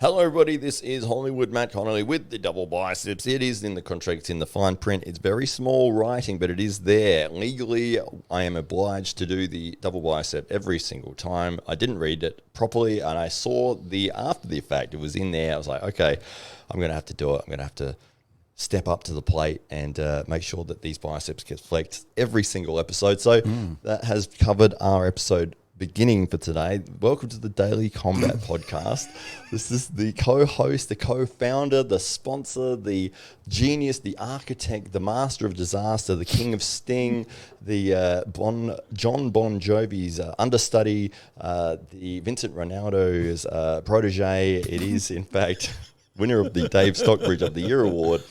Hello everybody, this is Hollywood Matt Connolly with the double biceps. It is in the contract, it's in the fine print. It's very small writing, but it is there. Legally, I am obliged to do the double bicep every single time. I didn't read it properly, and I saw the after the fact. It was in there. I was like, okay, I'm going to have to do it. I'm going to have to step up to the plate and make sure that these biceps get flexed every single episode. So that has covered our episode beginning for today. Welcome to the Daily Combat Podcast. This is the co-host, the co-founder, the sponsor, the genius, the architect, the master of disaster, the king of sting, the John Bon Jovi's understudy, the Vincent Ronaldo's protege. It is, in fact, winner of the Dave Stockbridge of the Year Award,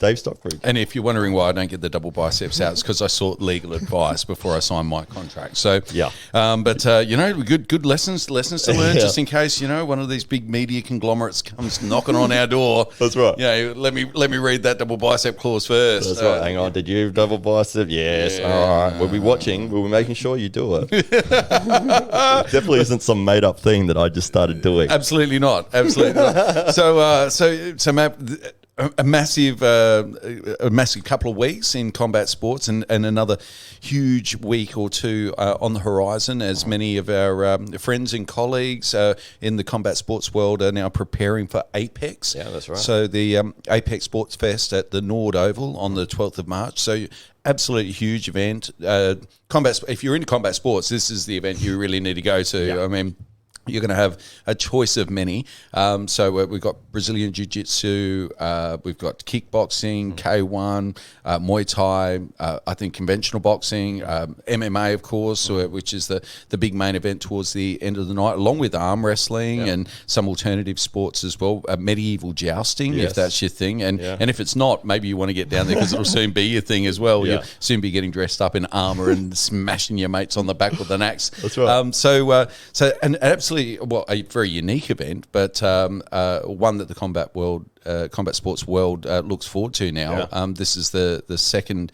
Dave Stockbridge. And if you're wondering why I don't get the double biceps out, it's because I sought legal advice before I signed my contract. So, yeah. Good lessons to learn, just in case, one of these big media conglomerates comes knocking on our door. That's right. Let me read that double bicep clause first. That's right. Hang on. Did you double bicep? Yes. Yeah. All right. We'll be watching. We'll be making sure you do it. It definitely isn't some made up thing that I just started doing. Absolutely not. So Matt, a massive couple of weeks in combat sports, and another huge week or two on the horizon, as many of our friends and colleagues in the combat sports world are now preparing for Apex. Yeah, that's right. So the Apex Sports Fest at the Nord Oval on the 12th of March. So absolutely huge event. If you're into combat sports, this is the event you really need to go to. Yeah. I mean, you're going to have a choice of many. So we've got Brazilian Jiu-Jitsu, we've got kickboxing, K1, Muay Thai, I think conventional boxing, MMA, of course, which is the big main event towards the end of the night, along with arm wrestling and some alternative sports as well, medieval jousting, if that's your thing. And if it's not, maybe you want to get down there because it'll soon be your thing as well. You'll soon be getting dressed up in armour and smashing your mates on the back with an axe. That's right. So absolutely, a very unique event, but one that the combat sports world looks forward to now. Yeah. This is the second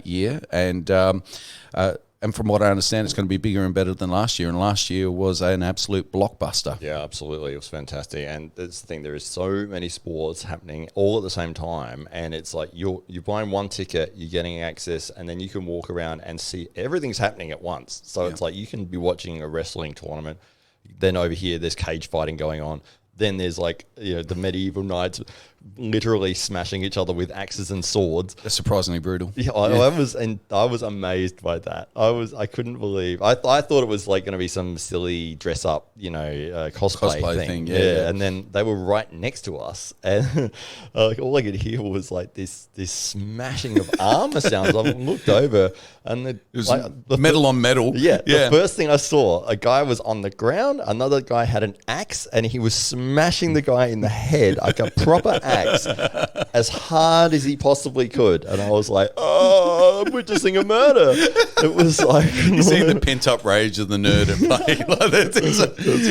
year, and from what I understand, it's going to be bigger and better than last year. And last year was an absolute blockbuster. Yeah, absolutely. It was fantastic. And that's the thing, there is so many sports happening all at the same time. And it's like you're buying one ticket, you're getting access, and then you can walk around and see everything's happening at once. So it's like you can be watching a wrestling tournament. Then over here, there's cage fighting going on. Then there's the medieval knights literally smashing each other with axes and swords. That's surprisingly brutal. Yeah, I was amazed by that. I couldn't believe. I thought it was going to be some silly dress up, cosplay thing. Yeah. And then they were right next to us, and all I could hear was this smashing of armor sounds. I looked over, and it was metal on metal. Yeah. The first thing I saw, a guy was on the ground. Another guy had an axe, and he was smashing the guy in the head like a proper axe as hard as he possibly could. And I was like, oh, I'm witnessing a murder. It was like... You see the pent-up rage of the nerd at play. That's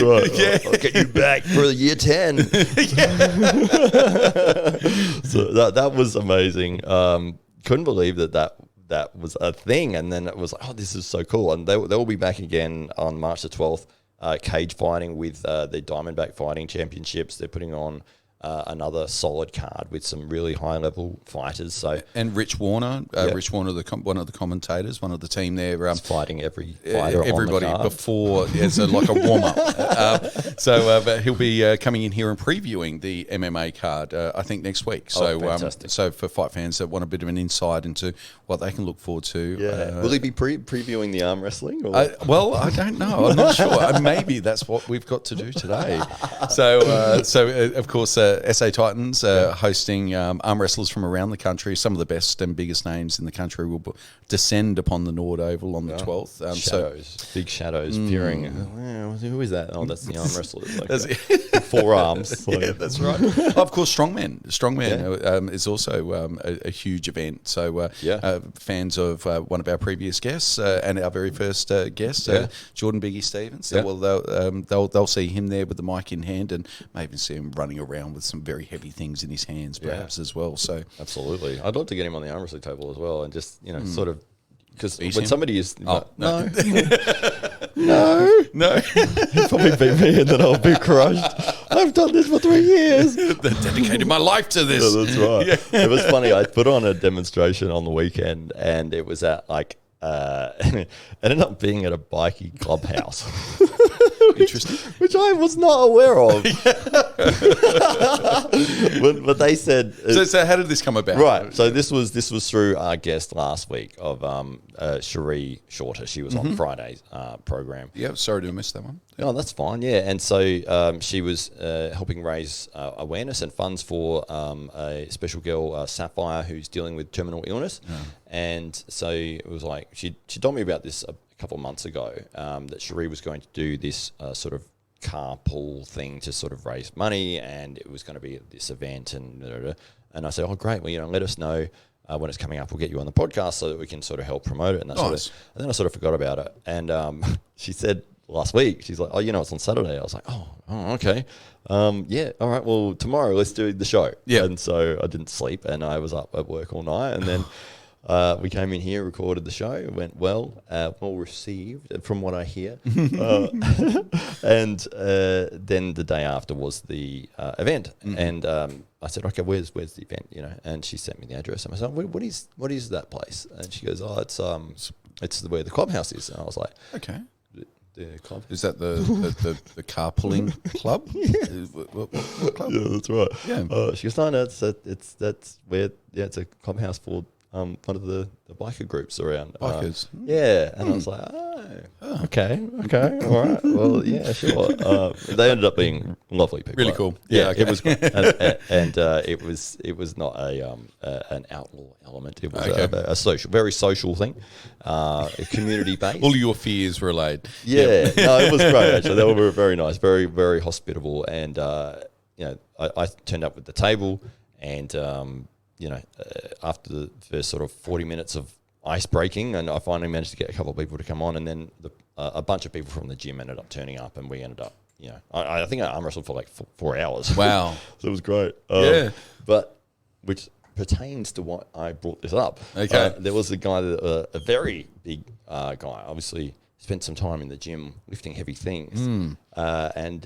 right. Yeah. I'll get you back for year 10. So that was amazing. Couldn't believe that was a thing. And then it was like, oh, this is so cool. And they will be back again on March the 12th, cage fighting with the Diamondback Fighting Championships. They're putting on another solid card with some really high-level fighters. So and Rich Warner, Rich Warner, one of the commentators, one of the team there, he's fighting every fighter, everybody on the card. Before, like a warm-up. But he'll be coming in here and previewing the MMA card, I think next week. So, so for fight fans that want a bit of an insight into what they can look forward to, will he be previewing the arm wrestling? Or? Well, I don't know. I'm not sure. Maybe that's what we've got to do today. So of course. SA Titans hosting arm wrestlers from around the country. Some of the best and biggest names in the country will descend upon the Nord Oval on the 12th. Big shadows peering. Who is that? Oh, that's the arm wrestler. Four arms. Yeah, that's right. Of course, Strongman is also a huge event. So fans of one of our previous guests and our very first guest, Jordan Biggie Stevens, they'll see him there with the mic in hand and maybe see him running around with some very heavy things in his hands, perhaps as well. So absolutely, I'd love to get him on the arm wrestling table as well, and just sort of because when somebody is no, he'd probably beat me and then I'll be crushed. I've done this for 3 years. Dedicated my life to this. Yeah, that's right. Yeah. It was funny. I put on a demonstration on the weekend, and it was at it ended up being at a bikie clubhouse. Interesting. Which I was not aware of. but they said... So how did this come about? Right. So this was through our guest last week of Cherie Shorter. She was on Friday's program. Yeah, sorry to have missed that one. Oh, that's fine. Yeah, and so she was helping raise awareness and funds for a special girl, Sapphire, who's dealing with terminal illness. Yeah. And so it was like she told me about this a couple of months ago, that Cherie was going to do this sort of carpool thing to sort of raise money, and it was going to be at this event, and I said, oh great, well let us know when it's coming up. We'll get you on the podcast so that we can sort of help promote it. And and then I sort of forgot about it, and she said last week, she's like, oh, it's on Saturday. I was like, oh okay, yeah, all right, well tomorrow let's do the show. Yeah. And so I didn't sleep, and I was up at work all night, and then we came in here, recorded the show. It went well received, from what I hear. And then the day after was the event, and I said, "Okay, where's the event?" And she sent me the address. And I said, "What is that place?" And she goes, "Oh, it's where the clubhouse is." And I was like, "Okay." The club. Is that the carpooling club? Yeah. What club? Yeah, that's right. Yeah. She goes, "No, that's where. Yeah, it's a clubhouse for." One of the biker groups around. Bikers. Yeah. And I was like, okay, all right. Well, yeah, sure. They ended up being lovely people. Really cool. Yeah, okay. It was great. And it was not an outlaw element. It was a very social thing, community-based. All your fears were allayed. Yeah. No, it was great, actually. They were very nice, very, very hospitable. And, I turned up with the table, and, after the first sort of 40 minutes of ice breaking, and I finally managed to get a couple of people to come on, and then a bunch of people from the gym ended up turning up, and we ended up, I think I arm wrestled for like 4 hours. Wow. So it was great. But which pertains to what I brought this up. Okay. There was a guy, a very big guy, obviously spent some time in the gym lifting heavy things, and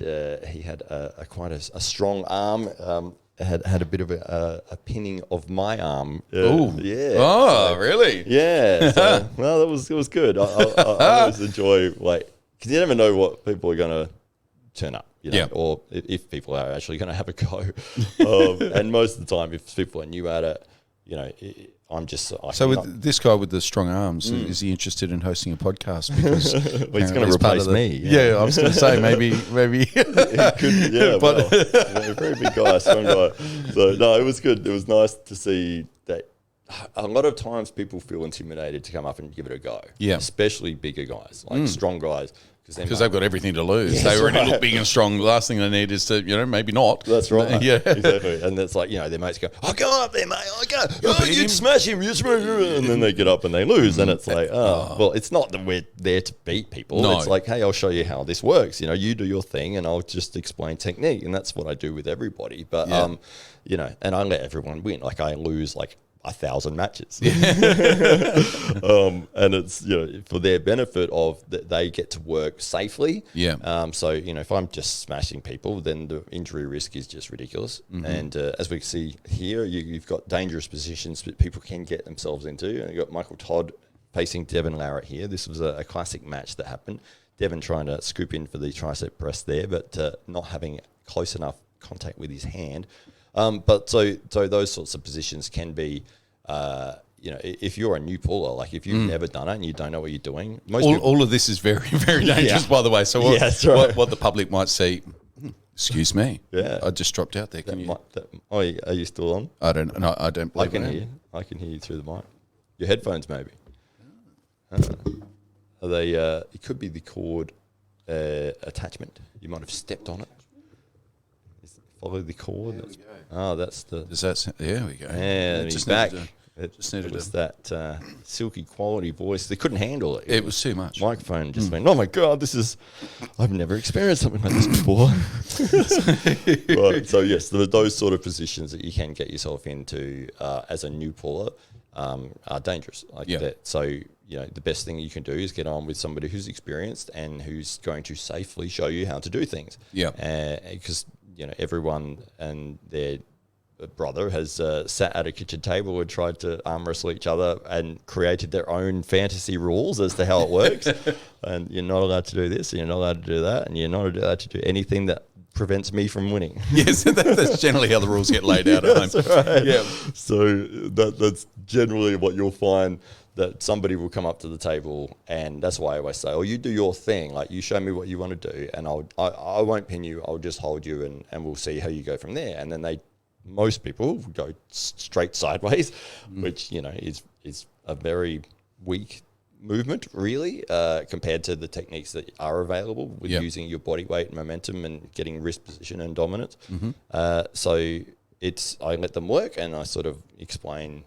he had quite a strong arm. Had a bit of a pinning of my arm. Oh, yeah. Oh, so, really? Yeah. So, well, it was good. I always enjoy, because you never know what people are going to turn up, or if people are actually going to have a go. And most of the time, if people are new at it, I'm just... So with this guy with the strong arms, is he interested in hosting a podcast? Because well, he's going to replace me. Yeah, I was going to say, maybe. He could, yeah, but a very big guy, strong guy. So, no, it was good. It was nice to see that a lot of times people feel intimidated to come up and give it a go. Yeah. Especially bigger guys, like strong guys. Because they've got everything to lose. Yeah, they already look big and strong. The last thing they need is to, maybe not. That's right. Yeah. Exactly. And it's like, their mates go, "Oh, go up there, mate. Oh, go. Oh, you'd smash him. You smash him." And then they get up and they lose. And it's like, well, it's not that we're there to beat people. No. It's like, hey, I'll show you how this works. You do your thing and I'll just explain technique. And that's what I do with everybody. But, and I let everyone win. Like, I lose, 1,000 matches. And it's, for their benefit of that they get to work safely. Yeah. So, if I'm just smashing people, then the injury risk is just ridiculous. Mm-hmm. And as we see here, you've got dangerous positions that people can get themselves into. And you've got Michael Todd facing Devin Larritt here. This was a classic match that happened. Devin trying to scoop in for the tricep press there, but not having close enough contact with his hand. But so those sorts of positions can be, if you're a new puller, if you've never done it and you don't know what you're doing. All of this is very, very dangerous, by the way. So what the public might see, excuse me, I just dropped out there. Are you still on? I don't believe I can hear you through the mic. Your headphones, maybe. Are they? It could be the cord attachment. You might have stepped on it. Follow the cord. There we go. Oh, that's the. Does that? There we go. Yeah, he's back. It was that silky quality voice. They couldn't handle it. It was too much. Microphone just went, oh my God, I've never experienced something like this before. Right. So yes, there are those sort of positions that you can get yourself into as a new puller are dangerous like that. So, the best thing you can do is get on with somebody who's experienced and who's going to safely show you how to do things. Yeah. Because everyone and their brother has sat at a kitchen table and tried to arm wrestle each other and created their own fantasy rules as to how it works. And you're not allowed to do this, and you're not allowed to do that, and you're not allowed to do anything that prevents me from winning. Yes, that's generally how the rules get laid out at home. Right. Yeah. So that's generally what you'll find, that somebody will come up to the table, and that's why I always say, you do your thing. Like, you show me what you want to do, and I won't pin you. I'll just hold you, and we'll see how you go from there. And then most people go straight sideways, which, is a very weak movement, really, compared to the techniques that are available with using your body weight and momentum and getting wrist position and dominance. So I let them work, and I sort of explain,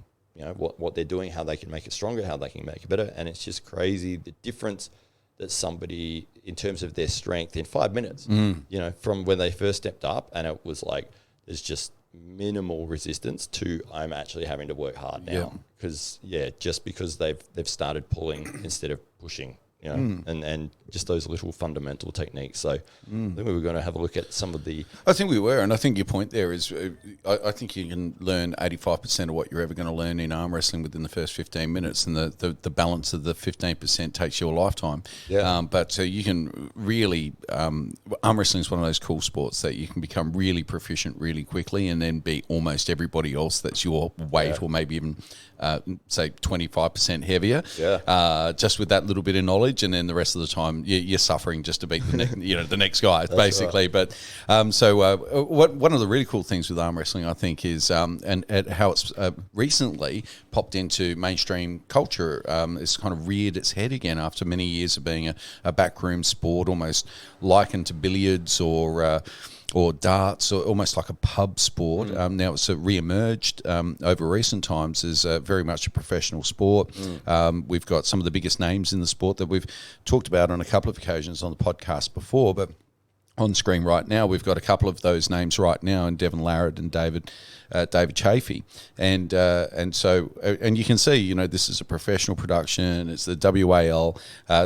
what they're doing, how they can make it stronger, how they can make it better. And it's just crazy the difference that somebody, in terms of their strength, in 5 minutes, from when they first stepped up, and it was like, there's just minimal resistance to I'm actually having to work hard now, because just because they've started pulling instead of pushing, and just those little fundamental techniques. So I think we were going to have a look at some of the. I think we were, and I think your point there is, I think you can learn 85% of what you're ever going to learn in arm wrestling within the first 15 minutes, and the balance of the 15% takes you a lifetime. But you can really, arm wrestling is one of those cool sports that you can become really proficient really quickly, and then be almost everybody else that's your weight, or maybe even say 25% heavier, just with that little bit of knowledge, and then the rest of the time you're suffering just to beat the next guy, basically. Right. But one of the really cool things with arm wrestling, I think, is and how it's recently popped into mainstream culture. It's kind of reared its head again after many years of being a backroom sport, almost likened to billiards or darts, or almost like a pub sport. Now it's re-emerged over recent times as very much a professional sport. We've got some of the biggest names in the sport that we've talked about on a couple of occasions on the podcast before, but on screen right now, we've got a couple of those names right now, in Devin Larritt and David Chafee, and you can see, this is a professional production. It's the WAL.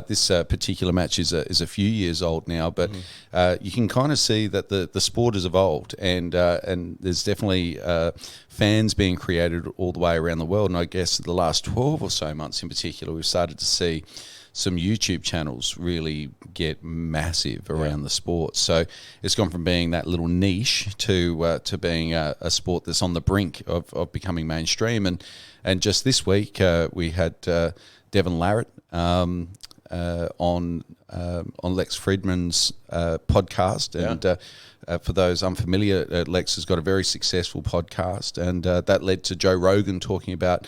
This particular match is a few years old now, but you can kind of see that the sport has evolved, and there's definitely fans being created all the way around the world. And I guess the last 12 or so months in particular, we've started to see some YouTube channels really get massive around the sport. So it's gone from being that little niche to being a sport that's on the brink of becoming mainstream. And just this week we had Devin Larritt on Lex Friedman's podcast, and for those unfamiliar, Lex has got a very successful podcast, and that led to Joe Rogan talking about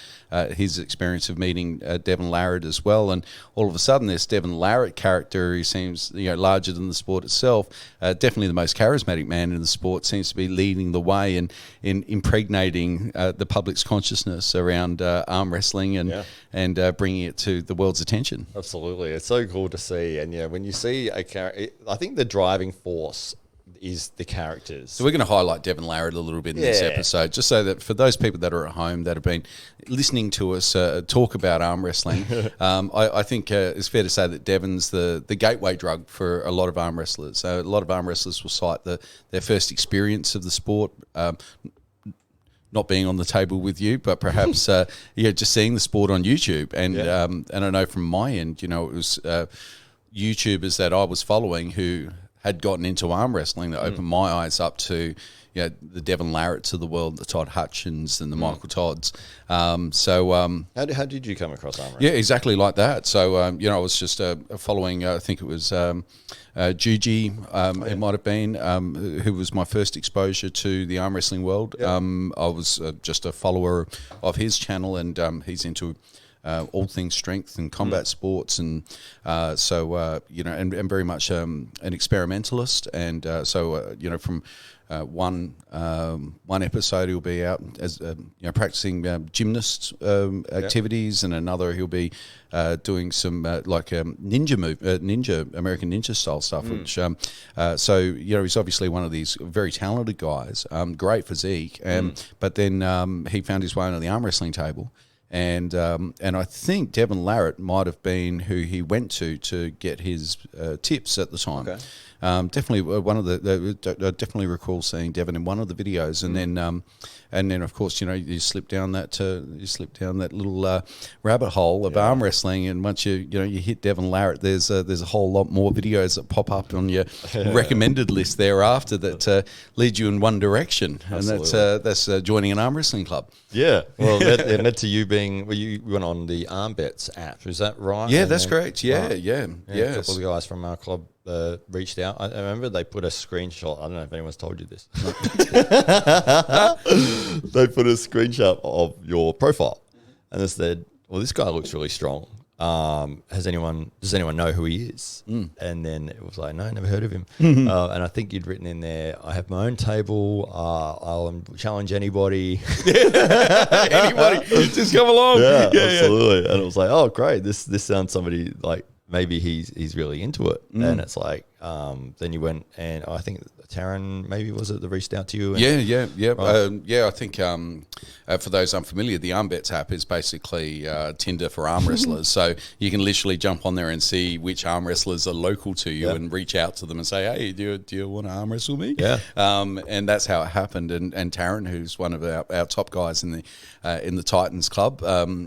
his experience of meeting Devin Larritt as well. And all of a sudden, this Devin Larritt character, who seems larger than the sport itself, definitely the most charismatic man in the sport, seems to be leading the way in impregnating the public's consciousness around arm wrestling and bringing it to the world's attention. Absolutely, it's so cool to see. And when you see a character, I think the driving force is the characters. So we're going to highlight Devin Larritt a little bit in this episode, just so that for those people that are at home that have been listening to us talk about arm wrestling, I think it's fair to say that Devin's the gateway drug for a lot of arm wrestlers. A lot of arm wrestlers will cite their first experience of the sport, not being on the table with you, but perhaps just seeing the sport on YouTube. And I know from my end, it was YouTubers that I was following who had gotten into arm wrestling that opened my eyes up to the Devin Larritts of the world, the Todd Hutchins and the Michael Todds. How did you come across arm wrestling? Yeah, exactly like that. So, I was just following, I think it was Juji, it might have been, who was my first exposure to the arm wrestling world. I was just a follower of his channel, and he's into all things strength and combat sports, and and very much an experimentalist, and from one episode he'll be out as practicing gymnast activities, and another he'll be doing some ninja American ninja style stuff, which he's obviously one of these very talented guys, great physique, but then he found his way onto the arm wrestling table. and I think Devin Larritt might have been who he went to get his tips at the time. Okay. Definitely one of I definitely recall seeing Devin in one of the videos, and then of course you slip down that little rabbit hole of arm wrestling, and once you hit Devin Larritt, there's a whole lot more videos that pop up on your recommended list thereafter that lead you in one direction. Absolutely. And that's joining an arm wrestling club. Yeah, well, it led to you being. Well, you went on the Arm Bets app. Is that right? Yeah, that's correct. Yeah. A couple of guys from our club reached out. I remember they put a screenshot. I don't know if anyone's told you this. They put a screenshot of your profile, and they said, "Well, this guy looks really strong. Does anyone know who he is?" And then it was like, "No, never heard of him." And I think you'd written in there, "I have my own table. I'll challenge anybody." Anybody, just come along. Yeah, absolutely. And it was like, "Oh, great! This sounds somebody like maybe he's really into it." And it's like, then you went, and I think Taryn maybe was it that reached out to you? And I think for those unfamiliar, the Arm Bets app is basically Tinder for arm wrestlers. So you can literally jump on there and see which arm wrestlers are local to you and reach out to them and say, "Hey, do you want to arm wrestle me?" Yeah. And that's how it happened. And Taryn, who's one of our top guys in the Titans Club,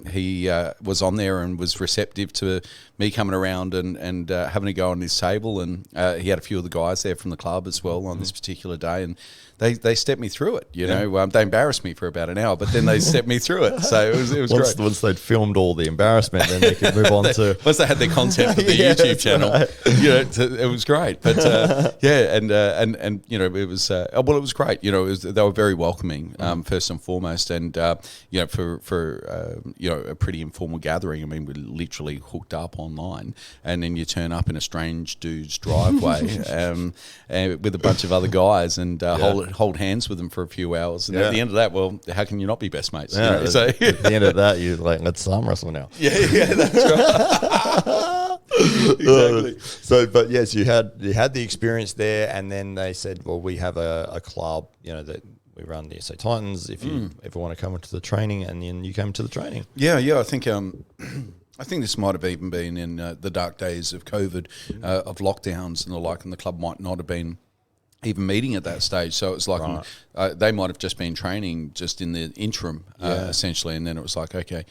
he was on there and was receptive to me coming around and having a go on his table, and he had a few of the guys there from the club as well on this particular day, and they stepped me through it. They embarrassed me for about an hour, but then they stepped me through it. So it was great. Once they'd filmed all the embarrassment, then they could move on to once they had their content for the YouTube channel. Right. It was great. But and it was it was great. They were very welcoming first and foremost, and for a pretty informal gathering. I mean, we literally hooked up online, and then you turn up in a strange dude's driveway and with a bunch of other guys and hold hands with them for a few hours, and at the end of that, well, how can you not be best mates? So at the end of that, you're like, let's arm wrestle now. Yeah, that's right. Exactly. But yes, you had the experience there, and then they said, well, we have a club, that we run the SA Titans. If you ever want to come into the training, and then you came to the training. Yeah. I think this might have even been in the dark days of COVID, of lockdowns and the like, and the club might not have been even meeting at that stage. So it was like they might have just been training just in the interim, essentially, and then it was like, okay,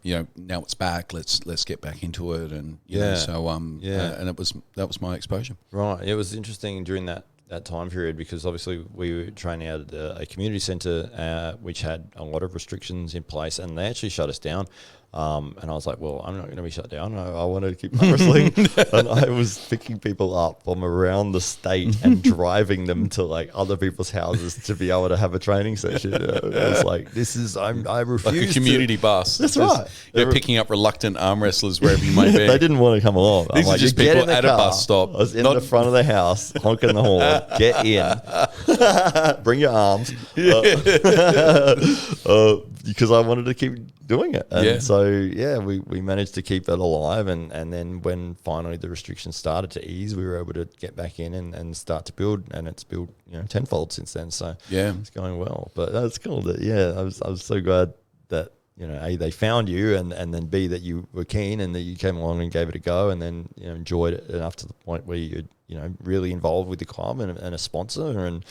now it's back. Let's get back into it, and and that was my exposure. Right. It was interesting during that time period, because obviously we were training out at a community centre which had a lot of restrictions in place, and they actually shut us down. And I was like, well, I'm not going to be shut down. I wanted to keep wrestling. And I was picking people up from around the state and driving them to like other people's houses to be able to have a training session. It was like, I refuse. Like a community bus. That's right. You're picking up reluctant arm wrestlers wherever you may be. They didn't want to come along. These are just people at a bus stop. I was in the front of the house, honking the horn. Get in. Bring your arms. Because I wanted to keep doing it. And so, we managed to keep it alive. And then when finally the restrictions started to ease, we were able to get back in and start to build. And it's built, tenfold since then. So it's going well. But that's cool. I was so glad that, A, they found you, and then B, that you were keen and that you came along and gave it a go, and then, enjoyed it enough to the point where you're, really involved with the club and a sponsor, and,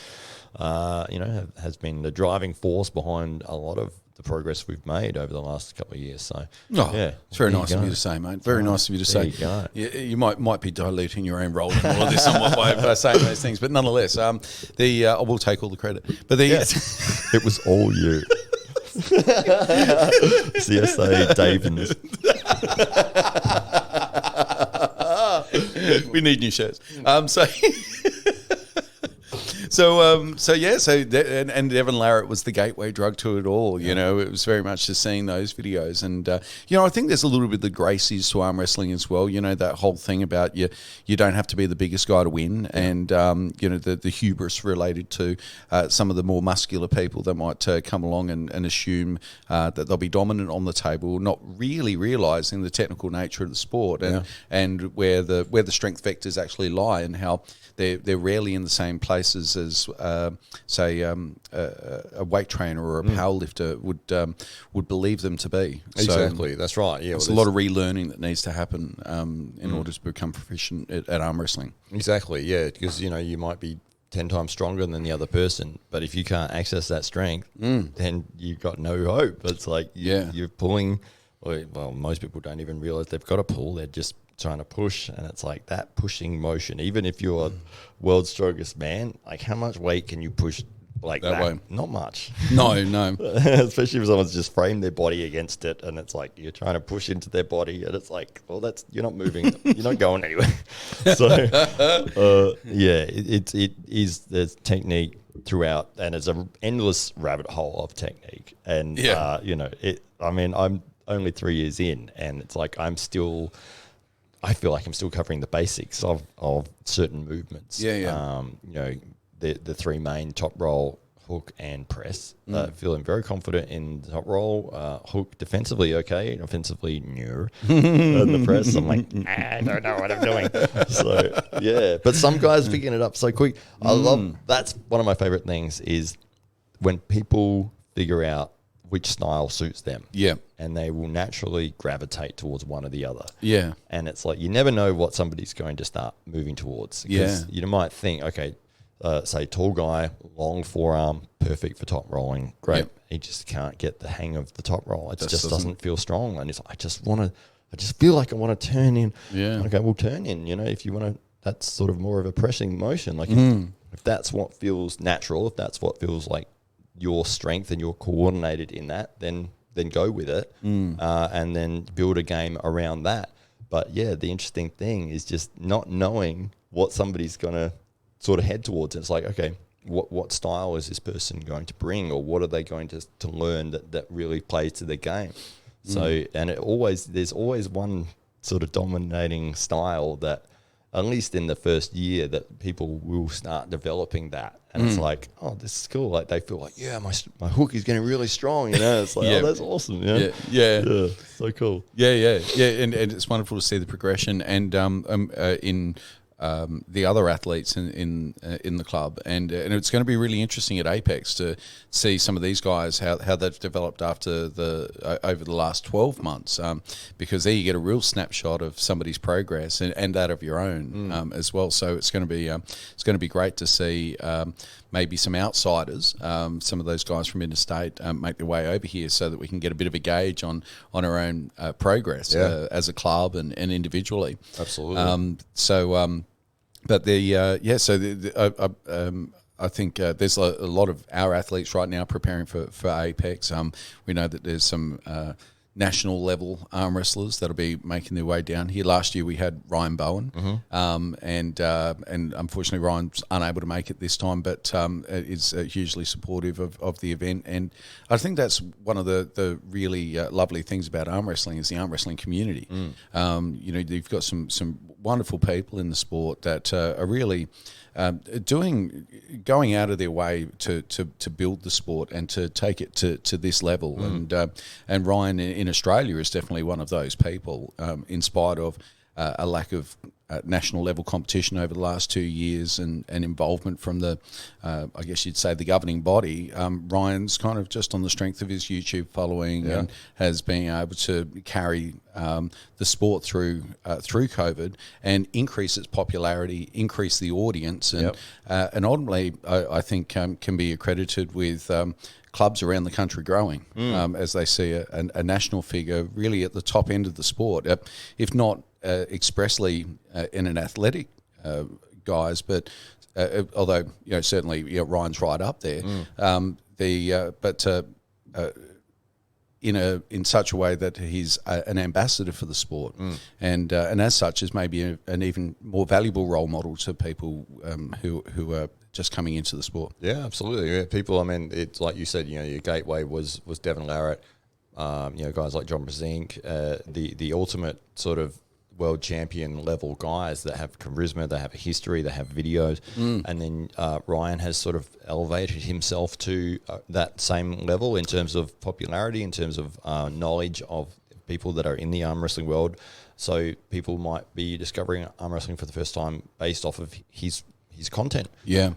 has been the driving force behind a lot of the progress we've made over the last couple of years. So, it's very nice of you to say, mate. Very nice of you to say. You might be diluting your own role in all of this somewhat by saying those things, but nonetheless, I will take all the credit. But it was all you. CSA Devin. We need new shirts. And Devin Larritt was the gateway drug to it all. It was very much just seeing those videos, and I think there's a little bit of the Gracies to arm wrestling as well. That whole thing about you don't have to be the biggest guy to win, and the hubris related to some of the more muscular people that might come along and assume that they'll be dominant on the table, not really realizing the technical nature of the sport and where the strength vectors actually lie, and how they're rarely in the same places as say a weight trainer or a power lifter would believe them to be. Exactly, that's right. Yeah, there's a lot of relearning that needs to happen in order to become proficient at arm wrestling. Exactly, yeah, because you might be 10 times stronger than the other person, but if you can't access that strength, then you've got no hope. It's like you're pulling. Well, most people don't even realize they've got to pull. They're just trying to push, and it's like that pushing motion. Even if you're world's strongest man, like how much weight can you push like that? Way. Not much. No. Especially if someone's just framed their body against it, and it's like you're trying to push into their body, and it's like, well, you're not moving, you're not going anywhere. So, it is there's technique throughout, and it's an endless rabbit hole of technique, and I'm only 3 years in, and it's like I feel like I'm still covering the basics of certain movements. The three main: top roll, hook, and press. Feeling very confident in the top roll. Hook defensively, okay. Offensively, no. And the press, I'm like, I don't know what I'm doing. So, yeah. But some guys picking it up so quick. I love, that's one of my favorite things is when people figure out which style suits them. Yeah. And they will naturally gravitate towards one or the other. Yeah. And it's like you never know what somebody's going to start moving towards. Yeah. You might think, okay, say tall guy, long forearm, perfect for top rolling. Great. Yep. He just can't get the hang of the top roll. It just doesn't feel strong. And it's like, I just feel like I want to turn in. Yeah. Okay, we'll turn in. If you want to, that's sort of more of a pressing motion. Like if that's what feels natural, if that's what feels like your strength and you're coordinated in that, then go with it and then build a game around that. But yeah, the interesting thing is just not knowing what somebody's going to sort of head towards. And it's like, okay, what style is this person going to bring, or what are they going to learn that really plays to their game? So, and there's always one sort of dominating style that, at least in the first year, that people will start developing that. And it's like, oh, this is cool. Like they feel like, yeah, my hook is getting really strong. It's like, oh, that's awesome. Yeah. So cool. Yeah. And it's wonderful to see the progression and in the other athletes in the club, and it's going to be really interesting at Apex to see some of these guys how they've developed after over the last 12 months, because there you get a real snapshot of somebody's progress and that of your own as well. So it's going to be great to see maybe some outsiders, some of those guys from interstate, make their way over here so that we can get a bit of a gauge on our own progress as a club and individually. Absolutely. I think there's a lot of our athletes right now preparing for Apex. We know that there's some national level arm wrestlers that'll be making their way down here. Last year we had Ryan Bowen, and unfortunately Ryan's unable to make it this time, but is hugely supportive of the event. And I think that's one of the really lovely things about arm wrestling is the arm wrestling community. You've got some wonderful people in the sport that are really going out of their way to build the sport and to take it to this level. And Ryan in Australia is definitely one of those people, in spite of a lack of national level competition over the last 2 years and involvement from the, I guess you'd say, the governing body. Ryan's kind of just on the strength of his YouTube following and has been able to carry the sport through COVID and increase its popularity, increase the audience, and ultimately I think can be accredited with clubs around the country growing as they see a national figure really at the top end of the sport, if not expressly in an athletic guise, but although certainly Ryan's right up there, in such a way that he's an ambassador for the sport, and as such is maybe an even more valuable role model to people who are just coming into the sport. Yeah, absolutely. Yeah, people. I mean, it's like you said. Your gateway was Devin Larritt. Guys like John Brezink, the ultimate sort of world champion level guys that have charisma, they have a history, they have videos, and then Ryan has sort of elevated himself to that same level in terms of popularity, in terms of knowledge of people that are in the arm wrestling world. So people might be discovering arm wrestling for the first time based off of his his content. Yeah.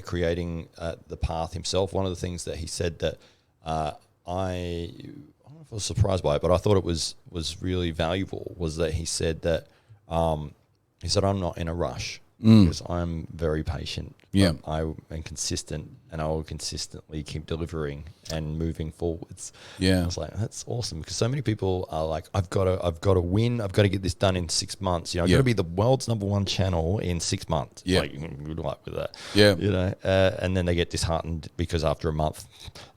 Creating the path himself. One of the things that he said that I don't know if I was surprised by it, but I thought it was really valuable, was that he said that I'm not in a rush because I'm very patient. Yeah. I am consistent, and I will consistently keep delivering and moving forwards. Yeah. I was like, that's awesome, because so many people are like, I've got to win. I've got to get this done in 6 months. I've got to be the world's #1 channel in 6 months. Yeah. Like, good luck with that. Yeah. And then they get disheartened because after a month,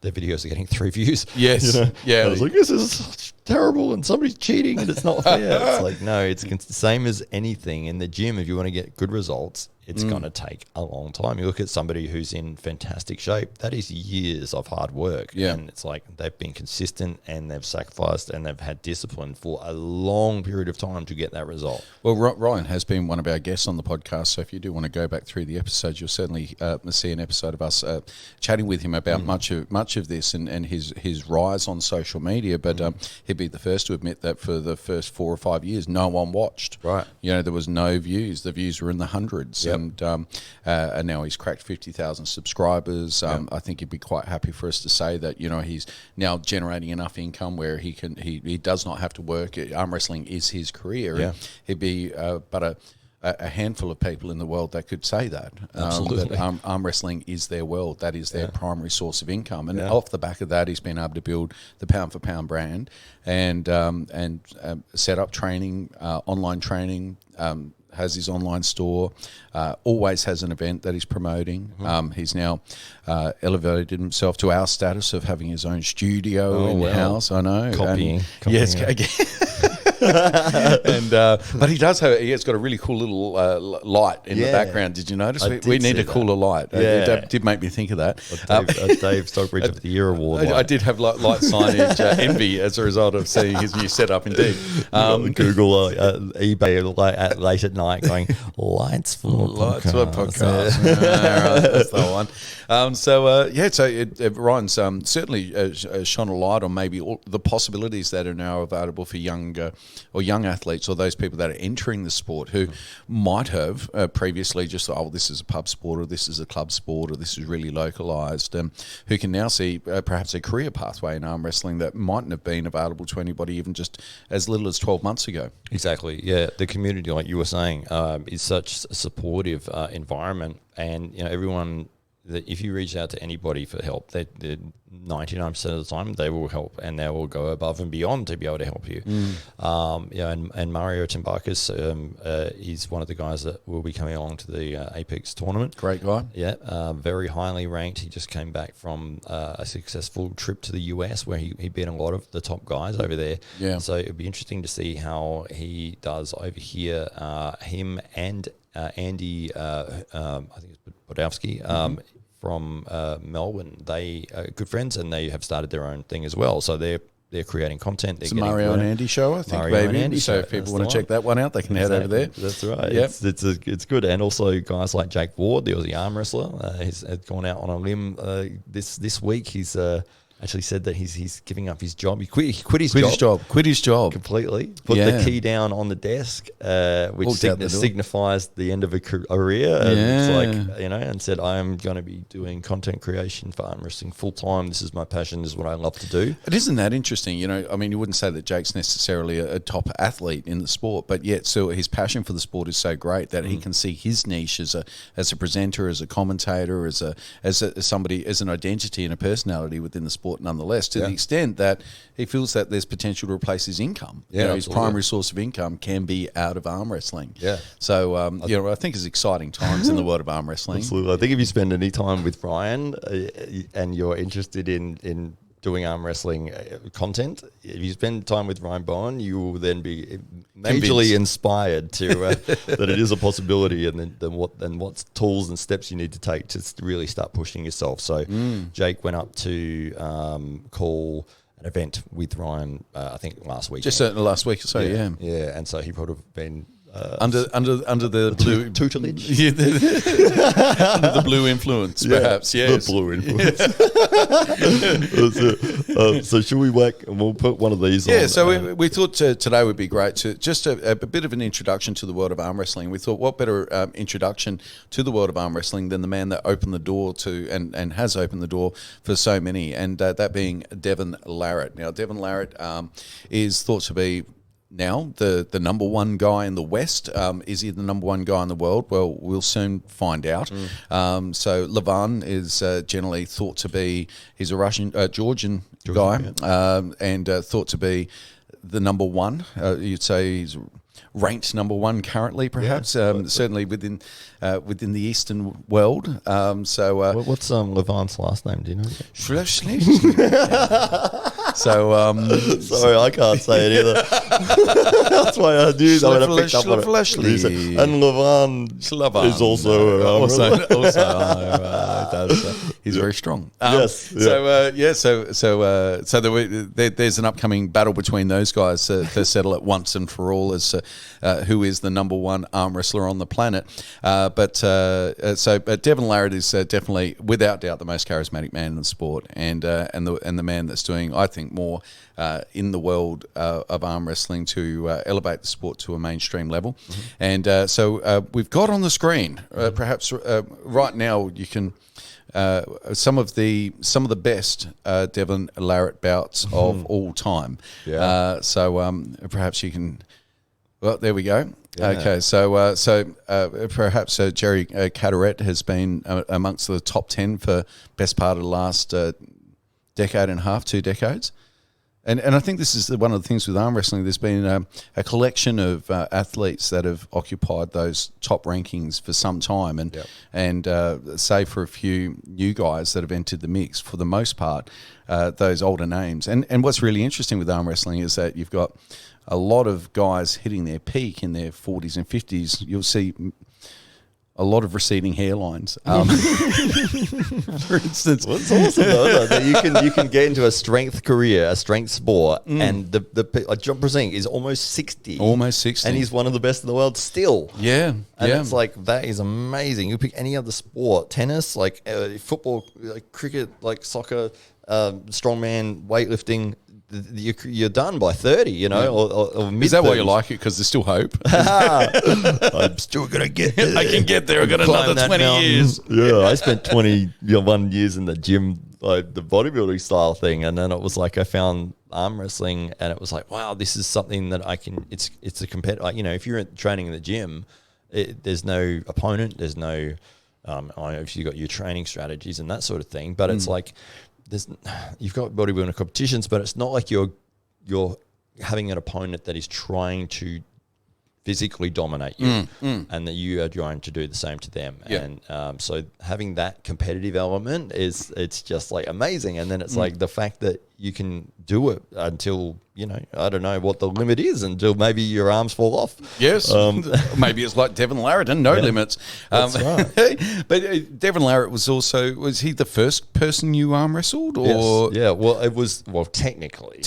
their videos are getting 3 views. Yes. Yeah. I was like, this is terrible, and somebody's cheating, and it's not fair. It's like, no, it's the same as anything in the gym. If you want to get good results, it's going to take a long time. You look at somebody who's in fantastic shape, that is years of hard work. Yeah. And it's like they've been consistent, and they've sacrificed, and they've had discipline for a long period of time to get that result. Well, Ryan has been one of our guests on the podcast, so if you do want to go back through the episodes, you'll certainly see an episode of us chatting with him about much of this and his rise on social media. But he'd be the first to admit that for the first 4 or 5 years, no one watched. Right. There was no views. The views were in the hundreds. Yep. And now he's cracked 50,000 subscribers. I think he'd be quite happy for us to say that he's now generating enough income where he does not have to work. Arm wrestling is his career. Yeah. And he'd be but a handful of people in the world that could say that. Absolutely. That arm wrestling is their world. That is their primary source of income. And off the back of that, he's been able to build the pound for pound brand and set up training, online training. Has his online store, always has an event that he's promoting. He's now elevated himself to our status of having his own studio in-house. I know. Copying. Yes, again. But he has got a really cool little light in the background. Did you notice? We need a cooler light. It did make me think of that. Dave Stockbridge of the Year award. I did have light signage envy as a result of seeing his new setup. Indeed, Google eBay late at night going lights for podcast. That's the one. Ryan's certainly shone a light on maybe all the possibilities that are now available for young athletes, or those people that are entering the sport who might have previously just thought, this is a pub sport, or this is a club sport, or this is really localized, who can now see perhaps a career pathway in arm wrestling that mightn't have been available to anybody even just as little as 12 months ago. Exactly. Yeah, the community, like you were saying, is such a supportive environment, and everyone. That if you reach out to anybody for help, they 99% of the time they will help, and they will go above and beyond to be able to help you. And Mario Timbakis, he's one of the guys that will be coming along to the Apex tournament. Great guy. Yeah, very highly ranked. He just came back from a successful trip to the US where he beat a lot of the top guys over there. Yeah. So it'd be interesting to see how he does over here. Him and Andy, I think it's Bodowski, from Melbourne. They are good friends, and they have started their own thing as well. So they're creating content. It's a Mario and Andy show, I think, Mario and Andy so show. if people want to check that one out, they can head over there. That's right. Yep. It's good. And also guys like Jake Ward, the Aussie arm wrestler, he's gone out on a limb this week. He's actually said that he's giving up his job. He quit his job completely. Put the key down on the desk, which signifies the end of a career. And it's like, and said, I am going to be doing content creation for arm wrestling full time. This is my passion. This is what I love to do. It isn't that interesting. You wouldn't say that Jake's necessarily a top athlete in the sport, but yet so his passion for the sport is so great that he can see his niche as a presenter, as a commentator, as somebody, as an identity and a personality within the sport. Nonetheless, to the extent that he feels that there's potential to replace his income. His primary source of income can be out of arm wrestling. Yeah. So, I think it's exciting times in the world of arm wrestling. Absolutely. I think if you spend any time with Ryan and you're interested in doing arm wrestling content, if you spend time with Ryan Bowen, you will then be majorly inspired to that it is a possibility, and then what tools and steps you need to take to really start pushing yourself. So Jake went up to call an event with Ryan, I think last week. Just last week or so, yeah. Yeah, and so he would have been under the blue tutelage. Yeah, under the blue influence, perhaps. Yes, the blue influence. So should we whack? And we'll put one of these on. Yeah, so we thought today would be great to just a bit of an introduction to the world of arm wrestling. We thought, what better introduction to the world of arm wrestling than the man that opened the door to and has opened the door for so many, and that being Devin Larritt. Now, Devin Larritt is thought to be now the number one guy in the West. Is he the number one guy in the world? Well, we'll soon find out. So Levan is generally thought to be, he's a Georgian guy, and thought to be the number one. You'd say he's ranked number one currently, perhaps, certainly within the Eastern world. What's Levan's last name? Do you know? So, sorry, I can't say it either. That's why I knew that I picked up on it. And Levan is also he's very strong. Yes. So there's an upcoming battle between those guys to settle it once and for all as who is the number one arm wrestler on the planet. But Devin Larritt is definitely, without doubt, the most charismatic man in the sport, and the man that's doing, I think, more in the world of arm wrestling to elevate the sport to a mainstream level. And so we've got on the screen, perhaps right now, you can. Some of the best Devin Larritt bouts of all time. So perhaps you can. Well, there we go. Yeah. Okay, so perhaps Jerry Caderet has been amongst the top 10 for best part of the last decade and a half, 2 decades. And I think this is one of the things with arm wrestling. There's been a collection of athletes that have occupied those top rankings for some time, and save for a few new guys that have entered the mix, for the most part, those older names. And what's really interesting with arm wrestling is that you've got a lot of guys hitting their peak in their 40s and 50s. You'll see a lot of receding hairlines. For instance, well, it's awesome though, that you can get into a strength career, a strength sport, and like John Brasing is almost 60, and he's one of the best in the world still. It's like, that is amazing. You pick any other sport, tennis, like football, like cricket, like soccer, strongman, weightlifting. You're done by 30, you know, or mid-30s. Is that why you like it? Because there's still hope. I'm still going to get there. I can get there. I've got another 20 years. Yeah, I spent 21 years in the gym, like the bodybuilding style thing. And then it was like I found arm wrestling, and it was like, wow, this is something that I can, it's a competitive, you know, if you're training in the gym, there's no opponent, there's no, if you've got your training strategies and that sort of thing. But it's like, you've got bodybuilding competitions, but it's not like you're having an opponent that is trying to physically dominate you, and that you are trying to do the same to them. And so having that competitive element it's just like amazing. And then it's like the fact that you can do it until, you know, I don't know what the limit is, until maybe your arms fall off. Yes. Maybe it's like Devin Larritt and no limits. That's right. But Devin Larritt was he the first person you arm wrestled? Or? Yes. Yeah, well, it was, technically. I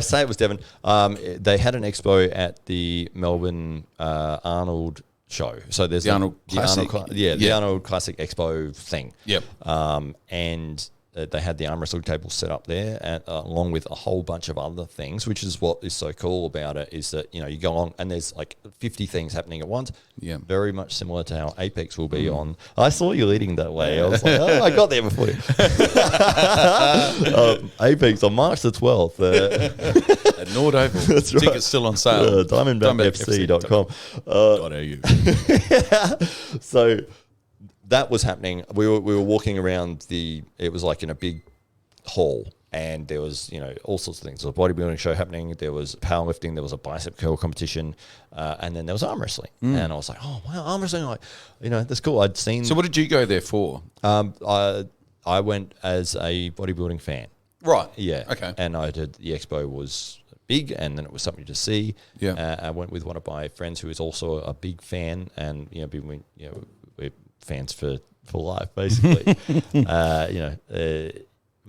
say it was Devin. They had an expo at the Melbourne Arnold show. So there's the Arnold Classic. The Arnold Classic Expo thing. Yep. And they had the arm wrestling table set up there, along with a whole bunch of other things, which is what is so cool about it, is that, you know, you go on and there's like 50 things happening at once. Yeah. Very much similar to how Apex will be on. I saw you leading that way. I was like, I got there before you. Apex on March the 12th. At Nord Oval. That's right. Tickets still on sale. Diamondbackfc.com. So that was happening. We were walking around it was like in a big hall, and there was, you know, all sorts of things. There was a bodybuilding show happening, there was powerlifting, there was a bicep curl competition, and then there was arm wrestling. And I was like, oh wow, arm wrestling, like, you know, that's cool. I'd seen. So what did you go there for? I went as a bodybuilding fan. Right. Yeah. Okay. And the expo was big, and then it was something to see. Yeah. I went with one of my friends who is also a big fan, and, you know, we're fans for life, basically.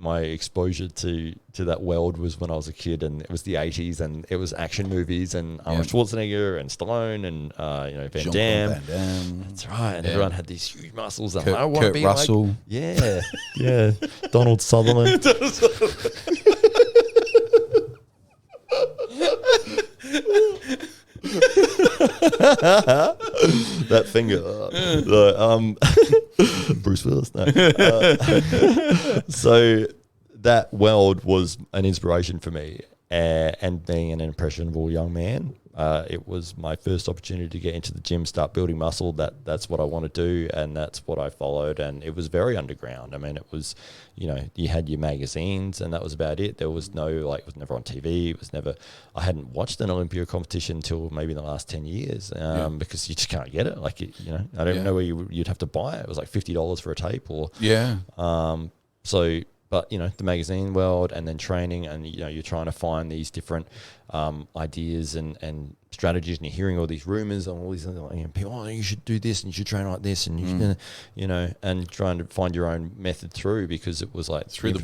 my exposure to that world was when I was a kid, and it was the 80s, and it was action movies, and Arnold Schwarzenegger and Stallone and Van Damme. That's right, and everyone had these huge muscles. And I want to be Russell. like, yeah, Donald Sutherland. That finger, Bruce Willis. No. So that world was an inspiration for me, and being an impressionable young man, it was my first opportunity to get into the gym, start building muscle. That's what I want to do, and that's what I followed. And it was very underground. I mean, it was, you had your magazines, and that was about it. There was no, it was never on TV. It was never. I hadn't watched an Olympia competition until maybe in the last 10 years, because you just can't get it. I don't know where you'd have to buy it. It was like $50 for a tape, or so. But, the magazine world, and then training, and, you're trying to find these different ideas and strategies, and you're hearing all these rumors and all these people, you should do this, and you should train like this, and you should, and trying to find your own method through, because it was like through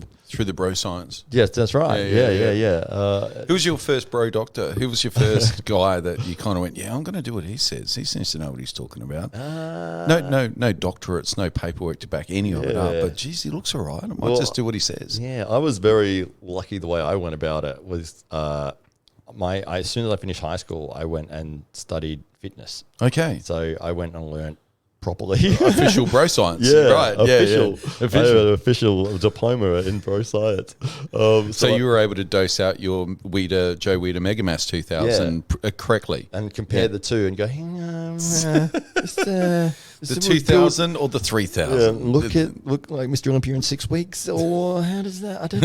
the bro science. Yes, that's right. Yeah. Who was your first bro doctor? Who was your first guy that you kind of went, I'm going to do what he says. He seems to know what he's talking about. No doctorates, no paperwork to back any of it up. But geez, he looks all right. I might just do what he says. Yeah, I was very lucky. The way I went about it was, as soon as I finished high school, I went and studied fitness. Okay. So I went and learned properly. Official bro science. Right. Official. I have an official diploma in bro science. So you were able to dose out your Joe Weider Megamass 2000 correctly. And compare the two and go, the 2000 or the 3000? Look like Mr. Olympia in 6 weeks, or how does that? I don't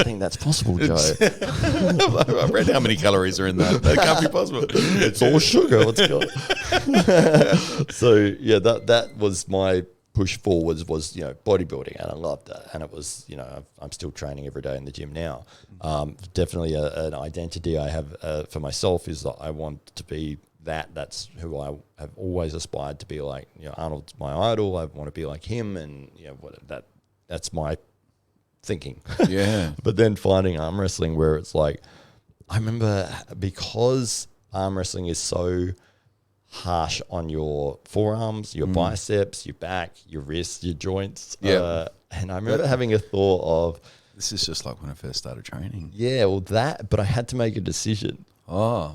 think that's possible, Joe. I read how many calories are in that. That can't be possible. It's all sugar. Let's go. So that was my push forwards, was bodybuilding, and I loved that. And it was I'm still training every day in the gym now. Definitely an identity I have for myself is that I want to be that. That's who I have always aspired to be like. Arnold's my idol. I want to be like him, and that's my thinking. Yeah. But then finding arm wrestling, where it's like, I remember, because arm wrestling is so harsh on your forearms, your biceps, your back, your wrists, your joints. Yeah. And I remember having a thought of, this is just like when I first started training. Yeah, well but I had to make a decision.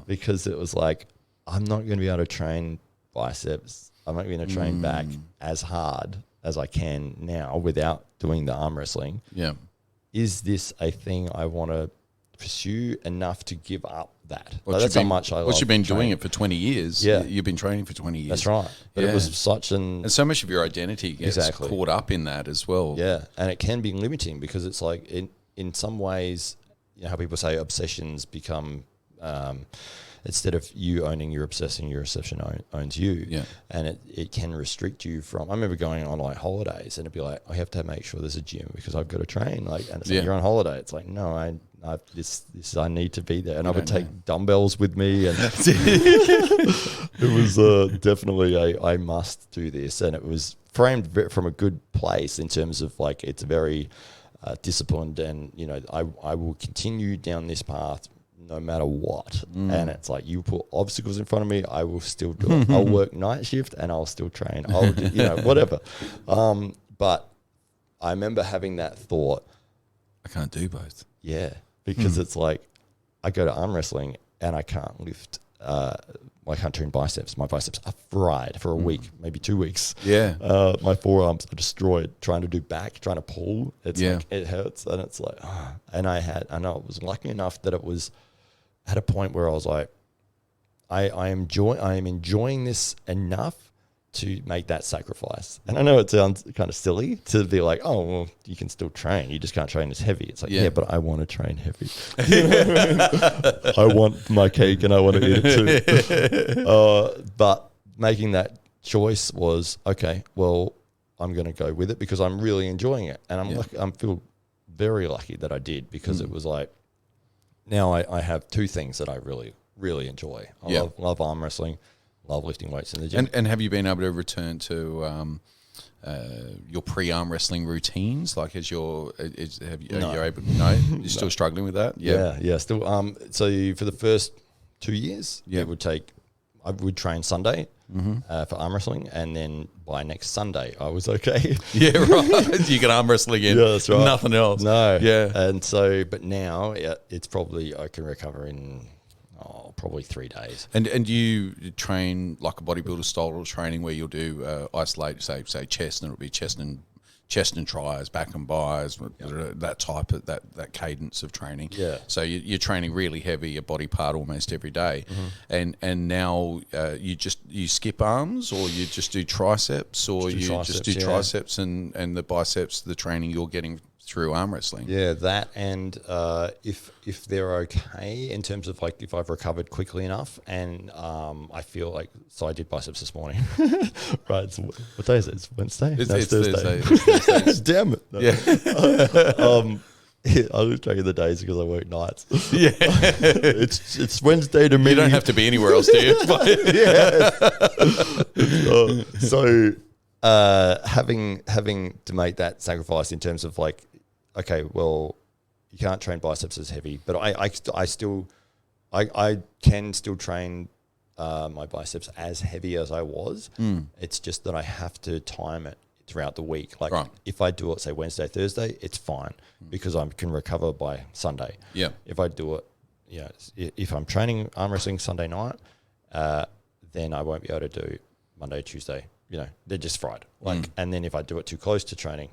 Because it was like, I'm not going to be able to train biceps. I'm not going to train back as hard as I can now without doing the arm wrestling. Yeah. Is this a thing I want to pursue enough to give up that? That's how much I love. You've been doing it for 20 years. Yeah. You've been training for 20 years. That's right. But it was such and so much of your identity gets caught up in that as well. Yeah. And it can be limiting, because it's like, in some ways, how people say obsessions become, instead of you owning your obsession owns you. Yeah. And it can restrict you from, I remember going on holidays, and it'd be like, I have to make sure there's a gym because I've got to train. And it's like, you're on holiday. It's like, no, I need to be there. And I would take dumbbells with me, and it was definitely I must do this. And it was framed from a good place in terms of it's very disciplined, and I will continue down this path no matter what. And it's like, you put obstacles in front of me, I will still do it. I'll work night shift and I'll still train. I'll do, whatever. But I remember having that thought, I can't do both. Yeah, because it's like, I go to arm wrestling and I can't lift, I can't train biceps. My biceps are fried for a week, maybe 2 weeks. Yeah. My forearms are destroyed trying to do back, trying to pull. It's like, it hurts. And it's like, and I was lucky enough that it was at a point where I was like, I am enjoying this enough to make that sacrifice. And I know it sounds kind of silly to be like, oh, well, you can still train. You just can't train as heavy. It's like, yeah, but I want to train heavy. I want my cake and I want to eat it too. But making that choice was, okay, well, I'm going to go with it because I'm really enjoying it. And I feel very lucky that I did, because it was like, now I have two things that I really, really enjoy. I love arm wrestling, love lifting weights in the gym. And have you been able to return to your pre-arm wrestling routines? Like, are you able? You're still struggling with that? Yeah. Still. So for the first 2 years, Yeah. I would train Sunday for arm wrestling, and then by next Sunday, I was okay. Yeah, right. You can arm wrestle again. Yeah, that's right. Nothing else. No. Yeah. And so, but now it's probably, I can recover in probably 3 days. And you train like a bodybuilder style of training where you'll do isolate, say chest, and it'll be chest and tries, back and bis, that type of that cadence of training. Yeah. So you're training really heavy, a body part almost every day, and now you skip arms, or you just do triceps, or just do triceps and the biceps, the training you're getting through arm wrestling. Yeah, that, and if they're okay in terms of like if I've recovered quickly enough, and I feel like, so I did biceps this morning. Right, so what day is it? It's Wednesday. It's Thursday. Thursday. Damn it. No. Yeah. I was tracking the days because I work nights. Yeah. It's Wednesday to me. You don't have to be anywhere else, do you? So having to make that sacrifice in terms of like, okay, well, you can't train biceps as heavy, but I can still train my biceps as heavy as I was. It's just that I have to time it throughout the week. Like if I do it, say Wednesday, Thursday, it's fine because I can recover by Sunday. Yeah. If I do it, if I'm training arm wrestling Sunday night, then I won't be able to do Monday, Tuesday. They're just fried. And then if I do it too close to training,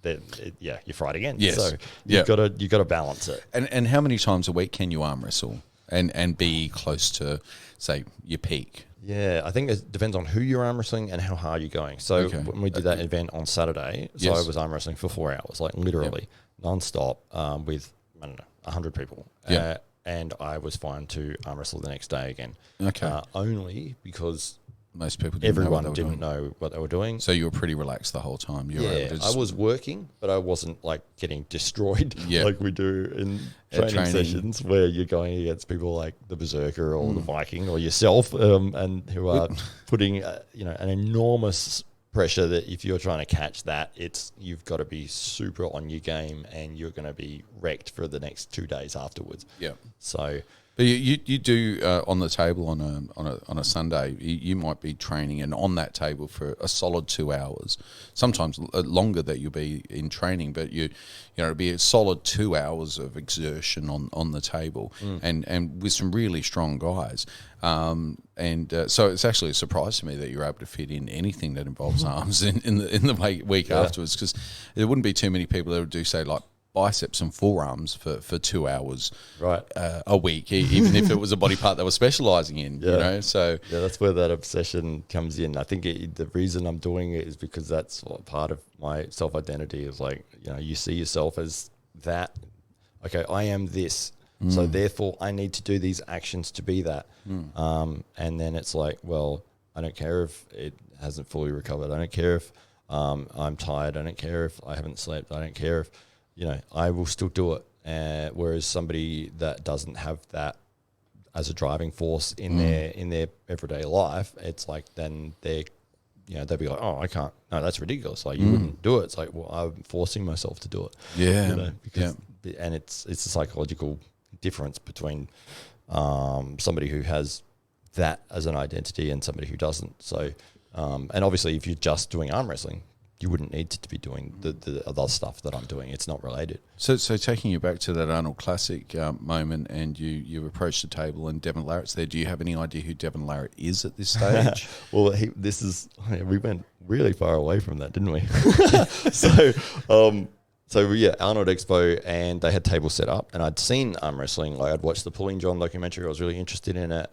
then you're fried again. Yes. So you got to balance it. And how many times a week can you arm wrestle and be close to, say, your peak? Yeah, I think it depends on who you're arm wrestling and how hard you're going. So when we did that event on Saturday, so I was arm wrestling for 4 hours, like literally non-stop, with, I don't know, 100 people. Yeah. And I was fine to arm wrestle the next day again. Okay. Only because most people everyone didn't know what they were doing. So you were pretty relaxed the whole time. You were able to I was working, but I wasn't like getting destroyed like we do in training sessions where you're going against people like the Berserker or the Viking or yourself, and who are putting an enormous pressure that if you're trying to catch that, you've got to be super on your game and you're going to be wrecked for the next 2 days afterwards. Yeah. So. But you do on the table on a Sunday. You might be training and on that table for a solid 2 hours, sometimes longer that you'll be in training. But it'll be a solid 2 hours of exertion on the table, and with some really strong guys. So it's actually a surprise to me that you're able to fit in anything that involves arms in the week afterwards, because there wouldn't be too many people that would do, say, like biceps and forearms for 2 hours a week, even if it was a body part they were specializing in. So that's where that obsession comes in. I think the reason I'm doing it is because that's part of my self-identity, is like, you see yourself as that. Okay, I am this, so therefore I need to do these actions to be that. And then it's like, well, I don't care if it hasn't fully recovered, I don't care if I'm tired, I don't care if I haven't slept, I don't care if I will still do it. Whereas somebody that doesn't have that as a driving force in their everyday life, it's like then they'll be like, oh, I can't. No, that's ridiculous. Like you wouldn't do it. It's like, well, I'm forcing myself to do it. Yeah, and it's a psychological difference between somebody who has that as an identity and somebody who doesn't. So, and obviously, if you're just doing arm wrestling, you wouldn't need to be doing the other stuff that I'm doing. It's not related. So taking you back to that Arnold Classic moment, and you've approached the table and Devin Larritt's there. Do you have any idea who Devin Larritt is at this stage? Well, we went really far away from that, didn't we? So Arnold Expo, and they had tables set up, and I'd seen arm wrestling. Like I'd watched the Pulling John documentary. I was really interested in it,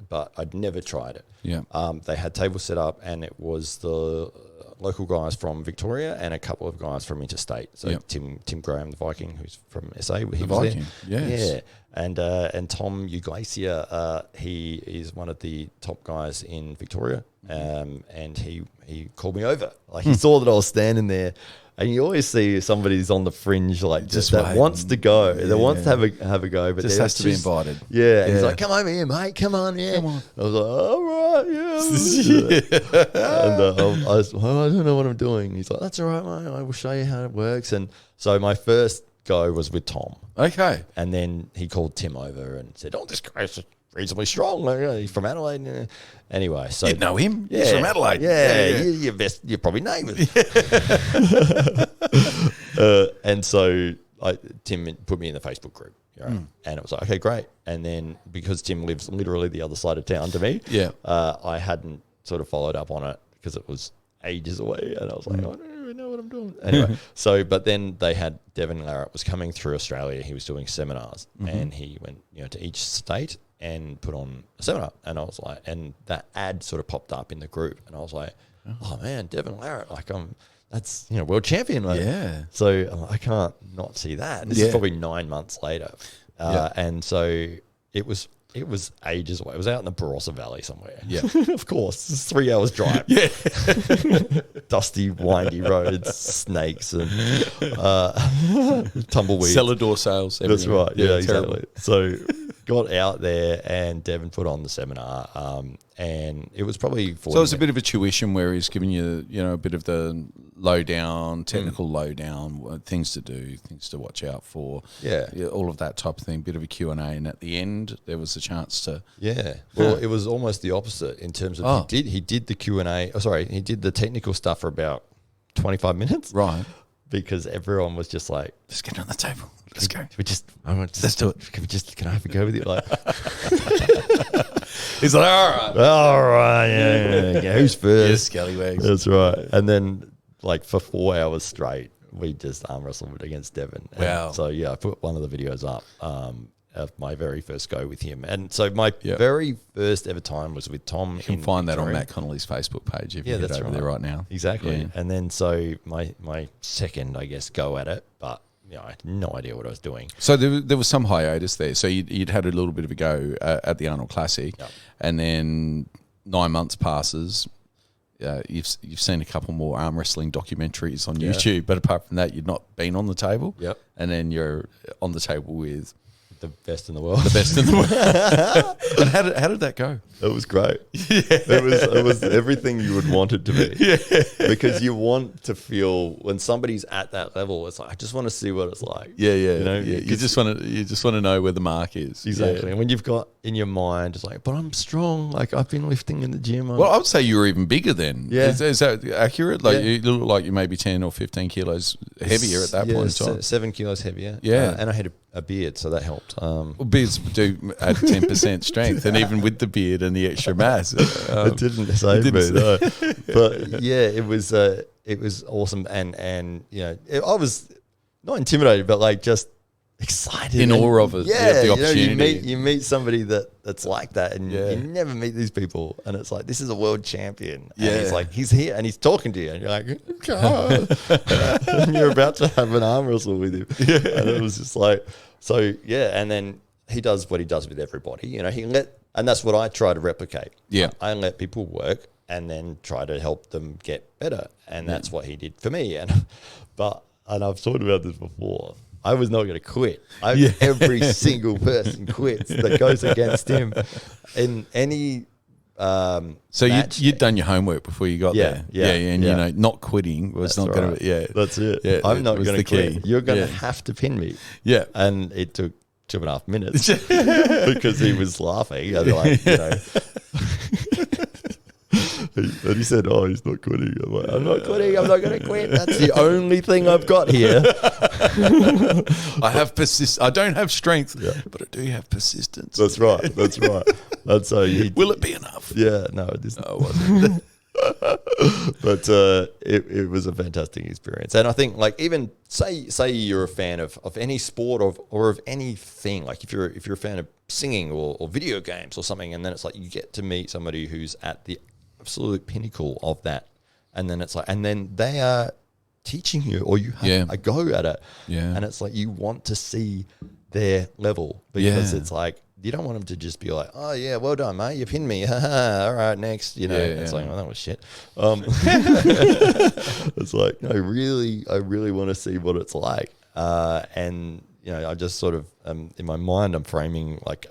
but I'd never tried it. Yeah. They had tables set up, and it was the local guys from Victoria and a couple of guys from interstate. So Tim Graham, the Viking, who's from SA, he was Viking, there. Yes. Yeah, and Tom Uglacia, he is one of the top guys in Victoria, and he called me over. Like he saw that I was standing there, And you always see somebody's on the fringe, like Just that waiting. wants to go, that wants to have a go, but Just they're has to be invited. Yeah, and he's like, "Come over here, mate. Come on, yeah." Come on. I was like, "All right, yeah." And I don't know what I'm doing. He's like, "That's all right, mate. I will show you how it works." And so my first go was with Tom, Okay. and then he called Tim over and said, "Oh, this guy's reasonably strong. He's from Adelaide." Anyway, so You'd know him. He's from Adelaide. Yeah. You're probably neighbours. And so Tim put me in the Facebook group, and it was like, okay, great. And then because Tim lives literally the other side of town to me, I hadn't sort of followed up on it because it was ages away, and I was like, I don't even know what I'm doing. Anyway, but then they had Devin Larritt was coming through Australia. He was doing seminars, and he went to each state and put on a seminar. And I was like, and that ad sort of popped up in the group, and I was like, oh man, Devin Larritt, that's world champion, mate. Yeah. So I can't not see that. This is probably 9 months later, and so it was ages away. It was out in the Barossa Valley somewhere. Yeah, of course, it's 3 hours drive. Dusty, windy roads, snakes, and tumbleweed. Cellar door sales. That's right. Yeah, terrible. exactly. So got out there, and Devin put on the seminar, and it was probably 40 So it was a bit of a tuition where he's giving you, a bit of the lowdown, technical lowdown, things to do, things to watch out for. Yeah. All of that type of thing, bit of a Q&A. And at the end, there was a chance to... Yeah. Well, it was almost the opposite in terms of he did the Q&A. Oh, sorry, he did the technical stuff for about 25 minutes. Right. Because everyone was just like, let's get on the table. Let's go. Let's do it. Can I have a go with you? Like, he's like, all right. Yeah. Who's first? Yes, scallywags. That's right. And then, like, for 4 hours straight, we just arm wrestled against Devin. Wow. And so I put one of the videos up of my very first go with him. And so my very first ever time was with Tom. You can find that on Matt Connolly's Facebook page if you head over there right now. Exactly. Yeah. And then so my second, I guess, go at it, but I had no idea what I was doing. So there was some hiatus there. So you'd had a little bit of a go at the Arnold Classic, and then 9 months passes. You've seen a couple more arm wrestling documentaries on YouTube, but apart from that, you'd not been on the table. Yep. And then you're on the table with the best in the world. The best in the world. And how did that go? It was great. Yeah. It was everything you would want it to be. Yeah. Because you want to feel when somebody's at that level, it's like, I just want to see what it's like. Yeah. You just want to know where the mark is. Exactly. And when you've got in your mind, it's like, but I'm strong. Like, I've been lifting in the gym. Well, I would say you were even bigger then. Yeah. Is that accurate? Like you look like you may be 10 or 15 kilos heavier at that point in time. 7 kilos heavier. Yeah. And I had a beard, so that helped. Well, beards do add 10% strength, and even with the beard and the extra mass, it didn't save me. No. But yeah, it was awesome, and I was not intimidated, but like just excited, in awe of it. Yeah, the opportunity. You meet somebody that's like that, and you never meet these people, and it's like, this is a world champion. And he's here, and he's talking to you, and you're like, and you're about to have an arm wrestle with him, and it was just like, and then he does what he does with everybody, and that's what I try to replicate. Yeah, I let people work and then try to help them get better, and that's what he did for me. And I've talked about this before. I was not going to quit. Every single person quits that goes against him in any. So you'd done your homework before you got there. And not quitting was that's not going to. Yeah, that's it. Yeah, I'm not going to quit. Key. You're going to have to pin me. Yeah, and it took 2.5 minutes because he was laughing. And he said, "Oh, he's not quitting." I'm like, "I'm not quitting. I'm not going to quit. That's the only thing I've got here." I have I don't have strength, but I do have persistence. That's right. That's so. Will it be enough? Yeah. No, it isn't. No, it wasn't. But it was a fantastic experience, and I think even say you're a fan of any sport or of anything, like if you're a fan of singing or video games or something, and then it's like you get to meet somebody who's at the absolute pinnacle of that, and then they are teaching you, or you have a go at it, and it's like you want to see their level, because it's like you don't want them to just be like, oh yeah, well done, mate, you pinned me. All right, next. It's like, oh, that was shit. It's like, no, I really want to see what it's like. And I just sort of in my mind, I'm framing like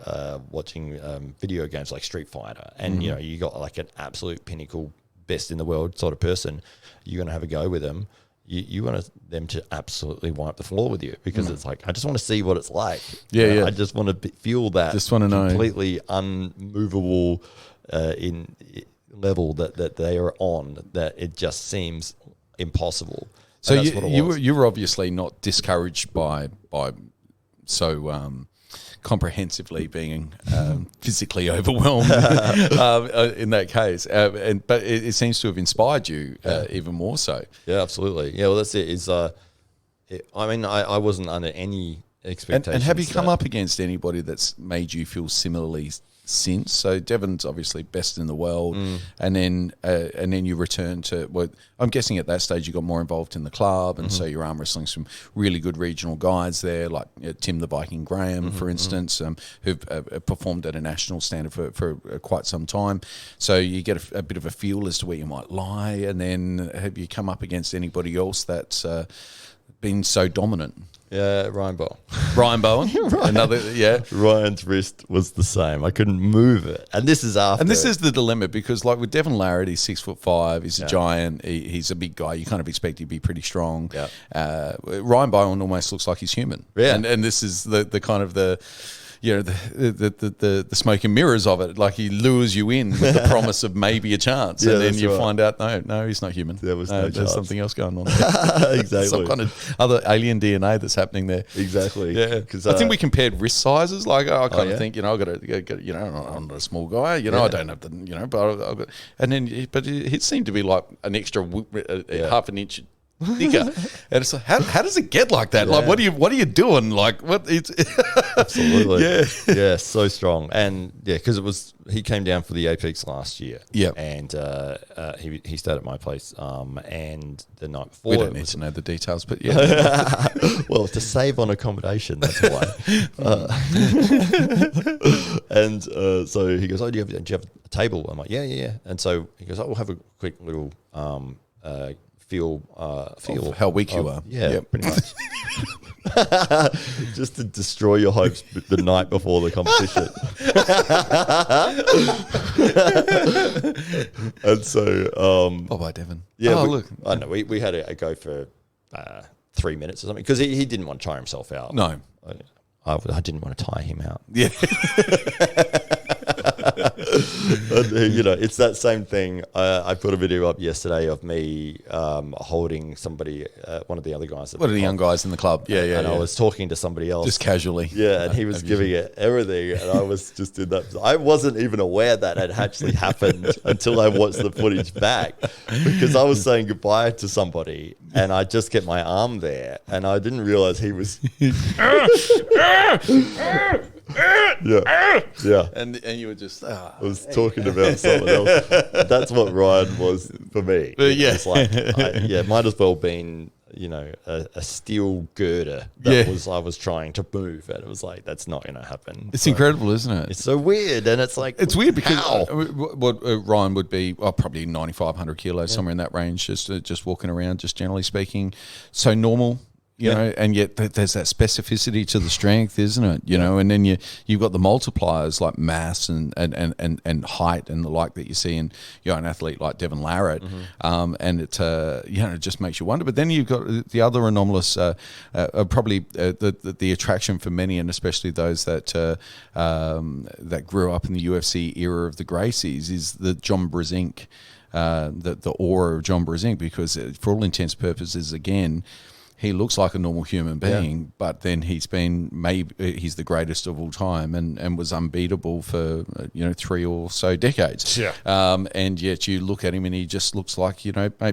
watching video games like Street Fighter, and you got like an absolute pinnacle, best in the world sort of person. You're gonna have a go with them. You want them to absolutely wipe the floor with you, because it's like, I just want to see what it's like. I just want to feel that. Just want to know completely unmovable in level that they are on, that it just seems impossible. So you were obviously not discouraged by so comprehensively being physically overwhelmed in that case, but it seems to have inspired you even more so. Yeah, absolutely. Yeah, well, that's it. I wasn't under any expectations. And have you come up against anybody that's made you feel similarly since? So Devin's obviously best in the world, and then you return to, well, I'm guessing at that stage you got more involved in the club, and so you're arm wrestling some really good regional guys there, like Tim the Viking Graham, for instance, who've performed at a national standard for quite some time. So you get a bit of a feel as to where you might lie, and then have you come up against anybody else that's been so dominant? Yeah, Ryan Bowen. Another, Ryan's wrist was the same. I couldn't move it. And this is after. And this is the dilemma, because like with Devin Larritt, he's 6'5", he's a giant, he's a big guy. You kind of expect he'd be pretty strong. Yeah. Ryan Bowen almost looks like he's human. Yeah. And this is the kind of the smoke and mirrors of it. Like, he lures you in with the promise of maybe a chance, and then you find out, no, he's not human. There was no chance. There's something else going on. Exactly. Some kind of other alien DNA that's happening there. Exactly. Yeah. Because I think we compared wrist sizes. Like, I kind of think, I've got to, I'm not a small guy. I don't have the, but I've got, and then, but it seemed to be like an extra half an inch thicker, and it's like, how does it get like that? Like, what are you doing? Like, what? It's absolutely, yeah, so strong, and because he came down for the Apex last year, and he stayed at my place, and the night before, we don't need to know the details, but well, to save on accommodation, that's why. And so he goes, "Oh, do you have a table?" I'm like, "Yeah," and so he goes, "Oh, we'll have a quick little feel how weak you are." Yeah, pretty much. Just to destroy your hopes the night before the competition. And so, bye, Devin. Yeah, look. I know we had a go for 3 minutes or something, because he didn't want to tire himself out. No, I didn't want to tire him out. Yeah. It's that same thing. I put a video up yesterday of me holding somebody, one of the other guys. One of the young guys in the club. And I was talking to somebody else. Just casually. Yeah, and he was giving it everything, and I was just in that. I wasn't even aware that had actually happened until I watched the footage back, because I was saying goodbye to somebody, and I just kept my arm there, and I didn't realize he was... Yeah. And you were just... I was talking about someone else. That's what Ryan was for me. It's like, might as well been, a steel girder that I was trying to move, and it was like, that's not going to happen. It's incredible, isn't it? It's so weird, and it's like... It's weird because what Ryan would be, probably 9,500 kilos, somewhere in that range, just walking around, just generally speaking. So normal. And yet there's that specificity to the strength, isn't it? And then you've got the multipliers like mass and height and the like that you see in an athlete like Devin Larritt, and it just makes you wonder. But then you've got the other anomalous, probably the attraction for many, and especially those that grew up in the UFC era of the Gracies, is the John Brzenk, the aura of John Brzenk, because for all intents and purposes, again, he looks like a normal human being, but then he's the greatest of all time, and was unbeatable for 3 or so decades. Yeah. And yet you look at him and he just looks like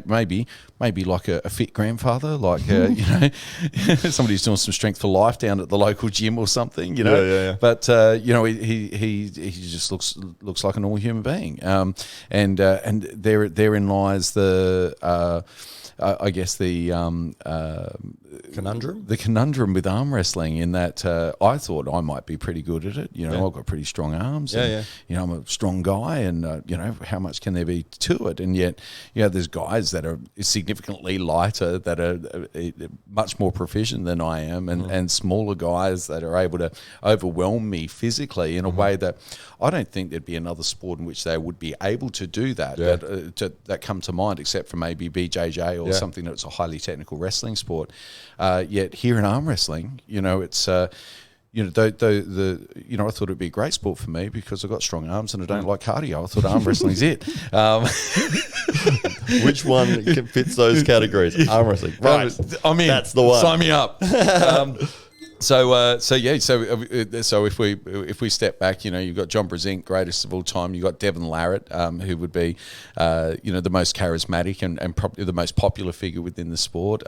maybe like a fit grandfather, like somebody's doing some strength for life down at the local gym or something. Yeah. But he just looks like a normal human being. And therein lies the. I guess the conundrum. The conundrum with arm wrestling in that I thought I might be pretty good at it. You know, I've got pretty strong arms. And, you know, I'm a strong guy, and you know, how much can there be to it? And yet, you know, there's guys that are significantly lighter that are much more proficient than I am, and smaller guys that are able to overwhelm me physically in a way that I don't think there'd be another sport in which they would be able to do that. That come to mind, except for maybe BJJ or something that's a highly technical wrestling sport. Yet here in arm wrestling, you know, it's you know, you know, I thought it'd be a great sport for me because I've got strong arms and I don't like cardio. I thought arm wrestling's it. Which one fits those categories? Arm wrestling, right? I mean, that's the one. Sign me up. So if we step back, you know, you've got John Brezink, greatest of all time. You've got Devin Larritt, who would be, you know, the most charismatic and probably the most popular figure within the sport,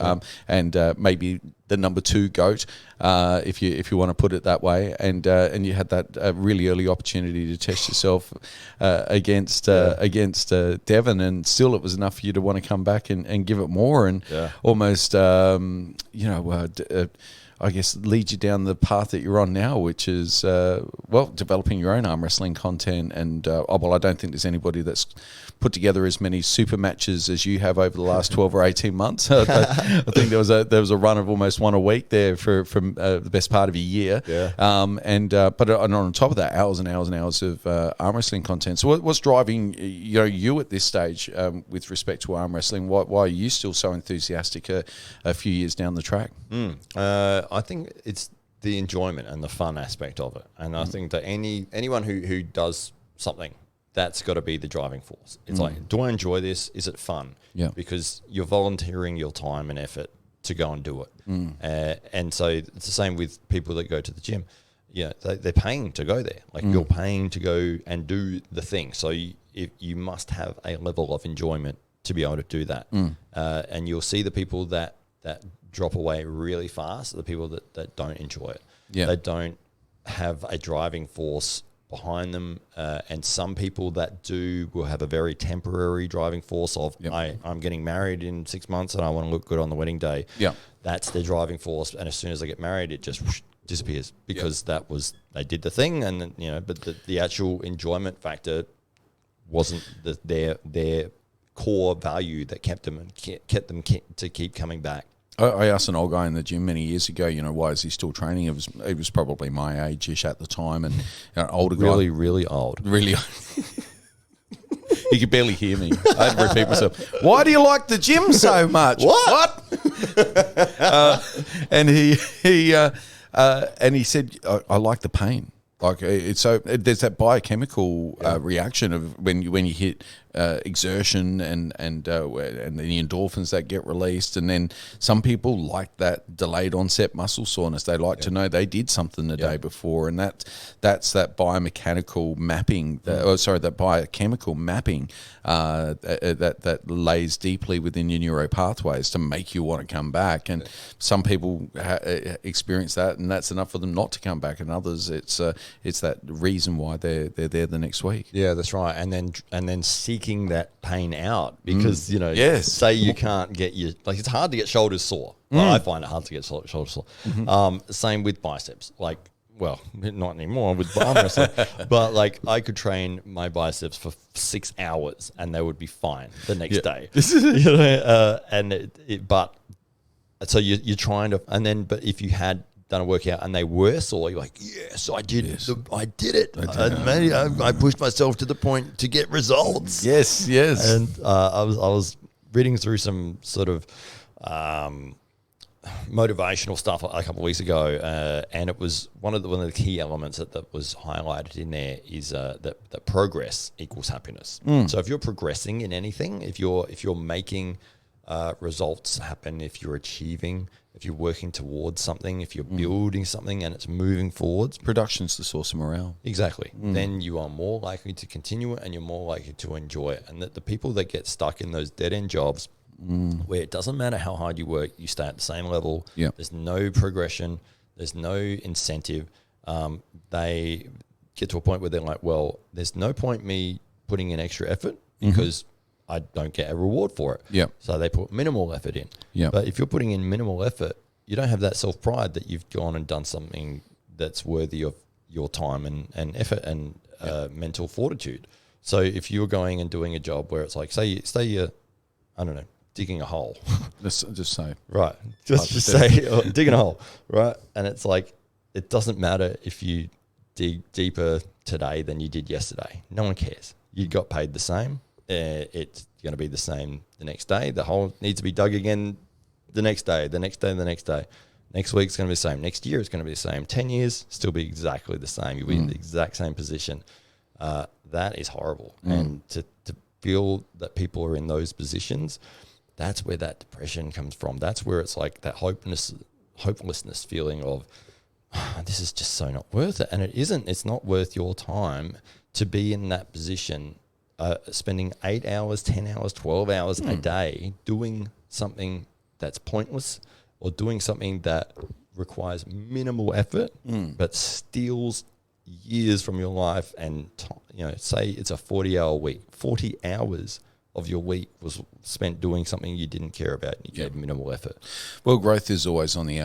and maybe the number 2 GOAT, if you want to put it that way. And you had that really early opportunity to test yourself against Devin, and still it was enough for you to want to come back and give it more, and almost you know. I guess lead you down the path that you're on now, which is developing your own arm wrestling content. And I don't think there's anybody that's put together as many super matches as you have over the last 12 or 18 months. I think there was a run of almost one a week there from the best part of a year. But on top of that, hours and hours and hours of arm wrestling content. So what's driving you at this stage with respect to arm wrestling? Why are you still so enthusiastic a few years down the track? I think it's the enjoyment and the fun aspect of it. And I think that anyone who does something, that's got to be the driving force. It's like, do I enjoy this? Is it fun? Yeah. Because you're volunteering your time and effort to go and do it. And so it's the same with people that go to the gym. Yeah, they're paying to go there. Like you're paying to go and do the thing. So you must have a level of enjoyment to be able to do that. And you'll see the people that drop away really fast, the people that don't enjoy it. Yeah. They don't have a driving force behind them. And some people that do will have a very temporary driving force of, I'm getting married in 6 months and I want to look good on the wedding day. Yeah. That's their driving force. And as soon as they get married, it just disappears because they did the thing. And then, but the actual enjoyment factor wasn't their core value that kept them to keep coming back. I asked an old guy in the gym many years ago, why is he still training? He was probably my age-ish at the time, and an older guy. Really, really old. Really old. He could barely hear me. I had to repeat myself. Why do you like the gym so much? What? And he said, I like the pain. Like there's that biochemical reaction of when you hit exertion and the endorphins that get released, and then some people like that delayed onset muscle soreness. They like to know they did something the day before, and that's that biomechanical mapping. That biochemical mapping that lays deeply within your neuro pathways to make you want to come back. And some people experience that, and that's enough for them not to come back. And others, it's that reason why they're there the next week. Yeah, that's right. And then seeking that pain out because say you can't get it's hard to get shoulders sore. Well, I find it hard to get shoulders sore. Same with biceps. Well, not anymore with arm wrestling, but I could train my biceps for 6 hours and they would be fine the next day. So you're trying to, but if you had done a workout and they were sore, you're like, yes, I did it. I pushed myself to the point to get results. Yes. And I was reading through some sort of motivational stuff a couple of weeks ago, and it was one of the key elements that was highlighted in there is that progress equals happiness. So if you're progressing in anything, if you're making results happen, if you're achieving, if you're working towards something, if you're building something and it's moving forwards. Production's the source of morale. Exactly. Then you are more likely to continue it and you're more likely to enjoy it. And that the people that get stuck in those dead-end jobs where it doesn't matter how hard you work, you stay at the same level. Yep. There's no progression. There's no incentive. They get to a point where they're like, well, there's no point me putting in extra effort because I don't get a reward for it. Yeah. So they put minimal effort in. Yeah. But if you're putting in minimal effort, you don't have that self-pride that you've gone and done something that's worthy of your time and effort and mental fortitude. So if you're going and doing a job where it's like, say you're, I don't know, digging a hole. Let's just say. Right. Just say digging a hole, right? And it's like, it doesn't matter if you dig deeper today than you did yesterday. No one cares. You got paid the same. It's going to be the same the next day. The hole needs to be dug again the next day, the next day, the next day. Next week's going to be the same. Next year it's going to be the same. 10 years, still be exactly the same. You'll be in the exact same position. That is horrible. And to feel that people are in those positions, that's where that depression comes from. That's where it's like that hopelessness feeling of, this is just so not worth it. And it isn't. It's not worth your time to be in that position, spending 8 hours, 10 hours, 12 hours a day doing something that's pointless or doing something that requires minimal effort but steals years from your life. And say it's a 40-hour week, 40 hours of your week was spent doing something you didn't care about. You gave minimal effort. Well, growth is always on the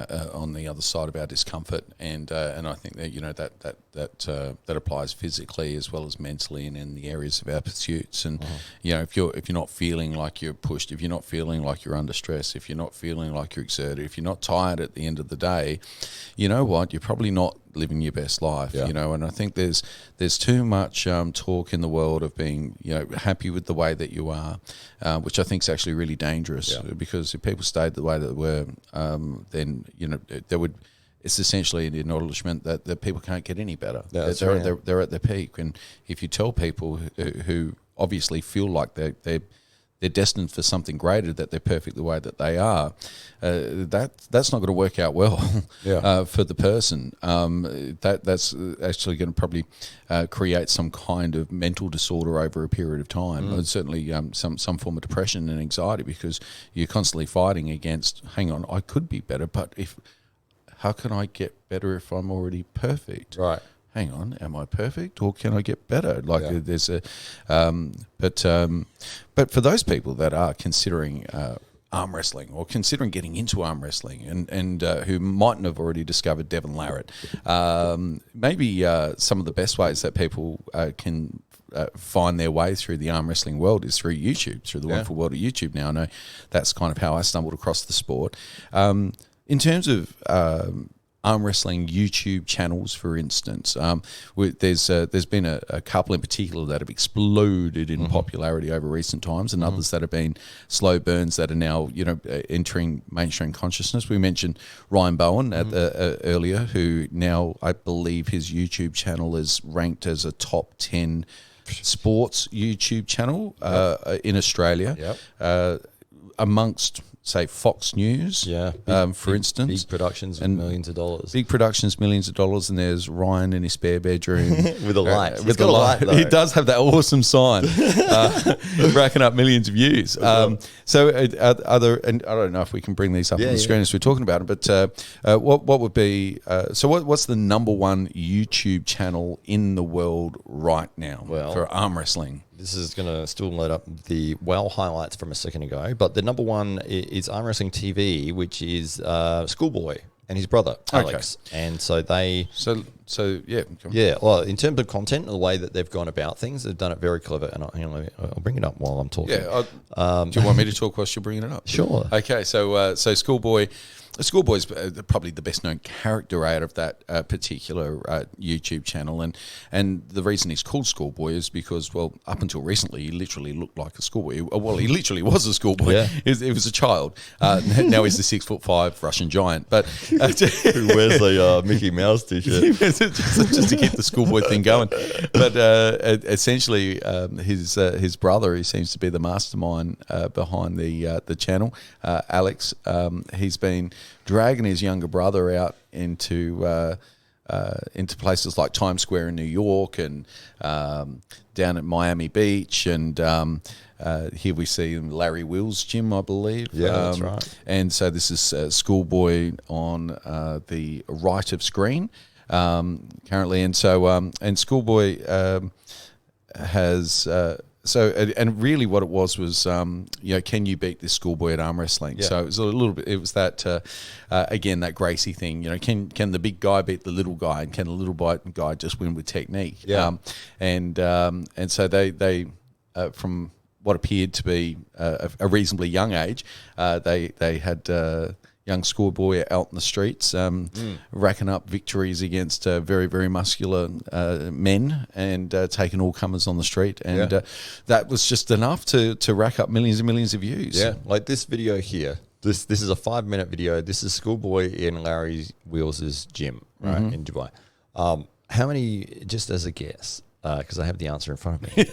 other side of our discomfort, and I think that that applies physically as well as mentally and in the areas of our pursuits. And if you're not feeling like you're pushed, if you're not feeling like you're under stress, if you're not feeling like you're exerted, if you're not tired at the end of the day, you know what? You're probably not living your best life, and I think there's too much talk in the world of being happy with the way that you are, which I think is actually really dangerous, because if people stayed the way that they were, then it's essentially an acknowledgement that people can't get any better. They're at their peak, and if you tell people who obviously feel like they're destined for something greater, that they're perfect the way that they are, that's not going to work out well for the person. That's actually going to probably create some kind of mental disorder over a period of time. And certainly some form of depression and anxiety, because you're constantly fighting against, hang on, I could be better, but how can I get better if I'm already perfect? Right. Hang on, am I perfect, or can I get better? There's a, but for those people that are considering arm wrestling or considering getting into arm wrestling, and who mightn't have already discovered Devin Larritt, maybe some of the best ways that people can find their way through the arm wrestling world is through YouTube, through the wonderful world of YouTube. Now, I know that's kind of how I stumbled across the sport. In terms of arm wrestling YouTube channels, for instance, there's been a couple in particular that have exploded in popularity over recent times, and others that have been slow burns that are now entering mainstream consciousness. We mentioned Ryan Bowen earlier, who now I believe his YouTube channel is ranked as a top 10 sports YouTube channel in Australia, amongst, say, Fox News, for instance. Big productions with millions of dollars. Big productions, millions of dollars, and there's Ryan in his spare bedroom. With a light. With a light. He does have that awesome sign, racking up millions of views. So are there, and I don't know if we can bring these up on the screen as we're talking about it, but what would be, what's the number one YouTube channel in the world right now for arm wrestling? This is going to still let up the highlights from a second ago, but the number one is Arm Wrestling TV, which is Schoolboy and his brother Alex, and so they. Well, in terms of content and the way that they've gone about things, they've done it very clever. And I'll bring it up while I'm talking. Do you want me to talk whilst you're bringing it up? Sure. Okay, so Schoolboy. Schoolboy's probably the best known character out of that particular YouTube channel, and the reason he's called Schoolboy is because, well, up until recently he literally looked like a schoolboy. Well, he literally was a schoolboy. Yeah. He was a child. Now he's the 6'5" Russian giant, but who wears the Mickey Mouse t-shirt just to keep the schoolboy thing going. But essentially, his brother, he seems to be the mastermind behind the channel, Alex. He's been dragging his younger brother out into places like Times Square in New York and down at Miami Beach, and here we see Larry Will's gym, I believe. Yeah, that's right. And so this is Schoolboy on the right of screen currently, and so and Schoolboy has and really what it was, can you beat this schoolboy at arm wrestling? Yeah. So it was a little bit, it was that, again, that Gracie thing, can the big guy beat the little guy, and can the little guy just win with technique? Yeah. And so they from what appeared to be a reasonably young age, they had young schoolboy out in the streets, racking up victories against very, very muscular men, and taking all comers on the street. And that was just enough to rack up millions and millions of views. Yeah, like this video here. This is a 5-minute video. This is schoolboy in Larry Wheels' gym, right, in Dubai. How many, just as a guess, because I have the answer in front of me,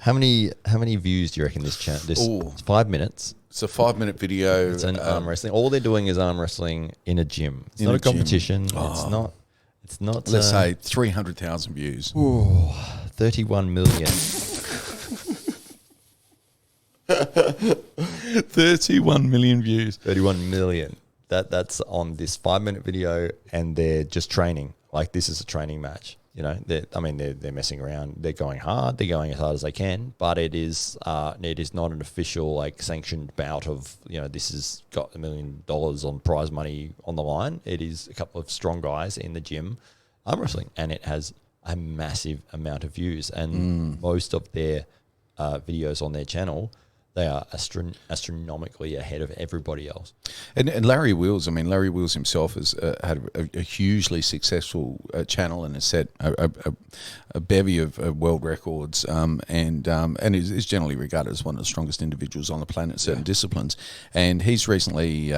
how many views do you reckon this channel? This 5 minutes. It's a 5-minute video. It's an arm wrestling. All they're doing is arm wrestling in a gym. It's not a competition. It's not. Let's say 300,000 views. 31 million. 31 million views. 31 million. That's on this 5-minute video, and they're just training. Like, this is a training match. They're messing around. They're going hard. They're going as hard as they can. But it is not an official, like, sanctioned bout of, this has got $1 million on prize money on the line. It is a couple of strong guys in the gym arm wrestling, and it has a massive amount of views. And most of their videos on their channel, they are astronomically ahead of everybody else. And Larry Wheels, Larry Wheels himself has had a hugely successful channel, and has set a bevy of world records, and is generally regarded as one of the strongest individuals on the planet in certain disciplines. And he's recently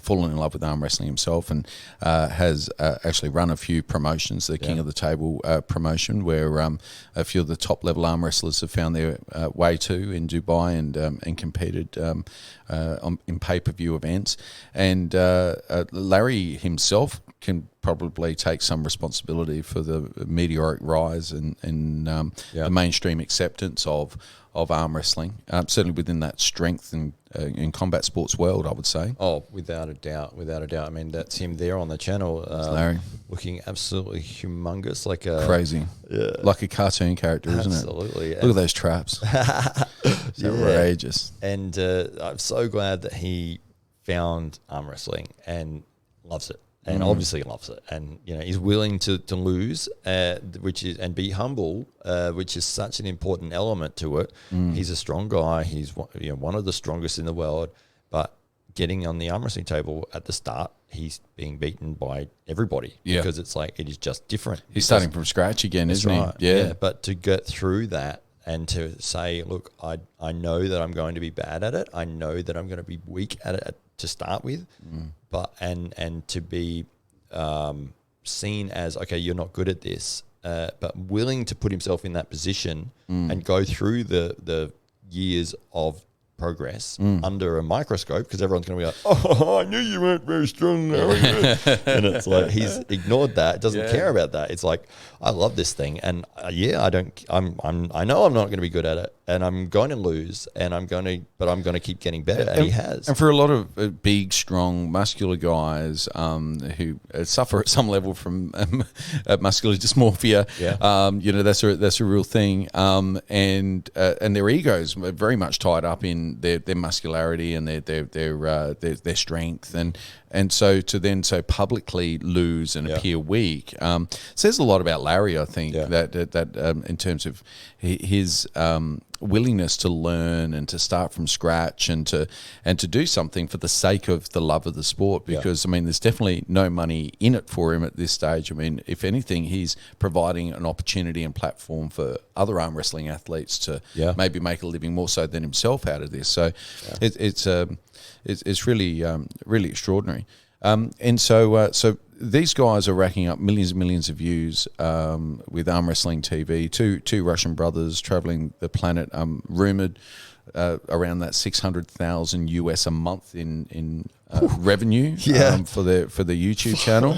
fallen in love with arm wrestling himself, and has actually run a few promotions, the King of the Table promotion, where a few of the top level arm wrestlers have found their way to in Dubai, and competed in pay-per-view events. And Larry himself can probably take some responsibility for the meteoric rise in the mainstream acceptance of arm wrestling, certainly within that strength and in combat sports world, I would say. Oh, without a doubt. That's him there on the channel, Larry, looking absolutely humongous, like crazy, like a cartoon character, isn't it? Absolutely. Look at those traps. It's outrageous. And I'm so glad that he found arm wrestling and loves it. And obviously loves it, and he's willing to lose, and be humble, which is such an important element to it. He's a strong guy. He's one of the strongest in the world, but getting on the arm wrestling table at the start, he's being beaten by everybody because it's like it is just different. He's starting from scratch again, isn't he? Yeah, but to get through that and to say, look, I know that I'm going to be bad at it. I know that I'm going to be weak at it to start with, but and to be seen as, okay, you're not good at this, but willing to put himself in that position and go through the years of progress under a microscope, because everyone's going to be like, oh, I knew you weren't very strong now. And it's like he's ignored that, doesn't care about that. It's like, I love this thing, and I know I'm not going to be good at it, and I'm going to lose, and I'm going to keep getting better. And he has. And for a lot of big, strong, muscular guys who suffer at some level from muscular dysmorphia, that's a real thing. And their egos are very much tied up in their muscularity and their strength, and so to then so publicly lose and appear weak says a lot about Larry, I think, that in terms of his willingness to learn and to start from scratch and to do something for the sake of the love of the sport, because there's definitely no money in it for him at this stage. If anything, he's providing an opportunity and platform for other arm wrestling athletes to maybe make a living more so than himself out of this. So it's really really extraordinary. And so these guys are racking up millions and millions of views with Arm Wrestling TV. Two Russian brothers traveling the planet, rumored around that 600,000 US a month in revenue for the YouTube channel.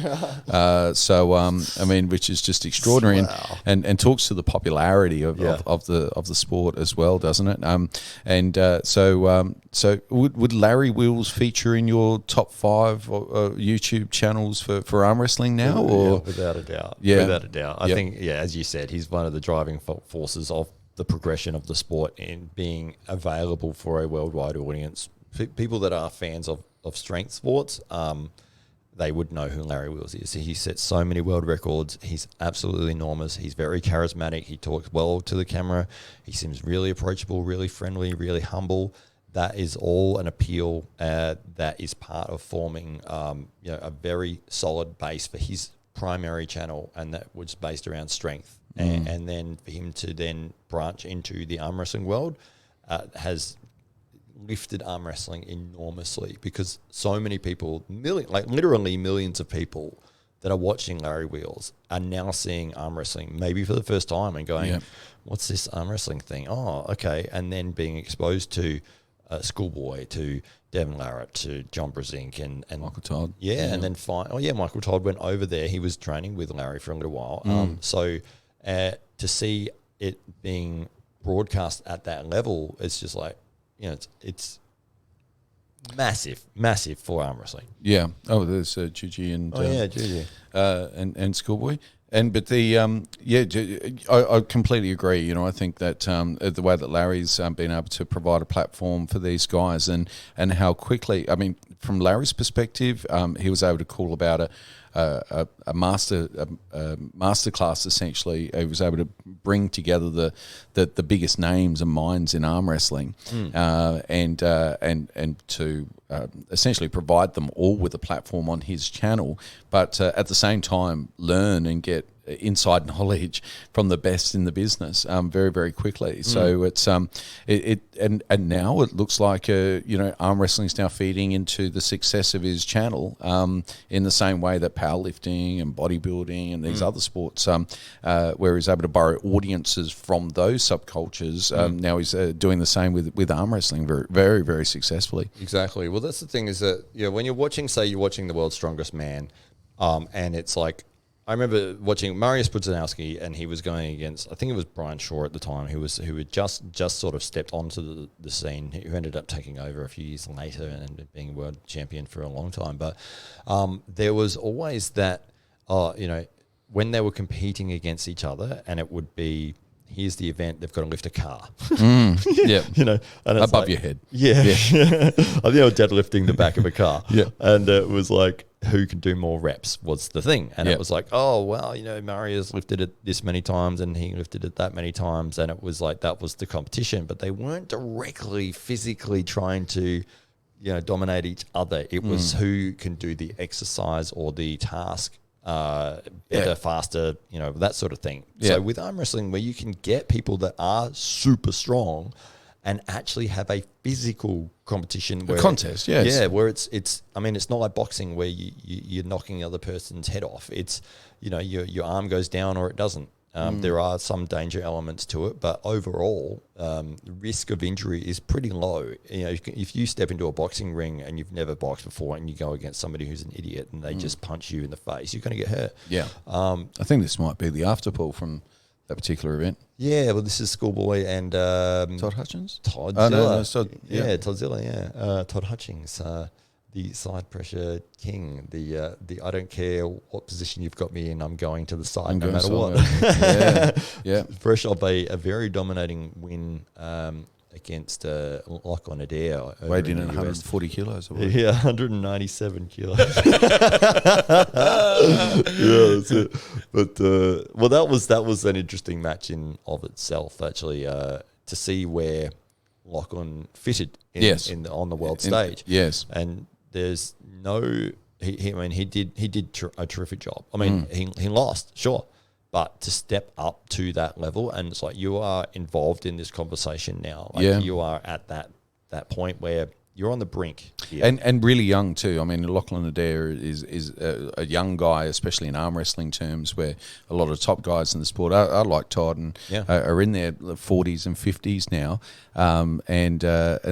Which is just extraordinary, and talks to the popularity of the sport as well, doesn't it? So would Larry Wheels feature in your top 5 YouTube channels for arm wrestling now? Or without a doubt, without a doubt. I think, as you said, he's one of the driving forces of the progression of the sport in being available for a worldwide audience. People that are fans of strength sports, they would know who Larry Wheels is. He sets so many world records. He's absolutely enormous. He's very charismatic. He talks well to the camera. He seems really approachable, really friendly, really humble. That is all an appeal that is part of forming a very solid base for his primary channel, and that was based around strength. And then for him to then branch into the arm wrestling world has lifted arm wrestling enormously, because so many people, literally millions of people that are watching Larry Wheels are now seeing arm wrestling maybe for the first time and going, what's this arm wrestling thing? Oh, okay. And then being exposed to Schoolboy, to Devin Larritt, to John Brasink and Michael Todd. And then Michael Todd went over there. He was training with Larry for a little while. So to see it being broadcast at that level, it's just like, it's massive for arm wrestling. Yeah. Oh, there's Gigi and Gigi and Schoolboy. But the I completely agree. I think that the way that Larry's been able to provide a platform for these guys, and how quickly, I mean, from Larry's perspective, he was able to call about a master class. Essentially, he was able to bring together the biggest names and minds in arm wrestling, and to essentially provide them all with a platform on his channel, but at the same time learn and get inside knowledge from the best in the business very, very quickly. So it's and now it looks like arm wrestling is now feeding into the success of his channel in the same way that powerlifting and bodybuilding and these other sports, where he's able to borrow audiences from those subcultures. Now he's doing the same with arm wrestling very, very, very successfully. Exactly. Well, that's the thing, is that when you're watching, say you're watching The World's Strongest Man, and it's like, I remember watching Mariusz Pudzianowski, and he was going against, I think it was Brian Shaw at the time, who had just sort of stepped onto the scene, who ended up taking over a few years later and being world champion for a long time. But there was always that, when they were competing against each other, and it would be, here's the event, they've got to lift a car. And it's above your head. I think they were deadlifting the back of a car. And it was like, who can do more reps was the thing. And it was like, oh, well, Mariusz lifted it this many times and he lifted it that many times. And it was like, that was the competition. But they weren't directly physically trying to, dominate each other. It was who can do the exercise or the task better, faster, that sort of thing. So with arm wrestling, where you can get people that are super strong and actually have a physical competition, where contest, where it's I mean, it's not like boxing where you're knocking the other person's head off. It's your arm goes down or it doesn't. There are some danger elements to it, but overall, the risk of injury is pretty low. If you step into a boxing ring and you've never boxed before, and you go against somebody who's an idiot and they just punch you in the face, you're going to get hurt. I think this might be the afterpull from that particular event. Well, this is Schoolboy and Todd Hutchins. Todzilla. Todd Hutchins, the side pressure king. The I don't care what position you've got me in, I'm going to the side no matter what. Fresh off a very dominating win against Lachlan Adair. Weighed in at 140 kilos. 197 kilos. That's it. But that was an interesting match in of itself, actually, to see where Lachlan fitted on the world stage. And there's no, he did a terrific job. I mean, he lost, sure. But to step up to that level, and it's like, you are involved in this conversation now. You are at that point where you're on the brink here. And really young too. I mean, Lachlan Adair is a young guy, especially in arm wrestling terms, where a lot of top guys in the sport are like Todd and are in their 40s and 50s now. And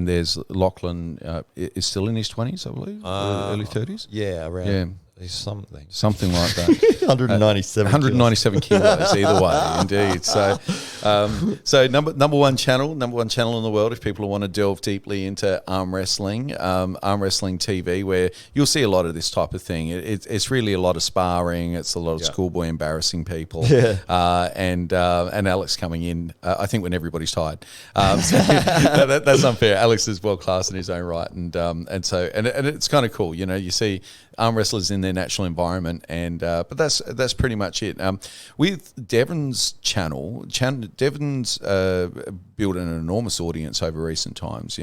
there's Lachlan is still in his 20s, I believe, early 30s. Around. something. Something like that. 197 197 kilos either way, indeed. So number one channel in the world if people want to delve deeply into arm wrestling TV, where you'll see a lot of this type of thing. It's really a lot of sparring. It's a lot of schoolboy embarrassing people. And Alex coming in, I think when everybody's tired. So that's unfair. Alex is world class in his own right, and it's kind of cool. You see arm wrestlers in their natural environment, but that's pretty much it. With Devin's channel, Devin's built an enormous audience over recent times.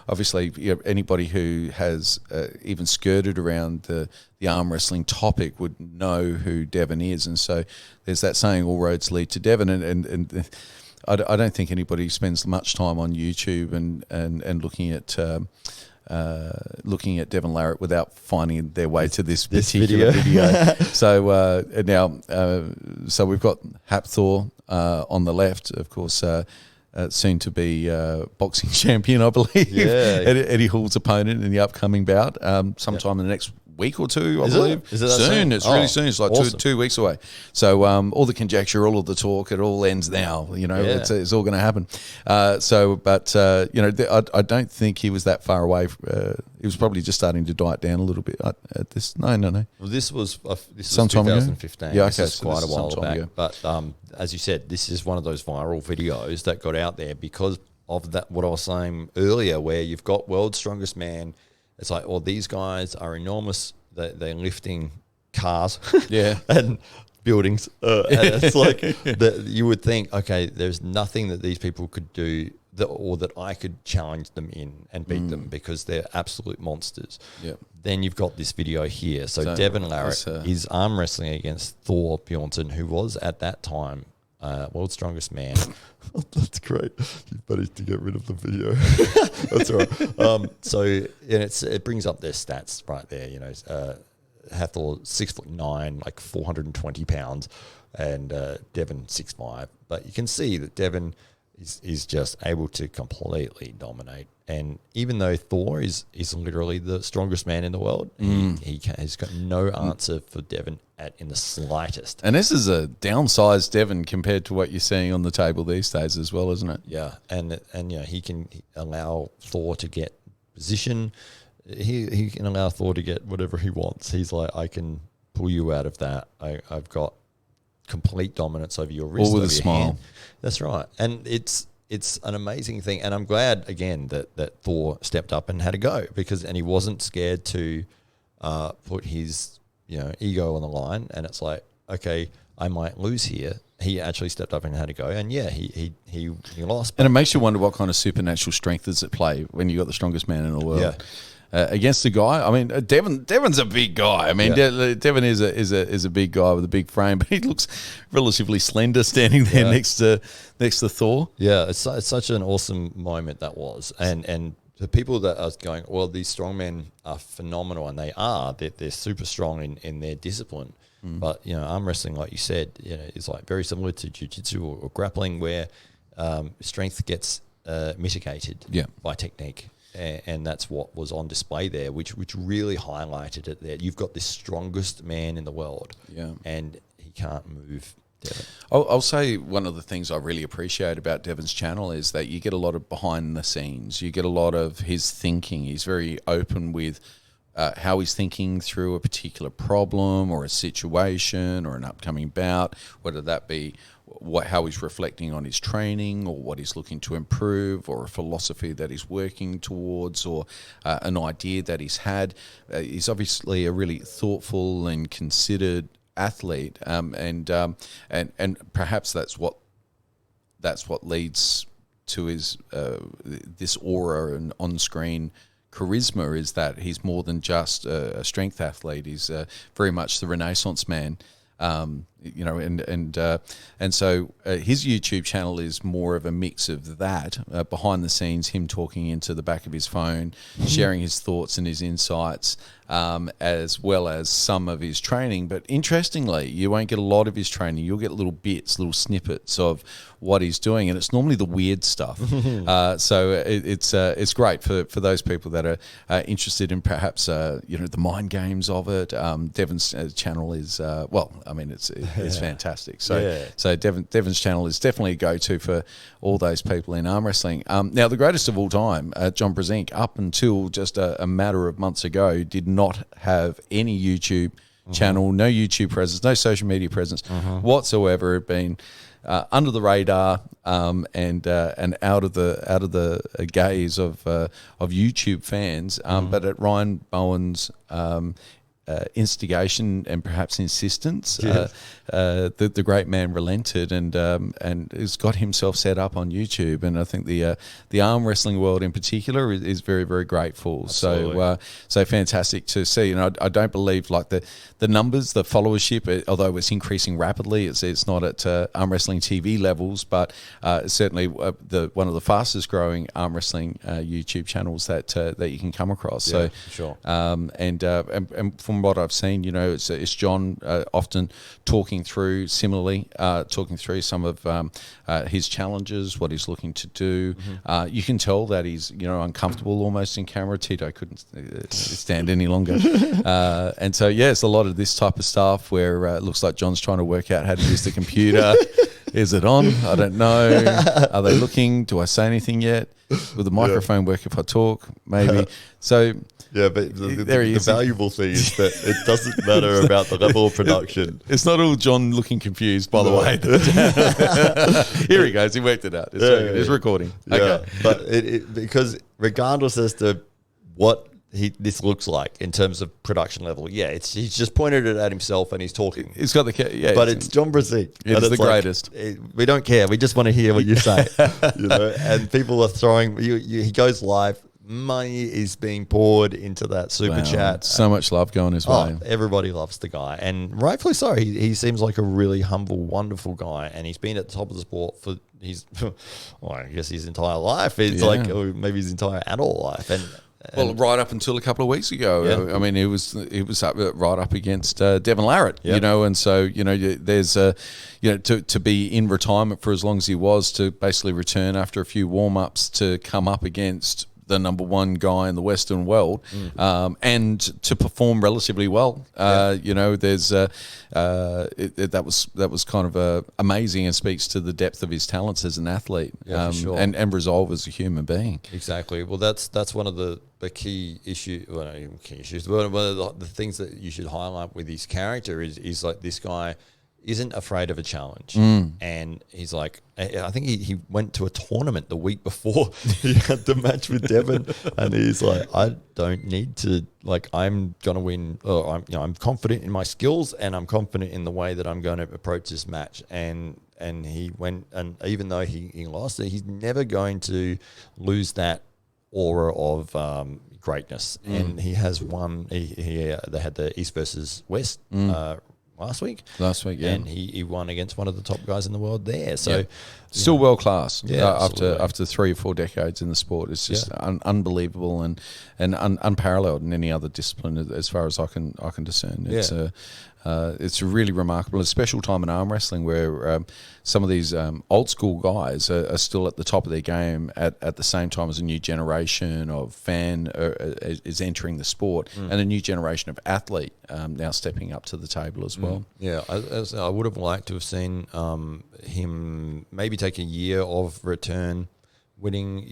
Obviously, anybody who has even skirted around the arm wrestling topic would know who Devin is, and so there's that saying, all roads lead to Devin, and I don't think anybody spends much time on YouTube and looking at Devin Larritt without finding their way to this particular video. So so we've got Hapthor on the left, of course, soon to be boxing champion, I believe. Yeah. Eddie Hall's opponent in the upcoming bout, sometime in the next week or two, I believe. Is it that soon? It's really soon. It's like awesome. two weeks away. So all the conjecture, all of the talk, it all ends now. It's all going to happen. I don't think he was that far away. He was probably just starting to diet down a little bit at this. No. Well, this was sometime 2015. Ago? Yeah, okay, this is quite a while back. Ago. But as you said, this is one of those viral videos that got out there because of that. What I was saying earlier, where you've got world's strongest man. It's like, these guys are enormous. They're lifting cars, and buildings. And it's like you would think, okay, there's nothing that these people could do that I could challenge them in and beat them because they're absolute monsters. Yep. Then you've got this video here. So Devin Larritt is arm wrestling against Thor Bjornsson, who was at that time world's strongest man. That's great. You better to get rid of the video. That's all right. It brings up their stats right there. Hathor 6'9", like 420 pounds, and Devin 6'5". But you can see that Devin is just able to completely dominate. And even though Thor is literally the strongest man in the world, he's got no answer for Devin in the slightest. And this is a downsized Devin compared to what you're seeing on the table these days as well, isn't it? Yeah, and he can allow Thor to get position. He can allow Thor to get whatever he wants. He's like, I can pull you out of that. I've got complete dominance over your wrist. All with a smile. Hand. That's right, and it's an amazing thing, and I'm glad again that Thor stepped up and had a go and he wasn't scared to put his ego on the line. And it's like, okay, I might lose here. He actually stepped up and had a go, and he lost. And it makes you wonder what kind of supernatural strength is at play when you got the strongest man in the world. Yeah. Against a guy, I mean, Devin's a big guy. I mean, Devin is a big guy with a big frame, but he looks relatively slender standing there next to Thor. Yeah, it's such an awesome moment that was, and the people that are going, well, these strongmen are phenomenal, and they're super strong in their discipline. But arm wrestling, like you said, is like very similar to jiu-jitsu or grappling, where strength gets mitigated by technique. And that's what was on display there, which really highlighted it there. You've got this strongest man in the world, and he can't move Devin. I'll say one of the things I really appreciate about Devin's channel is that you get a lot of behind the scenes. You get a lot of his thinking. He's very open with how he's thinking through a particular problem or a situation or an upcoming bout, whether that be how he's reflecting on his training or what he's looking to improve or a philosophy that he's working towards or an idea that he's had. He's obviously a really thoughtful and considered athlete, and perhaps that's what leads to his this aura and on-screen charisma, is that he's more than just a strength athlete. He's very much the Renaissance man. you know, and so his YouTube channel is more of a mix of that, behind the scenes, him talking into the back of his phone, sharing his thoughts and his insights, as well as some of his training. But interestingly, you won't get a lot of his training. You'll get little bits, little snippets of what he's doing, and it's normally the weird stuff. So it's great for those people that are interested in perhaps you know, the mind games of it. Devin's channel is it's fantastic. So Devin's channel is definitely a go-to for all those people in arm wrestling. Now, the greatest of all time, John Brzenk, up until just a matter of months ago, did not have any YouTube channel, no YouTube presence, no social media presence whatsoever. Had been under the radar and out of the gaze of YouTube fans, but at Ryan Bowen's instigation and perhaps insistence, the great man relented and has got himself set up on YouTube. And I think the arm wrestling world in particular is very, very grateful. Absolutely. So fantastic to see. And I don't believe like the numbers, the followership, although it's increasing rapidly, it's not at arm wrestling TV levels, but certainly one of the fastest growing arm wrestling YouTube channels that you can come across. Yeah, so sure. And from what I've seen, you know, it's John often talking through some of his challenges, what he's looking to do. You can tell that he's, you know, uncomfortable almost in camera. Tito couldn't stand any longer. And so, yeah, it's a lot of this type of stuff where it looks like John's trying to work out how to use the computer. Is it on? I don't know. Are they looking? Do I say anything yet? Will the microphone work if I talk? Maybe. So... Yeah, but the valuable thing is that it doesn't matter about the level of production. It's not all John looking confused, by the way. Here he goes. He worked it out. It's recording. Yeah, okay. But because regardless as to what this looks like in terms of production level, he's just pointed it at himself and he's talking. He's got but it's John Brzenk. It's the greatest. We don't care. We just want to hear what you say. You know, and people are throwing. He goes live. Money is being poured into that super chat. So much love going his way. Everybody loves the guy, and rightfully so. He seems like a really humble, wonderful guy, and he's been at the top of the sport for I guess his entire life. It's or maybe his entire adult life, and right up until a couple of weeks ago. Yeah. I mean, it was right up against Devin Larritt, you know, and so, you know, there's to be in retirement for as long as he was, to basically return after a few warm-ups to come up against the number one guy in the Western world, and to perform relatively well. You know, there's that was kind of amazing and speaks to the depth of his talents as an athlete, for sure. and resolve as a human being. Exactly. Well, that's one of the key issues. Well, not even key issues. One of the things that you should highlight with his character is like this guy isn't afraid of a challenge. And he's like, I think he went to a tournament the week before he had the match with Devin, and he's like, I don't need to, like, I'm going to win. Or I'm confident in my skills, and I'm confident in the way that I'm going to approach this match. And he went, and even though he lost it, he's never going to lose that aura of greatness. And he has won. They had the East versus West last week, yeah, and he won against one of the top guys in the world there. So still world class. After 3 or 4 decades in the sport, it's just unbelievable and unparalleled in any other discipline as far as I can discern. It's really remarkable. A special time in arm wrestling where some of these old school guys are still at the top of their game at the same time as a new generation of fan is entering the sport, and a new generation of athlete now stepping up to the table as well. Yeah, I would have liked to have seen him maybe take a year of return, winning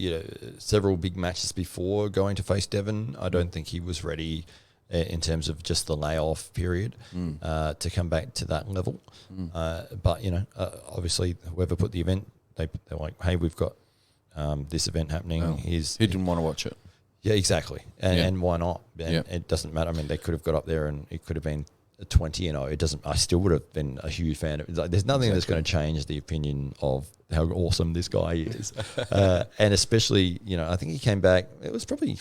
several big matches before going to face Devin. I don't think he was ready in terms of just the layoff period to come back to that level. But, obviously whoever put the event, they're like, hey, we've got this event happening. He didn't want to watch it. Yeah, exactly. And why not? And it doesn't matter. I mean, they could have got up there and it could have been 20-0. It doesn't. I still would have been a huge fan. There's nothing that's going to change the opinion of how awesome this guy is. And especially, I think he came back, it was probably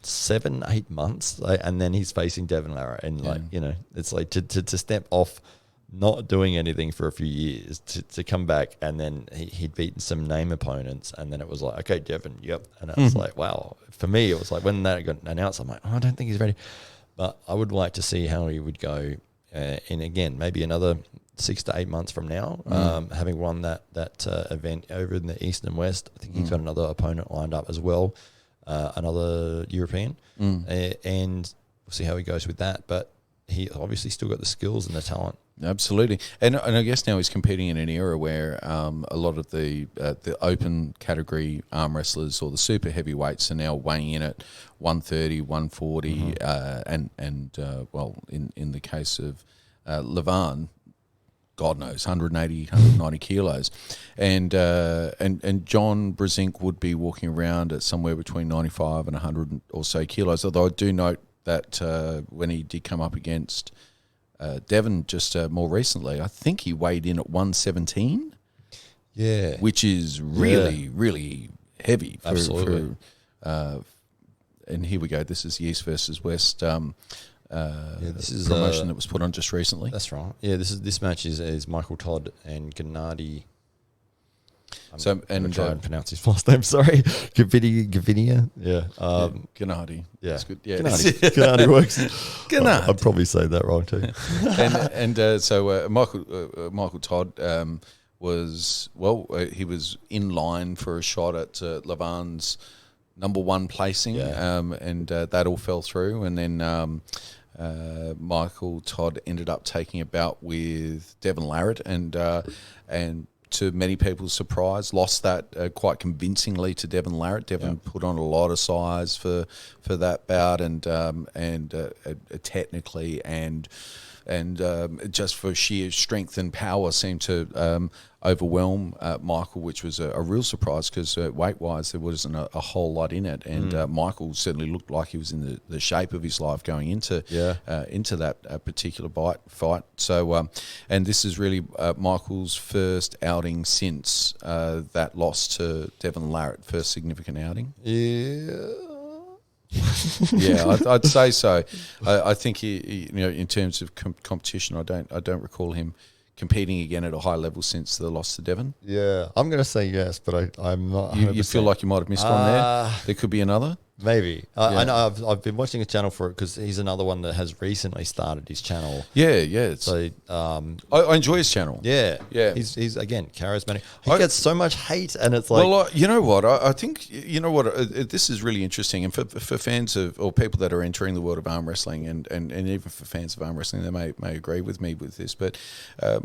7-8 months, and then he's facing Devin Larritt. And it's like to step off not doing anything for a few years to come back, and then he'd beaten some name opponents, and then it was like, okay, Devin, yep. And I was like, wow. For me, it was like when that got announced, I'm like, oh, I don't think he's ready. But I would like to see how he would go in, again, maybe another 6 to 8 months from now, having won that event over in the East and West. I think he's got another opponent lined up as well, another European, and we'll see how he goes with that. But he obviously still got the skills and the talent. Absolutely, and I guess now he's competing in an era where a lot of the open category arm wrestlers or the super heavyweights are now weighing in at 130, 140, well, in the case of Levan, God knows, 180, 190 kilos, and John Brezink would be walking around at somewhere between 95 and 100 or so kilos. Although I do note that when he did come up against Devin just more recently, I think he weighed in at 117. Yeah, which is really heavy. Absolutely. And here we go. This is the East versus West. This is promotion that was put on just recently. That's right. Yeah, this match is Michael Todd and Gennady. I'm gonna try and pronounce his last name. Sorry, Gavinia. Yeah, Gennady. Yeah, that's good. Yeah, Gennady works. Gennady. I'd probably say that wrong too. So Michael Todd he was in line for a shot at Levan's number one placing, and that all fell through. And then Michael Todd ended up taking a bout with Devin Larritt, and to many people's surprise, lost that quite convincingly to Devin Larritt. Devin put on a lot of size for that bout, and technically and just for sheer strength and power seemed to overwhelm Michael, which was a real surprise because weight-wise there wasn't a whole lot in it, and Michael certainly looked like he was in the shape of his life going into that particular fight. So, and this is really Michael's first outing since that loss to Devin Larritt, first significant outing. Yeah. Yeah, I'd say so. I think he, in terms of competition, I don't recall him competing again at a high level since the loss to Devin. Yeah, I'm going to say yes, but I'm not. You feel like you might have missed one there. There could be another. Maybe. I know I've been watching his channel for it because he's another one that has recently started his channel. Yeah. So I enjoy his channel. Yeah. He's again charismatic. He gets so much hate, and it's like, well, you know what? I think this is really interesting, and for fans of or people that are entering the world of arm wrestling, and even for fans of arm wrestling, they may agree with me with this, but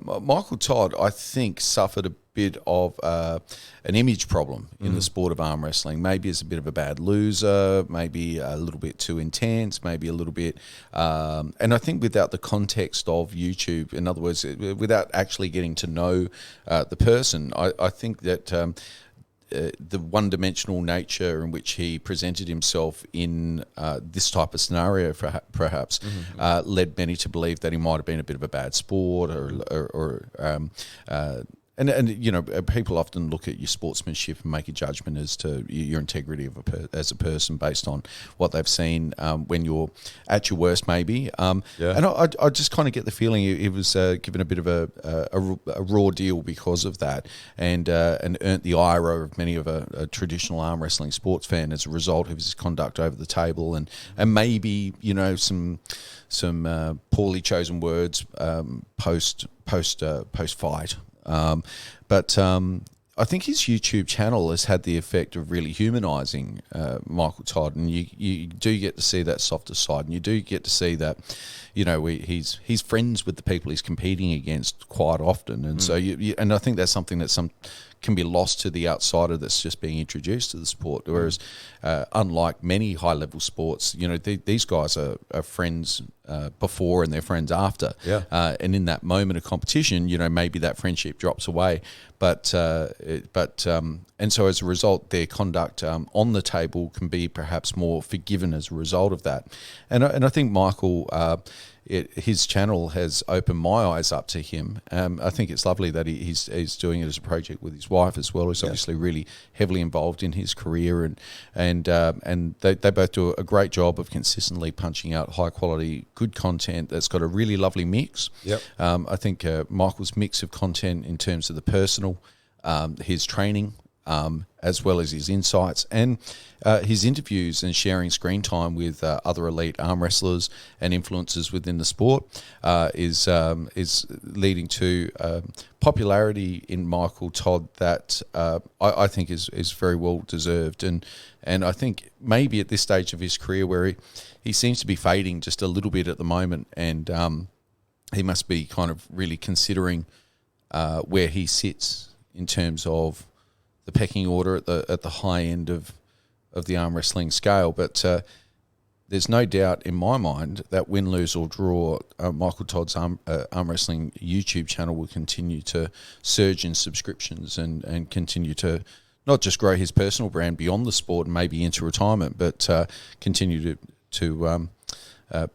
Michael Todd, I think, suffered a bit of an image problem in the sport of arm wrestling. Maybe as a bit of a bad loser, maybe a little bit too intense, maybe a little bit, and I think without the context of YouTube, in other words, without actually getting to know the person, I think that the one-dimensional nature in which he presented himself in this type of scenario, perhaps, led many to believe that he might have been a bit of a bad sport, and people often look at your sportsmanship and make a judgment as to your integrity as a person based on what they've seen when you're at your worst, maybe. And I just kind of get the feeling he was given a bit of a raw deal because of that, and earned the ire of many of a traditional arm wrestling sports fan as a result of his conduct over the table, and maybe some poorly chosen words post fight. But I think his YouTube channel has had the effect of really humanising Michael Todd, and you do get to see that softer side, and you do get to see that, he's friends with the people he's competing against quite often, and so and I think that's something that can be lost to the outsider that's just being introduced to the sport. Whereas, unlike many high-level sports, these guys are friends before and they're friends after. Yeah. And in that moment of competition, maybe that friendship drops away. But and so as a result, their conduct on the table can be perhaps more forgiven as a result of that. And I think Michael his channel has opened my eyes up to him. I think it's lovely that he's doing it as a project with his wife as well. He's obviously really heavily involved in his career, and they both do a great job of consistently punching out high quality, good content that's got a really lovely mix. Yep. I think Michael's mix of content in terms of the personal, his training, as well as his insights and his interviews and sharing screen time with other elite arm wrestlers and influencers within the sport is leading to popularity in Michael Todd that I think is very well deserved, and I think maybe at this stage of his career where he seems to be fading just a little bit at the moment, and he must be kind of really considering where he sits in terms of the pecking order at the high end of the arm wrestling scale. But there's no doubt in my mind that win, lose or draw, Michael Todd's arm wrestling YouTube channel will continue to surge in subscriptions and continue to not just grow his personal brand beyond the sport and maybe into retirement, but continue to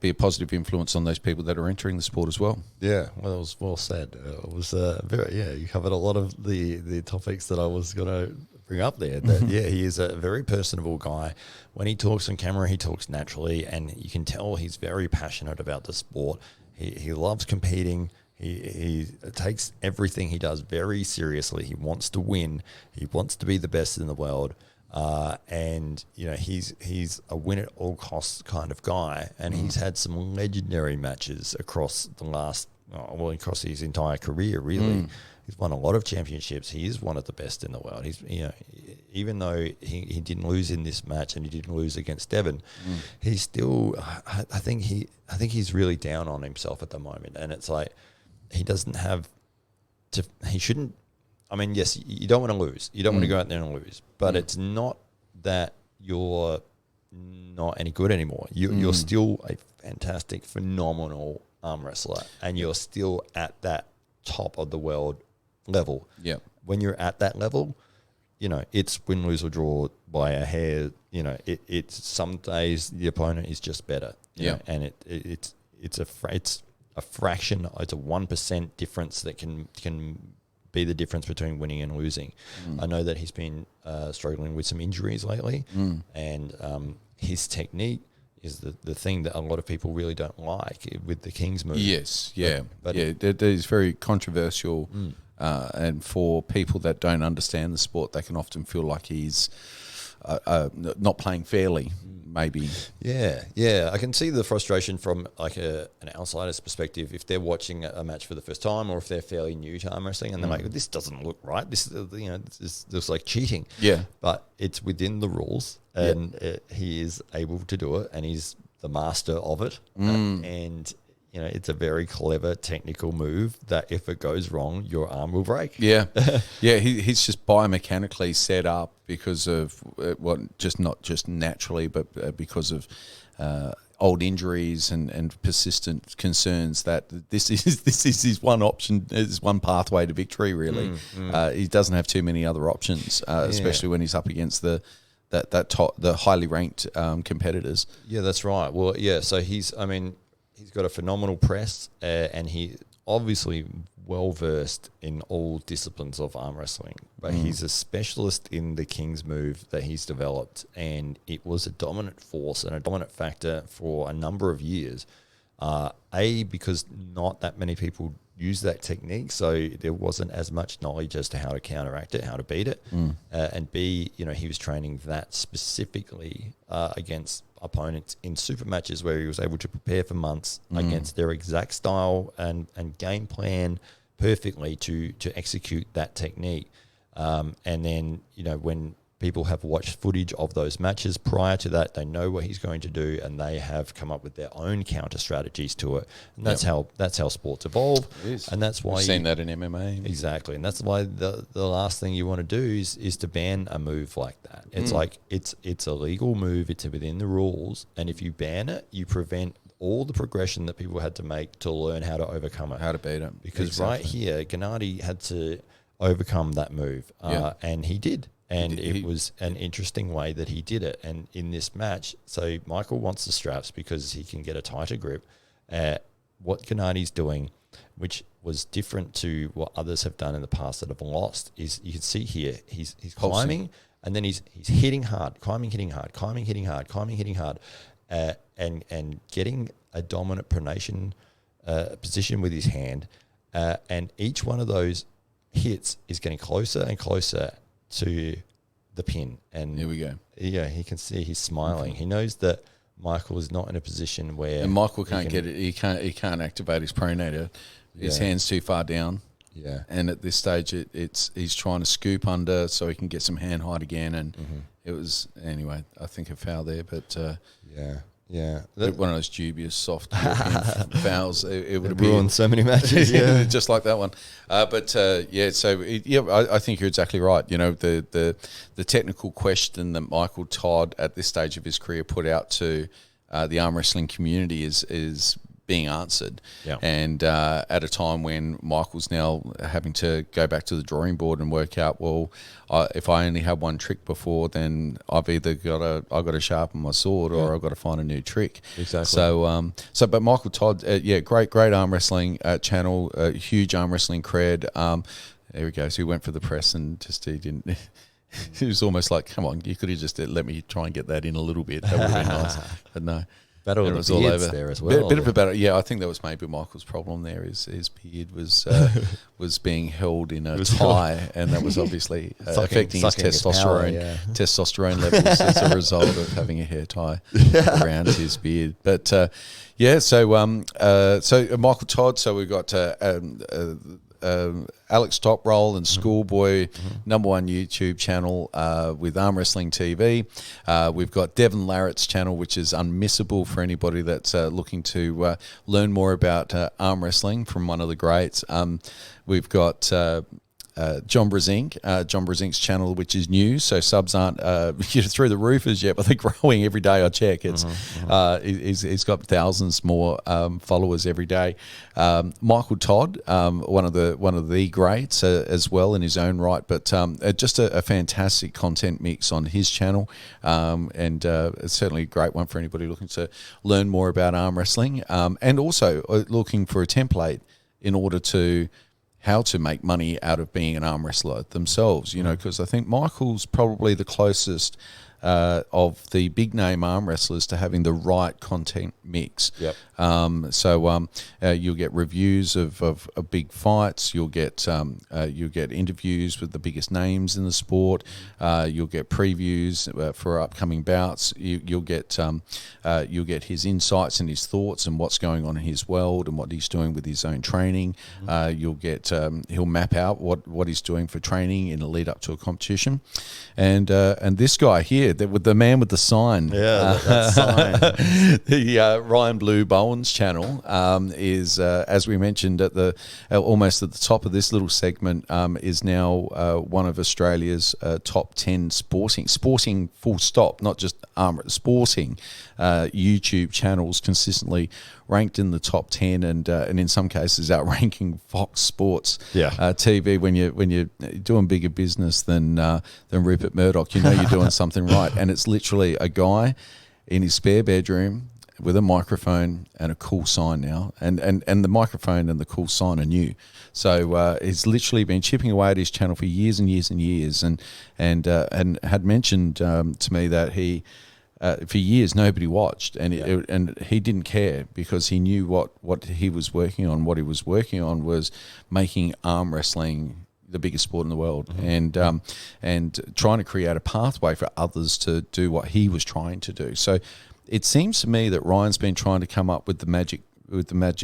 be a positive influence on those people that are entering the sport as well. Yeah, well, it was well said. It was you covered a lot of the topics that I was going to bring up there. That he is a very personable guy. When he talks on camera, he talks naturally, and you can tell he's very passionate about the sport. He loves competing. He takes everything he does very seriously. He wants to win. He wants to be the best in the world. And he's a win at all costs kind of guy, and he's had some legendary matches across across his entire career. Really, he's won a lot of championships. He is one of the best in the world. He's even though he didn't lose in this match and he didn't lose against Devin, he's still. I think he's really down on himself at the moment, and it's like he doesn't have to. He shouldn't. I mean, yes, you don't want to lose. You don't want to go out there and lose. But it's not that you're not any good anymore. You're still a fantastic, phenomenal arm wrestler, and you're still at that top of the world level. Yeah. When you're at that level, it's win, lose, or draw by a hair. It's some days the opponent is just better. And it's a fraction. It's a 1% difference that can be the difference between winning and losing. I know that he's been struggling with some injuries lately, and his technique is the thing that a lot of people really don't like with the King's move. Yes, that is very controversial, and for people that don't understand the sport, they can often feel like he's not playing fairly, maybe. Yeah. I can see the frustration from like an outsider's perspective if they're watching a match for the first time, or if they're fairly new to arm wrestling and they're like, this doesn't look right. This is like cheating. Yeah. But it's within the rules, and he is able to do it, and he's the master of it. And it's a very clever technical move that if it goes wrong, your arm will break. Yeah. He's just biomechanically set up because of not just naturally, but because of old injuries and persistent concerns that this is his one option, is one pathway to victory. Really, he doesn't have too many other options, especially when he's up against the highly ranked competitors. Yeah, that's right. Well, so he's got a phenomenal press, and he obviously well versed in all disciplines of arm wrestling. But he's a specialist in the King's move that he's developed, and it was a dominant force and a dominant factor for a number of years. Because not that many people use that technique, so there wasn't as much knowledge as to how to counteract it, how to beat it. And B, he was training that specifically against opponents in super matches where he was able to prepare for months against their exact style and game plan perfectly to execute that technique. And then, when people have watched footage of those matches prior to that, they know what he's going to do, and they have come up with their own counter strategies to it. And that's how sports evolve. It is. And that's why we've seen that in MMA. Exactly. And that's why the last thing you want to do is to ban a move like that. It's like it's a legal move, it's within the rules, and if you ban it, you prevent all the progression that people had to make to learn how to overcome it. How to beat it. Because right here, Gennady had to overcome that move, and he did. And it was an interesting way that he did it. And in this match, so Michael wants the straps because he can get a tighter grip. what Gennadi's doing, which was different to what others have done in the past that have lost, is you can see here he's climbing, and then he's hitting hard, climbing, hitting hard, climbing, hitting hard, climbing, hitting hard, and getting a dominant pronation position with his hand, and each one of those hits is getting closer and closer to the pin. And here we go. Yeah, he can see he's smiling. He knows that Michael is not in a position where, and Michael can't get it. He can't activate his pronator. His hand's too far down. Yeah, and at this stage, he's trying to scoop under so he can get some hand height again. And it was, anyway, I think a foul there, but yeah, one of those dubious soft fouls. It would have ruined so many matches. Yeah, just like that one. I think you're exactly right. You know, the technical question that Michael Todd at this stage of his career put out to the arm wrestling community is being answered. Yeah. And at a time when Michael's now having to go back to the drawing board and work out, well, if I only had one trick before, then I've either got to sharpen my sword or I've got to find a new trick. Exactly. But Michael Todd, great arm wrestling channel, huge arm wrestling cred. There we go. So he went for the press and he didn't. It was almost like, come on, you could have just let me try and get that in a little bit. That would have been nice. But no. Battle of the beards there as well. Bit of a battle. Yeah, I think that was maybe Michael's problem there. His beard was being held in a tie, and that was obviously affecting his testosterone levels as a result of having a hair tie around his beard. But so Michael Todd. So we've got Alex Toproll and Schoolboy, #1 YouTube channel with Arm Wrestling TV. We've got Devin Larritt's channel, which is unmissable for anybody that's looking to learn more about arm wrestling from one of the greats. We've got John Brezink, John Brezink's channel, which is new, so subs aren't through the roof as yet, but they're growing every day I check. He's got thousands more followers every day. Michael Todd, one of the greats as well in his own right, but just a fantastic content mix on his channel, and it's certainly a great one for anybody looking to learn more about arm wrestling, and also looking for a template in order to how to make money out of being an arm wrestler themselves, because I think Michael's probably the closest of the big name arm wrestlers to having the right content mix. Yep. You'll get reviews of big fights. You'll get interviews with the biggest names in the sport. You'll get previews for upcoming bouts. You'll get his insights and his thoughts and what's going on in his world and what he's doing with his own training. You'll get he'll map out what he's doing for training in the lead up to a competition, and this guy here, with the man with the sign, that sign, the Ryan Blue Bowen's channel is, as we mentioned at the almost at the top of this little segment, is now one of Australia's top 10 sporting full stop, not just sporting YouTube channels, consistently ranked in the top 10, and in some cases outranking Fox Sports TV. When you're doing bigger business than Rupert Murdoch, you're doing something right. And it's literally a guy in his spare bedroom with a microphone and a cool sign now, and the microphone and the cool sign are new. So he's literally been chipping away at his channel for years and years and years, and had mentioned to me that he. For years, nobody watched, and he didn't care because he knew what he was working on. What he was working on was making arm wrestling the biggest sport in the world, and trying to create a pathway for others to do what he was trying to do. So it seems to me that Ryan's been trying to come up with the magic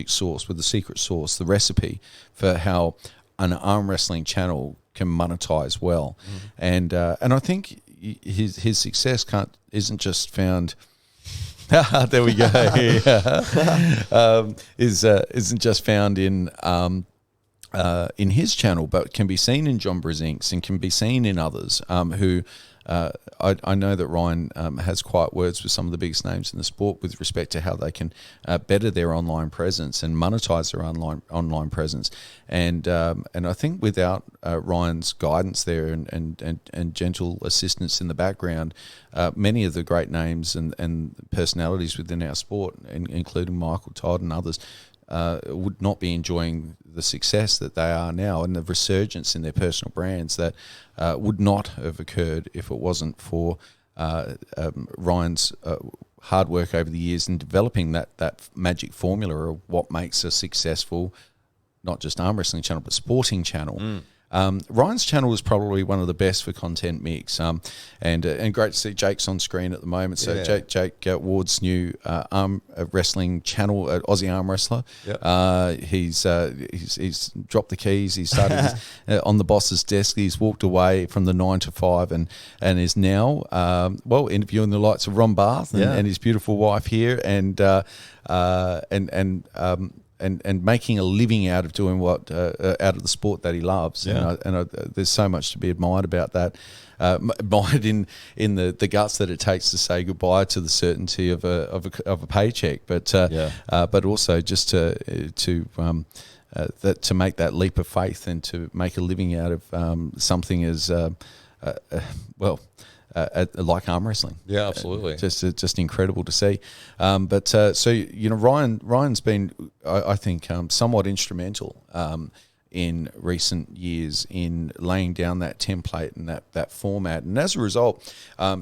sauce, with the secret sauce, the recipe for how an arm wrestling channel can monetize well, and I think his success isn't just found. There we go. Isn't just found in his channel, but can be seen in John Brezink's and can be seen in others who. I know that Ryan has quiet words with some of the biggest names in the sport with respect to how they can better their online presence and monetize their online presence, and I think without Ryan's guidance there and gentle assistance in the background, many of the great names and personalities within our sport, including Michael Todd and others, would not be enjoying the success that they are now and the resurgence in their personal brands that would not have occurred if it wasn't for Ryan's hard work over the years in developing that magic formula of what makes a successful, not just arm wrestling channel, but sporting channel. Ryan's channel is probably one of the best for content mix, and great to see Jake's on screen at the moment. So Jake Ward's new arm wrestling channel, Aussie Arm Wrestler. He's dropped the keys. He started on the boss's desk. He's walked away from the 9 to 5 and is now interviewing the likes of Ron Barth and his beautiful wife here, and making a living out of doing what out of the sport that he loves, and there's so much to be admired about that. Admired in the guts that it takes to say goodbye to the certainty of a paycheck, but also just to make that leap of faith and to make a living out of something as like arm wrestling. Yeah, absolutely. Just incredible to see. Ryan's been, I think, somewhat instrumental in recent years in laying down that template and that format. And as a result,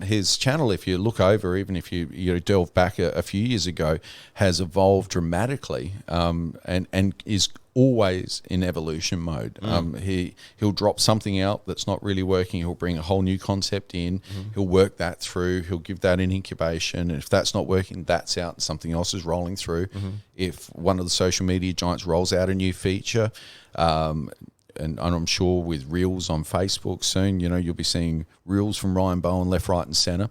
his channel, if you look over, even if you delve back a few years ago, has evolved dramatically and is always in evolution mode. He'll drop something out that's not really working. He'll bring a whole new concept in. He'll work that through. He'll give that an incubation. And if that's not working, that's out and something else is rolling through. If one of the social media giants rolls out a new feature, and I'm sure with Reels on Facebook soon, you'll be seeing Reels from Ryan Bowen left, right and centre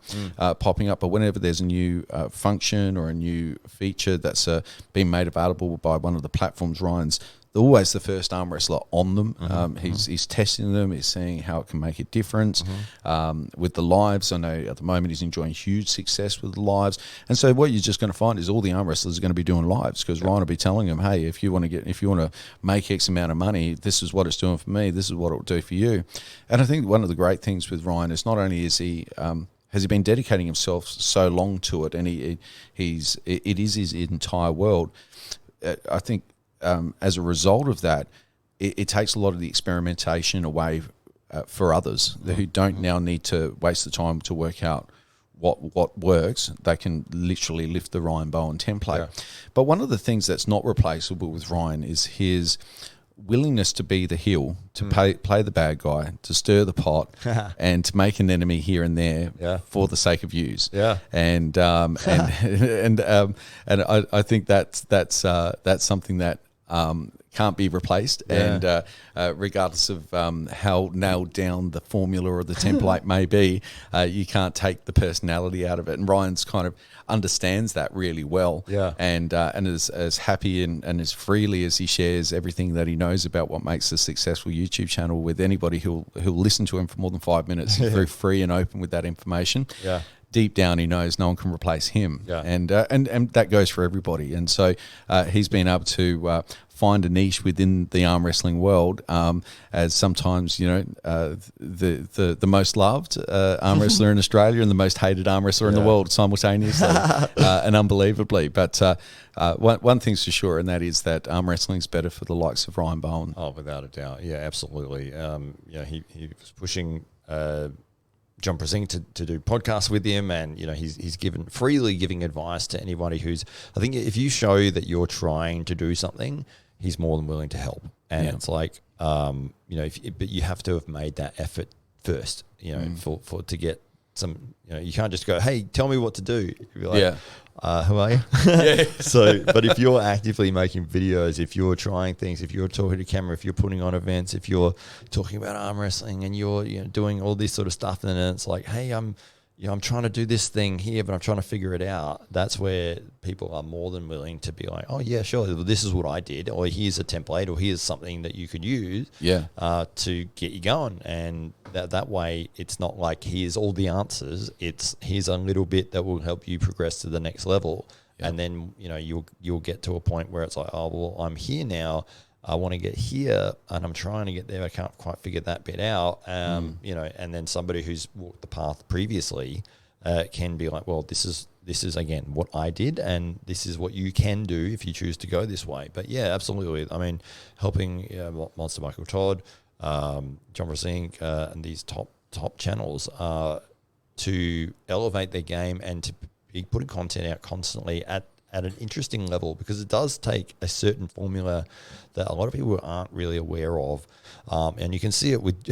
popping up. But whenever there's a new function or a new feature that's been made available by one of the platforms, Ryan's always the first arm wrestler on them. He's testing them. He's seeing how it can make a difference. With the lives, I know at the moment he's enjoying huge success with the lives. And so what you're just going to find is all the arm wrestlers are going to be doing lives, because Ryan will be telling them, hey, if you want to make X amount of money, this is what it's doing for me. This is what it will do for you. And I think one of the great things with Ryan is not only is he has he been dedicating himself so long to it, and it is his entire world. I think. As a result of that, it takes a lot of the experimentation away for others who don't now need to waste the time to work out what works. They can literally lift the Ryan Bowen template. But one of the things that's not replaceable with Ryan is his willingness to be the heel, to play the bad guy, to stir the pot, and to make an enemy here and there for the sake of views. And I think that's something that can't be replaced, and regardless of how nailed down the formula or the template may be, you can't take the personality out of it. And Ryan's kind of understands that really well, and as happy and as freely as he shares everything that he knows about what makes a successful YouTube channel with anybody who'll listen to him for more than 5 minutes. He's very free and open with that information. Deep down, he knows no one can replace him, and that goes for everybody. And so he's been able to find a niche within the arm wrestling world, as sometimes the most loved arm wrestler in Australia and the most hated arm wrestler in the world simultaneously, and unbelievably. But one thing's for sure, and that is that arm wrestling is better for the likes of Ryan Bowen. Oh, without a doubt, absolutely. He was pushing John Brasing to do podcasts with him, and he's freely giving advice to anybody who's. I think if you show that you're trying to do something, he's more than willing to help. And it's like, but you have to have made that effort first, for to get some. You can't just go, hey, tell me what to do. You'd be like, who are you? So, but if you're actively making videos, if you're trying things, if you're talking to camera, if you're putting on events, if you're talking about arm wrestling and you're doing all this sort of stuff, and then it's like, hey, I'm trying to do this thing here, but I'm trying to figure it out. That's where people are more than willing to be like, oh yeah, sure, this is what I did, or here's a template, or here's something that you could use to get you going. And that way, it's not like here's all the answers. It's here's a little bit that will help you progress to the next level. And then you'll get to a point where it's like, oh well, I'm here now. I want to get here, and I'm trying to get there. I can't quite figure that bit out. And then somebody who's walked the path previously can be like, well, this is this is, again, what I did, and this is what you can do if you choose to go this way. But yeah, absolutely. I mean, helping Monster Michael Todd, John Brasink, and these top channels to elevate their game and to be putting content out constantly at an interesting level, because it does take a certain formula that a lot of people aren't really aware of. And you can see it with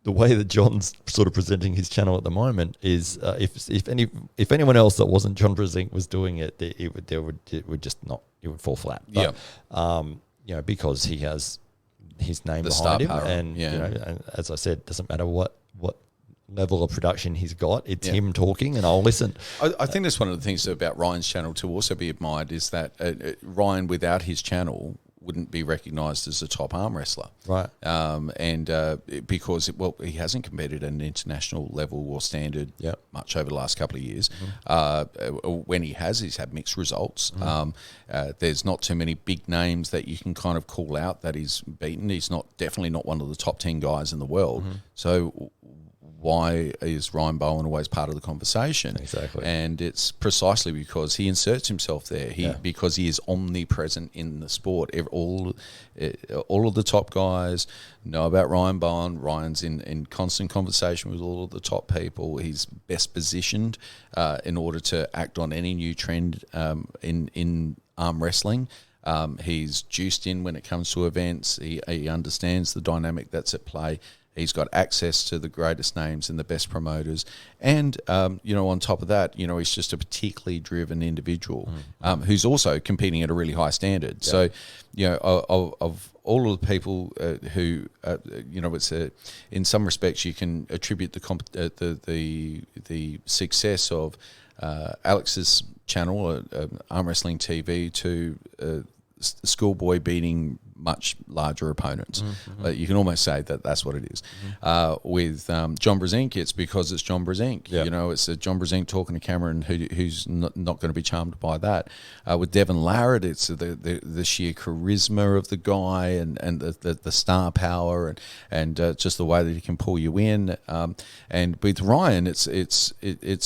the way that John's sort of presenting his channel at the moment is if anyone else that wasn't John Brasink was doing it, it would just not, it would fall flat. But, because he has his name The behind him, star power. and and as I said, it doesn't matter what level of production he's got, it's him talking, and I'll listen. I think that's one of the things about Ryan's channel to also be admired is that Ryan, without his channel, wouldn't be recognised as a top arm wrestler, right? Because he hasn't competed at an international level or standard much over the last couple of years. When he has, he's had mixed results. There's not too many big names that you can kind of call out that he's beaten. He's definitely not one of the top 10 guys in the world. So why is Ryan Bowen always part of the conversation? Exactly. And it's precisely because he inserts himself there. Because he is omnipresent in the sport. All of the top guys know about Ryan Bowen. Ryan's in constant conversation with all of the top people. He's best positioned in order to act on any new trend in arm wrestling. He's juiced in when it comes to events. He understands the dynamic that's at play. He's got access to the greatest names and the best promoters. And, on top of that, he's just a particularly driven individual who's also competing at a really high standard. Yeah. So, of all of the people who, it's in some respects you can attribute the success of Alex's channel, Arm Wrestling TV, to Schoolboy beating much larger opponents. You can almost say that that's what it is. With John Brasink, it's because it's John Brasink. It's John Brasink talking to camera, and who's not going to be charmed by that. With Devin Larritt, it's the sheer charisma of the guy and the star power and just the way that he can pull you in. And with Ryan, it's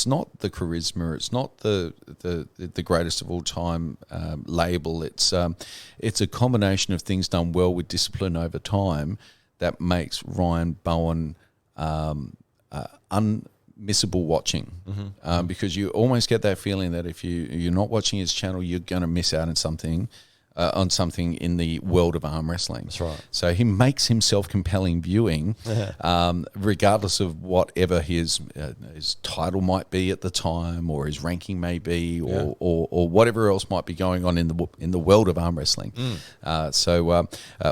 not the charisma, it's not the greatest of all time label. It's a combination of things done well with discipline over time that makes Ryan Bowen unmissable watching, because you almost get that feeling that if you're not watching his channel, you're going to miss out on something in the world of arm wrestling. That's right. So he makes himself compelling viewing, regardless of whatever his title might be at the time, or his ranking may be, or whatever else might be going on in the world of arm wrestling. So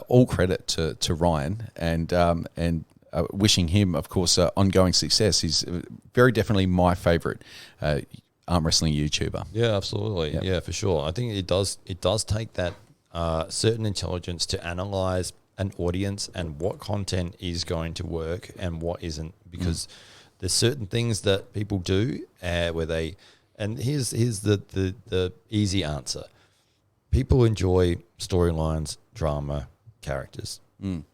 all credit to Ryan, and wishing him, of course, ongoing success. He's very definitely my favourite arm wrestling YouTuber. Yeah, absolutely. Yeah, for sure. I think it does take that certain intelligence to analyze an audience and what content is going to work and what isn't, because there's certain things that people do where they, and here's the easy answer. People enjoy storylines, drama, characters.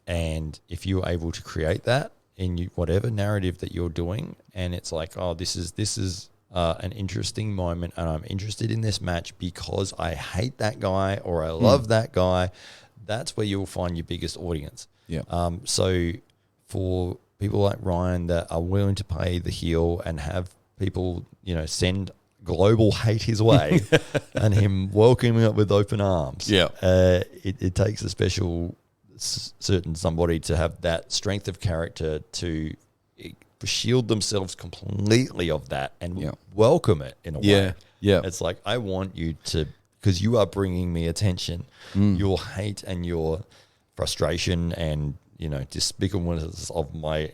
And if you're able to create that in whatever narrative that you're doing, and it's like, oh, this is an interesting moment, and I'm interested in this match because I hate that guy or I love that guy, that's where you'll find your biggest audience. Yeah. So for people like Ryan that are willing to play the heel and have people, send global hate his way and him welcoming it with open arms. Yeah. It takes a special certain somebody to have that strength of character to shield themselves completely of that and welcome it in a way. Yeah. It's like, I want you to, because you are bringing me attention. Your hate and your frustration and, despicableness of my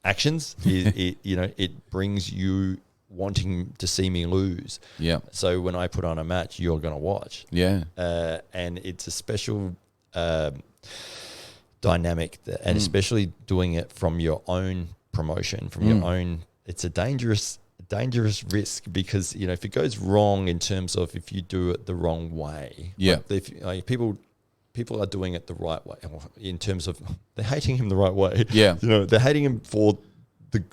actions, it brings you wanting to see me lose. Yeah. So when I put on a match, you're going to watch. Yeah. And it's a special dynamic, and especially doing it from your own promotion, from your own, it's a dangerous risk, because if it goes wrong in terms of if you do it the wrong way, if people are doing it the right way in terms of they're hating him the right way, they're hating him for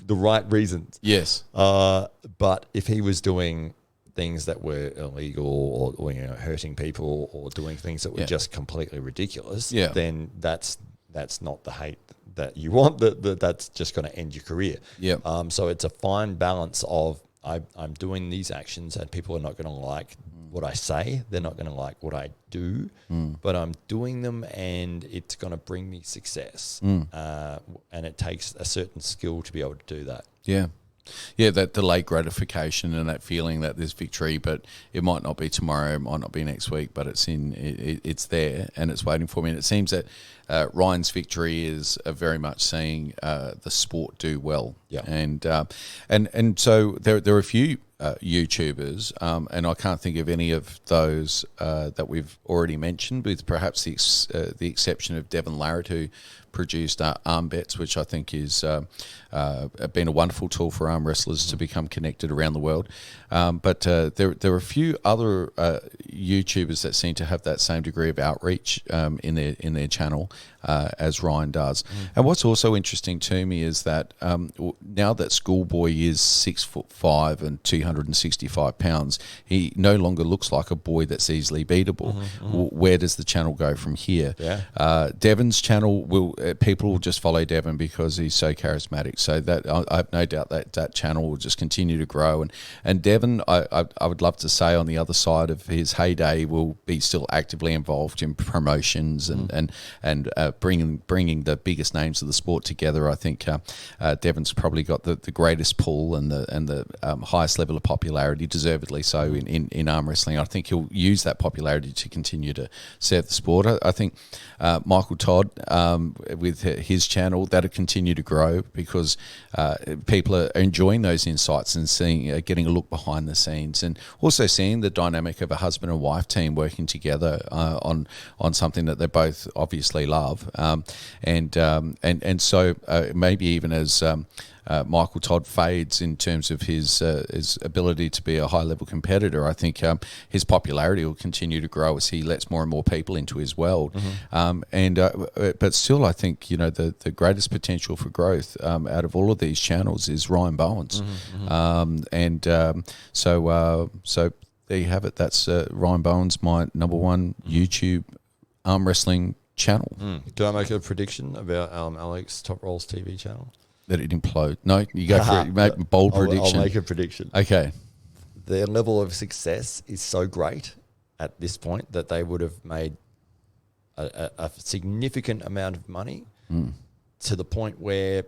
the right reasons. Yes. But if he was doing things that were illegal or hurting people or doing things that were just completely ridiculous, then that's not the hate that you want. That's just going to end your career. So it's a fine balance of I'm doing these actions and people are not going to like what I say. They're not going to like what I do, but I'm doing them and it's going to bring me success. And it takes a certain skill to be able to do that. Yeah, that delayed gratification and that feeling that there's victory, but it might not be tomorrow, it might not be next week, but it's there and it's waiting for me. And it seems that Ryan's victory is very much seeing the sport do well. And so there are a few YouTubers, and I can't think of any of those that we've already mentioned, with perhaps the exception of Devin Larritt, who produced Arm Bets, which I think is been a wonderful tool for arm wrestlers to become connected around the world. But there are a few other YouTubers that seem to have that same degree of outreach in their channel as Ryan does. And what's also interesting to me is that now that Schoolboy is 6'5" and 265 pounds, he no longer looks like a boy that's easily beatable. Where does the channel go from here? Devin's channel people will just follow Devin because he's so charismatic. So that I have no doubt that channel will just continue to grow. And Devin, I would love to say, on the other side of his heyday, will be still actively involved in promotions and bringing the biggest names of the sport together. I think Devin's probably got the greatest pull and the highest level of popularity, deservedly so, in arm wrestling. I think he'll use that popularity to continue to serve the sport. I think Michael Todd, with his channel, that'll continue to grow because people are enjoying those insights and getting a look behind the scenes, and also seeing the dynamic of a husband and wife team working together on something that they both obviously love, and so maybe even as Michael Todd fades in terms of his ability to be a high-level competitor, I think his popularity will continue to grow as he lets more and more people into his world. But still, I think the greatest potential for growth out of all of these channels is Ryan Bowen's. So there you have it. That's Ryan Bowen's, my number one YouTube arm wrestling channel. Can I make a prediction about Alex Top Rolls TV channel? That it implode. No, you go for it. You make a bold prediction. I'll make a prediction. Okay. Their level of success is so great at this point that they would have made a significant amount of money to the point where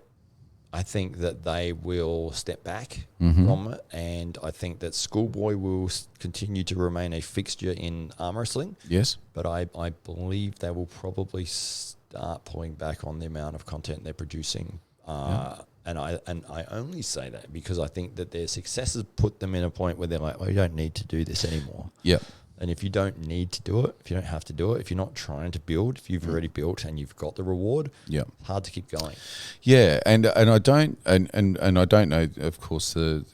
I think that they will step back from it, and I think that Schoolboy will continue to remain a fixture in arm wrestling. Yes. But I believe they will probably start pulling back on the amount of content they're producing. And I only say that because I think that their success has put them in a point where they're like, well, you don't need to do this anymore. And if you don't need to do it, if you don't have to do it, if you're not trying to build, if you've already built and you've got the reward, it's hard to keep going. And I don't know, of course, the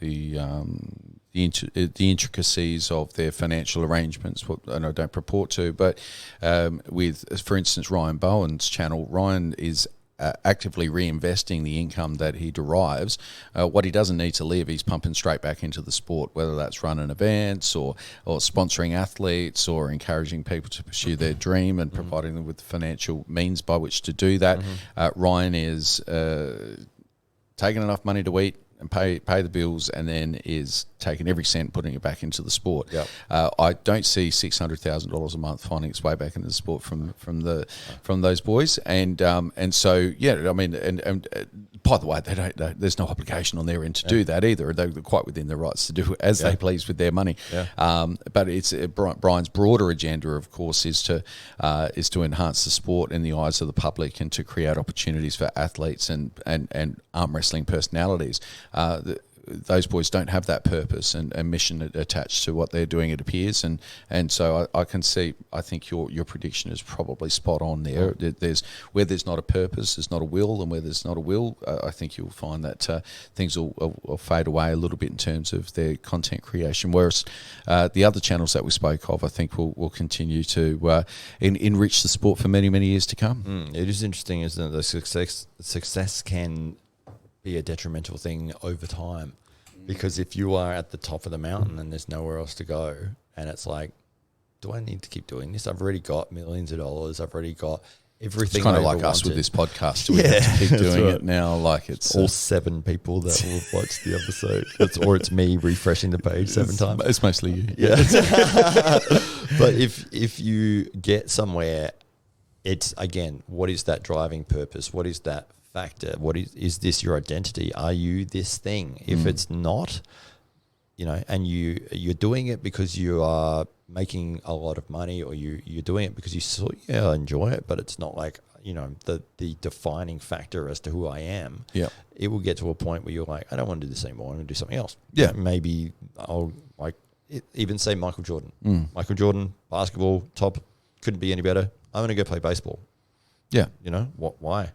intricacies of their financial arrangements, and I don't purport to, but with, for instance, Ryan Bowen's channel, Ryan is actively reinvesting the income that he derives. What he doesn't need to live, he's pumping straight back into the sport, whether that's running events or sponsoring athletes or encouraging people to pursue their dream and providing them with the financial means by which to do that. Ryan is taking enough money to eat and pay the bills, and then is taking every cent, putting it back into the sport. I don't see $600,000 a month finding its way back into the sport from those boys, and so I mean, and by the way, there's no obligation on their end to do that either. They're quite within their rights to do as they please with their money. But it's Brian's broader agenda, of course, is to enhance the sport in the eyes of the public and to create opportunities for athletes and arm wrestling personalities. Those boys don't have that purpose and mission attached to what they're doing, it appears, and so I can see. I think your prediction is probably spot on there. There's where there's not a purpose, there's not a will, and where there's not a will, I think you'll find that things will fade away a little bit in terms of their content creation. Whereas the other channels that we spoke of, I think will continue to enrich the sport for many years to come. It is interesting, isn't it? The success can be a detrimental thing over time. Because if you are at the top of the mountain and there's nowhere else to go, and it's like, do I need to keep doing this? I've already got millions of dollars. I've already got everything. It's kind I of like ever us with wanted. this podcast. Do we have to keep doing it now? Like it's all 7 people that will watch the episode. Or it's me refreshing the page 7 times. It's mostly you. Yeah. But if you get somewhere, it's, again, what is that driving purpose? What is that factor? What is this your identity? Are you this thing? If it's not, and you're doing it because you are making a lot of money, or you're doing it because you enjoy it, but it's not like, the defining factor as to who I am. Yeah. It will get to a point where you're like, I don't want to do this anymore. I'm going to do something else. Yeah. Maybe I'll even say Michael Jordan. Michael Jordan, basketball, top, couldn't be any better. I'm going to go play baseball. Yeah. Why?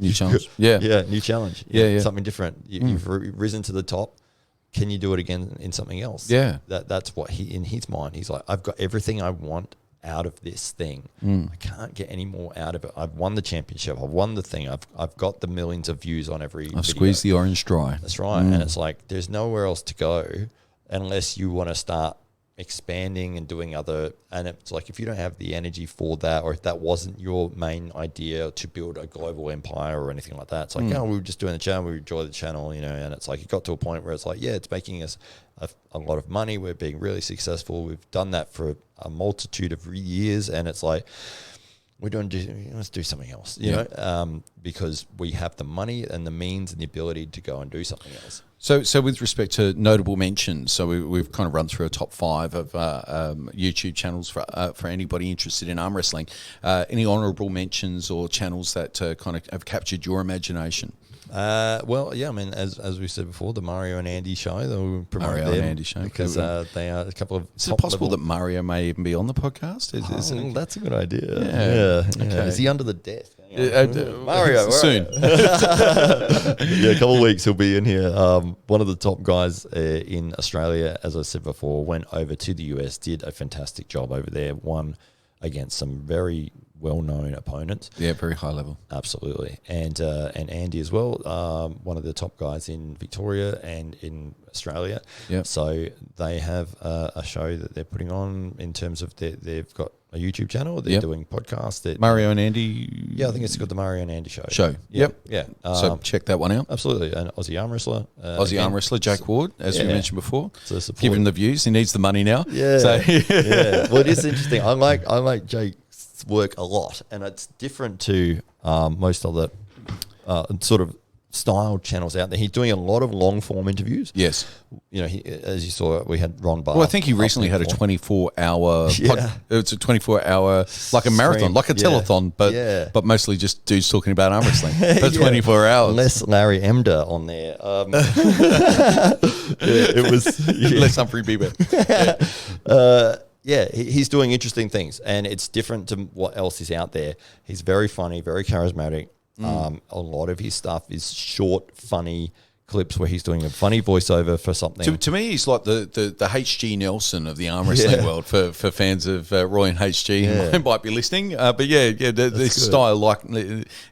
New challenge. Yeah. Yeah, new challenge. Yeah. Something different. You've risen to the top. Can you do it again in something else? Yeah. That's what in his mind, he's like, I've got everything I want out of this thing. I can't get any more out of it. I've won the championship. I've won the thing. I've got the millions of views on every video. I've squeezed the orange dry. That's right. And it's like, there's nowhere else to go unless you want to start expanding and doing other, and it's like, if you don't have the energy for that, or if that wasn't your main idea to build a global empire or anything like that, it's like, we were just doing the channel, we enjoy the channel, and it's like, it got to a point where it's like, it's making us a lot of money, we're being really successful, we've done that for a multitude of years, and it's like, let's do something else, because we have the money and the means and the ability to go and do something else. So with respect to notable mentions, so we've kind of run through a top 5 of YouTube channels for anybody interested in arm wrestling. Any honourable mentions or channels that kind of have captured your imagination? Well, yeah, I mean, as we said before, the Mario and Andy show, they'll promote Mario them and Andy show, because they are a couple of. Is it possible that Mario may even be on the podcast? That's a good idea. Yeah. Okay. Is he under the desk? Mario, soon. A couple of weeks he'll be in here. One of the top guys in Australia, as I said before, went over to the US, did a fantastic job over there, won against some very well-known opponents. Yeah, very high level. Absolutely. And Andy as well, one of the top guys in Victoria and in Australia. Yep. So they have a show that they're putting on in terms of they've got a YouTube channel. They're doing podcasts. Mario and Andy? Yeah, I think it's called the Mario and Andy show. Yep. Yeah. So check that one out. Absolutely. An Aussie arm wrestler. Arm wrestler, Jake Ward, as we mentioned before. So give him the views. He needs the money now. Yeah. So yeah. Well, it is interesting. I like Jake's work a lot, and it's different to most other sort of style channels out there. He's doing a lot of long form interviews. Yes. As you saw, we had Ron Barr. Well, I think he recently had a 24-hour. It's a 24-hour, like a marathon, like a telethon, but mostly just dudes talking about arm wrestling for 24 hours. Less Larry Emder on there. It was less Humphrey Bieber. He's doing interesting things, and it's different to what else is out there. He's very funny, very charismatic. A lot of his stuff is short, funny clips where he's doing a funny voiceover for something. To me, he's like the H.G. Nelson of the arm wrestling world for fans of Roy and H.G. who might be listening. The style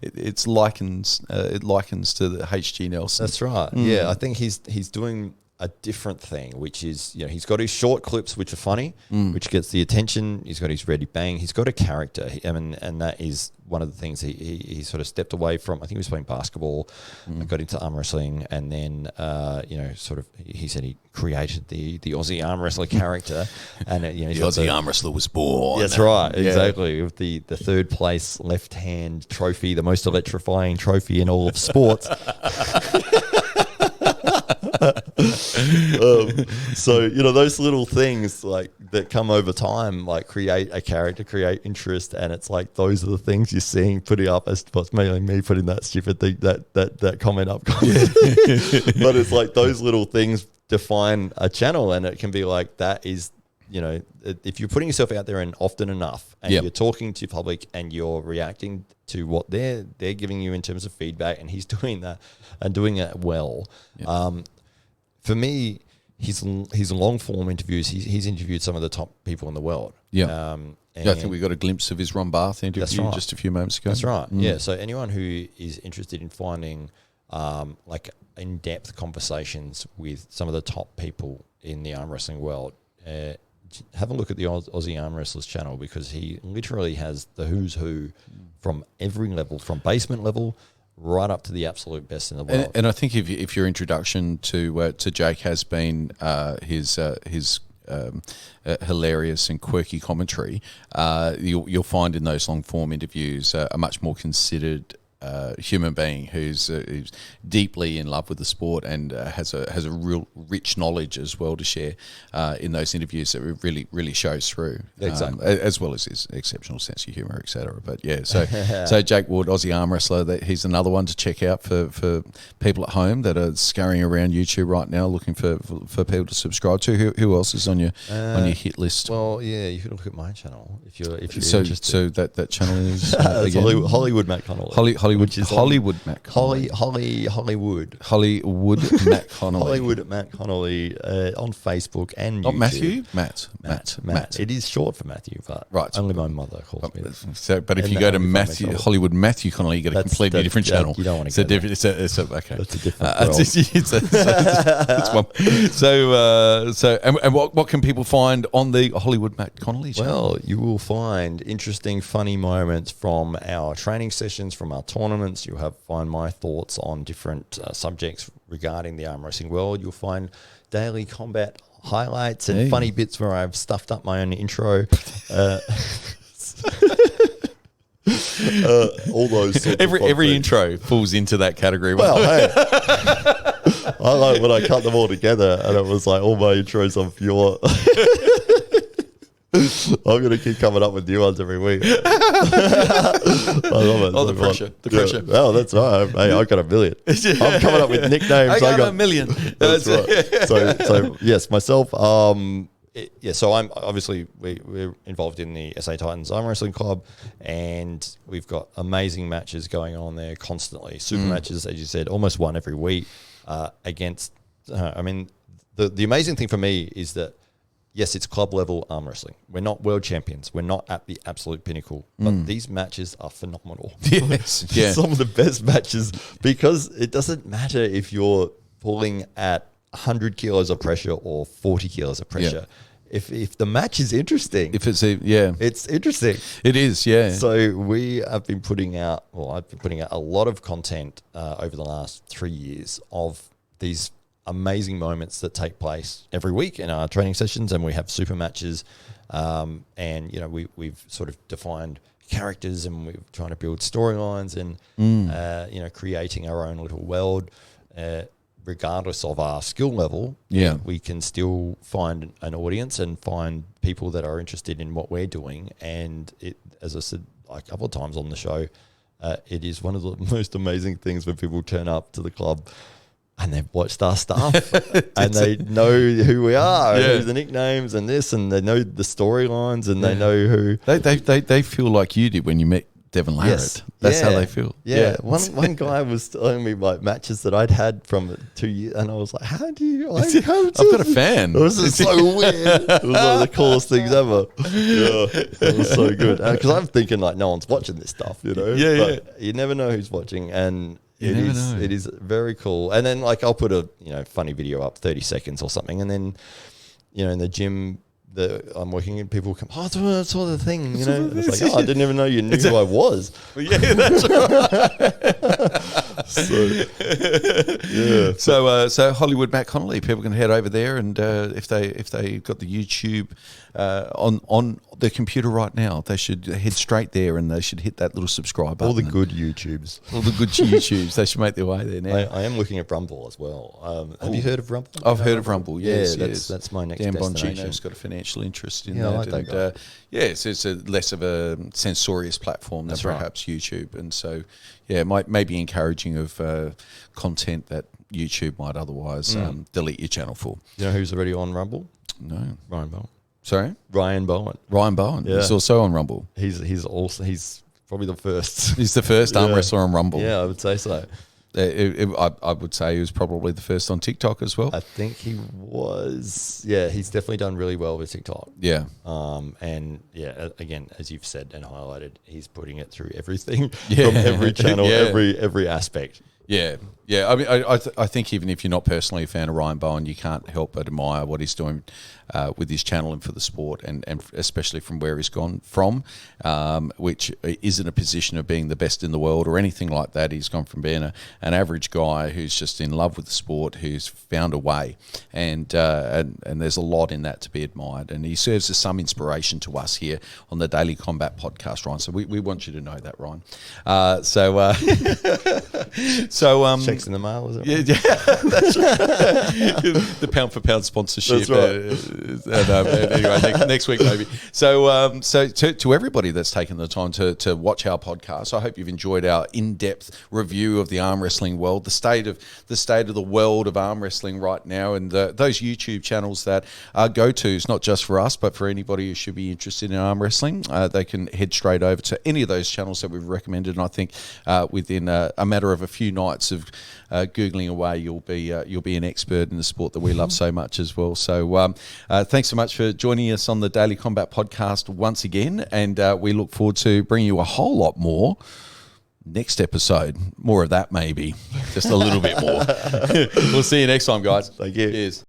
it likens to the H.G. Nelson. That's right. Yeah, I think he's doing a different thing, which is, he's got his short clips which are funny, which gets the attention. He's got his ready bang. He's got a character, and that is one of the things he sort of stepped away from. I think he was playing basketball, got into arm wrestling, and then he said he created the Aussie arm wrestler character, and the Aussie arm wrestler was born. That's right, exactly. With the third place left hand trophy, the most electrifying trophy in all of sports. So those little things like that come over time, like create a character, create interest, and it's like those are the things you're seeing putting up as what's mainly me putting that stupid thing that comment up. But it's like those little things define a channel, and it can be like that is if you're putting yourself out there and often enough, and you're talking to public and you're reacting to what they're giving you in terms of feedback, and he's doing that and doing it well. For me, his long form interviews, he's interviewed some of the top people in the world. I think we got a glimpse of his Ron Barth interview just a few moments ago. That's right. Yeah. So anyone who is interested in finding like in-depth conversations with some of the top people in the arm wrestling world. Have a look at the Aussie Arm Wrestlers channel, because he literally has the who's who from every level, from basement level right up to the absolute best in the world. And I think if your introduction to Jake has been his hilarious and quirky commentary, you'll find in those long form interviews a much more considered human being who's deeply in love with the sport and has a real rich knowledge as well to share in those interviews that really shows through. Exactly. As well as his exceptional sense of humour, etc. But yeah, so Jake Ward, Aussie arm wrestler, he's another one to check out for people at home that are scurrying around YouTube right now looking for people to subscribe to. Who else is on your hit list? Well, yeah, you can look at my channel if you're interested. So that channel is Hollywood Matt Connolly. Hollywood Matt Connolly. Hollywood Matt Connolly. Hollywood Matt Connolly on Facebook and Not YouTube. Matthew? Matt. It is short for Matthew, but right. Only my mother calls me this. So, but if you go to Hollywood Matthew Connolly, you get a completely different channel. You don't want to go there. It's okay. That's a different that's one. So what can people find on the Hollywood Matt Connolly channel? Well, you will find interesting, funny moments from our training sessions, from our tournaments. You'll find my thoughts on different subjects regarding the arm wrestling world. You'll find daily combat highlights and funny bits where I've stuffed up my own intro. All those sorts every intro falls into that category. Well, hey, I like when I cut them all together and it was like all my intros on pure. I'm going to keep coming up with new ones every week. I love it. Oh, the pressure. Yeah. Oh, that's right. Hey, I got a million. I'm coming up with nicknames. I got a million. That's right. So yes, myself. So I'm obviously we're involved in the SA Titans Arm Wrestling Club, and we've got amazing matches going on there constantly. Super matches, as you said, almost one every week against. I mean, the amazing thing for me is that. Yes, it's club level arm wrestling. We're not world champions. We're not at the absolute pinnacle. But these matches are phenomenal. Yes. Yeah. Some of the best matches, because it doesn't matter if you're pulling at 100 kilos of pressure or 40 kilos of pressure. Yeah. If the match is interesting. It's interesting. It is, yeah. So we have been putting out, I've been putting out a lot of content over the last 3 years of these amazing moments that take place every week in our training sessions, and we have super matches, and we've sort of defined characters, and we're trying to build storylines, and creating our own little world, regardless of our skill level. Yeah, we can still find an audience and find people that are interested in what we're doing. And it, as I said a couple of times on the show, it is one of the most amazing things when people turn up to the club and they've watched our stuff and they know who we are, and who's the nicknames and this, and they know the storylines, and they know who they feel like you did when you met Devin Larritt. Yes. That's how they feel. Yeah. One guy was telling me like matches that I'd had from 2 years, and I was like, how do you? I've got a fan. This is so weird. It was one of the coolest things ever. Yeah, it was so good, because I'm thinking like no one's watching this stuff, But you never know who's watching, and it is very cool. And then like I'll put a funny video up, 30 seconds or something, and then in the gym that I'm working in, people come, I saw the thing, And it's like, I didn't even know you knew who I was. Well, yeah, that's right. So Hollywood Matt Connolly, people can head over there, and if they got the YouTube on their computer right now, they should head straight there, and they should hit that little subscribe button. All the good YouTubes. They should make their way there now. I am looking at Rumble as well. Have you heard of Rumble? I've heard of Rumble. Yes, that's my next Dan destination. Bongino's got a financial interest in I that. like that guy. It's a less of a censorious platform than perhaps YouTube, and so may be encouraging of content that YouTube might otherwise delete your channel for. You know who's already on Rumble? No, Ryan Bowen. Sorry, Ryan Bowen. Yeah. He's also on Rumble. He's probably the first. He's the first arm wrestler on Rumble. Yeah, I would say so. I would say he was probably the first on TikTok as well. I think he was. Yeah, he's definitely done really well with TikTok. Yeah. Again, as you've said and highlighted, he's putting it through everything from every channel, every aspect. Yeah. Yeah, I mean, I think even if you're not personally a fan of Ryan Bowen, you can't help but admire what he's doing with his channel and for the sport, and especially from where he's gone from, which isn't a position of being the best in the world or anything like that. He's gone from being an average guy who's just in love with the sport, who's found a way, and there's a lot in that to be admired. And he serves as some inspiration to us here on the Daily Combat podcast, Ryan. So we want you to know that, Ryan. Checks in the mail, is it? Yeah, that's right. The pound for pound sponsorship. That's right. Anyway, next week maybe. So to everybody that's taken the time to watch our podcast, I hope you've enjoyed our in-depth review of the arm wrestling world, the state of the world of arm wrestling right now, and those YouTube channels that are go-tos, not just for us, but for anybody who should be interested in arm wrestling. They can head straight over to any of those channels that we've recommended, and I think within a matter of a few nights of Googling away, you'll be an expert in the sport that we love so much as well. So thanks so much for joining us on the Daily Combat podcast once again, and we look forward to bringing you a whole lot more next episode. More of that maybe, just a little bit more. We'll see you next time, guys. Thank you. Cheers.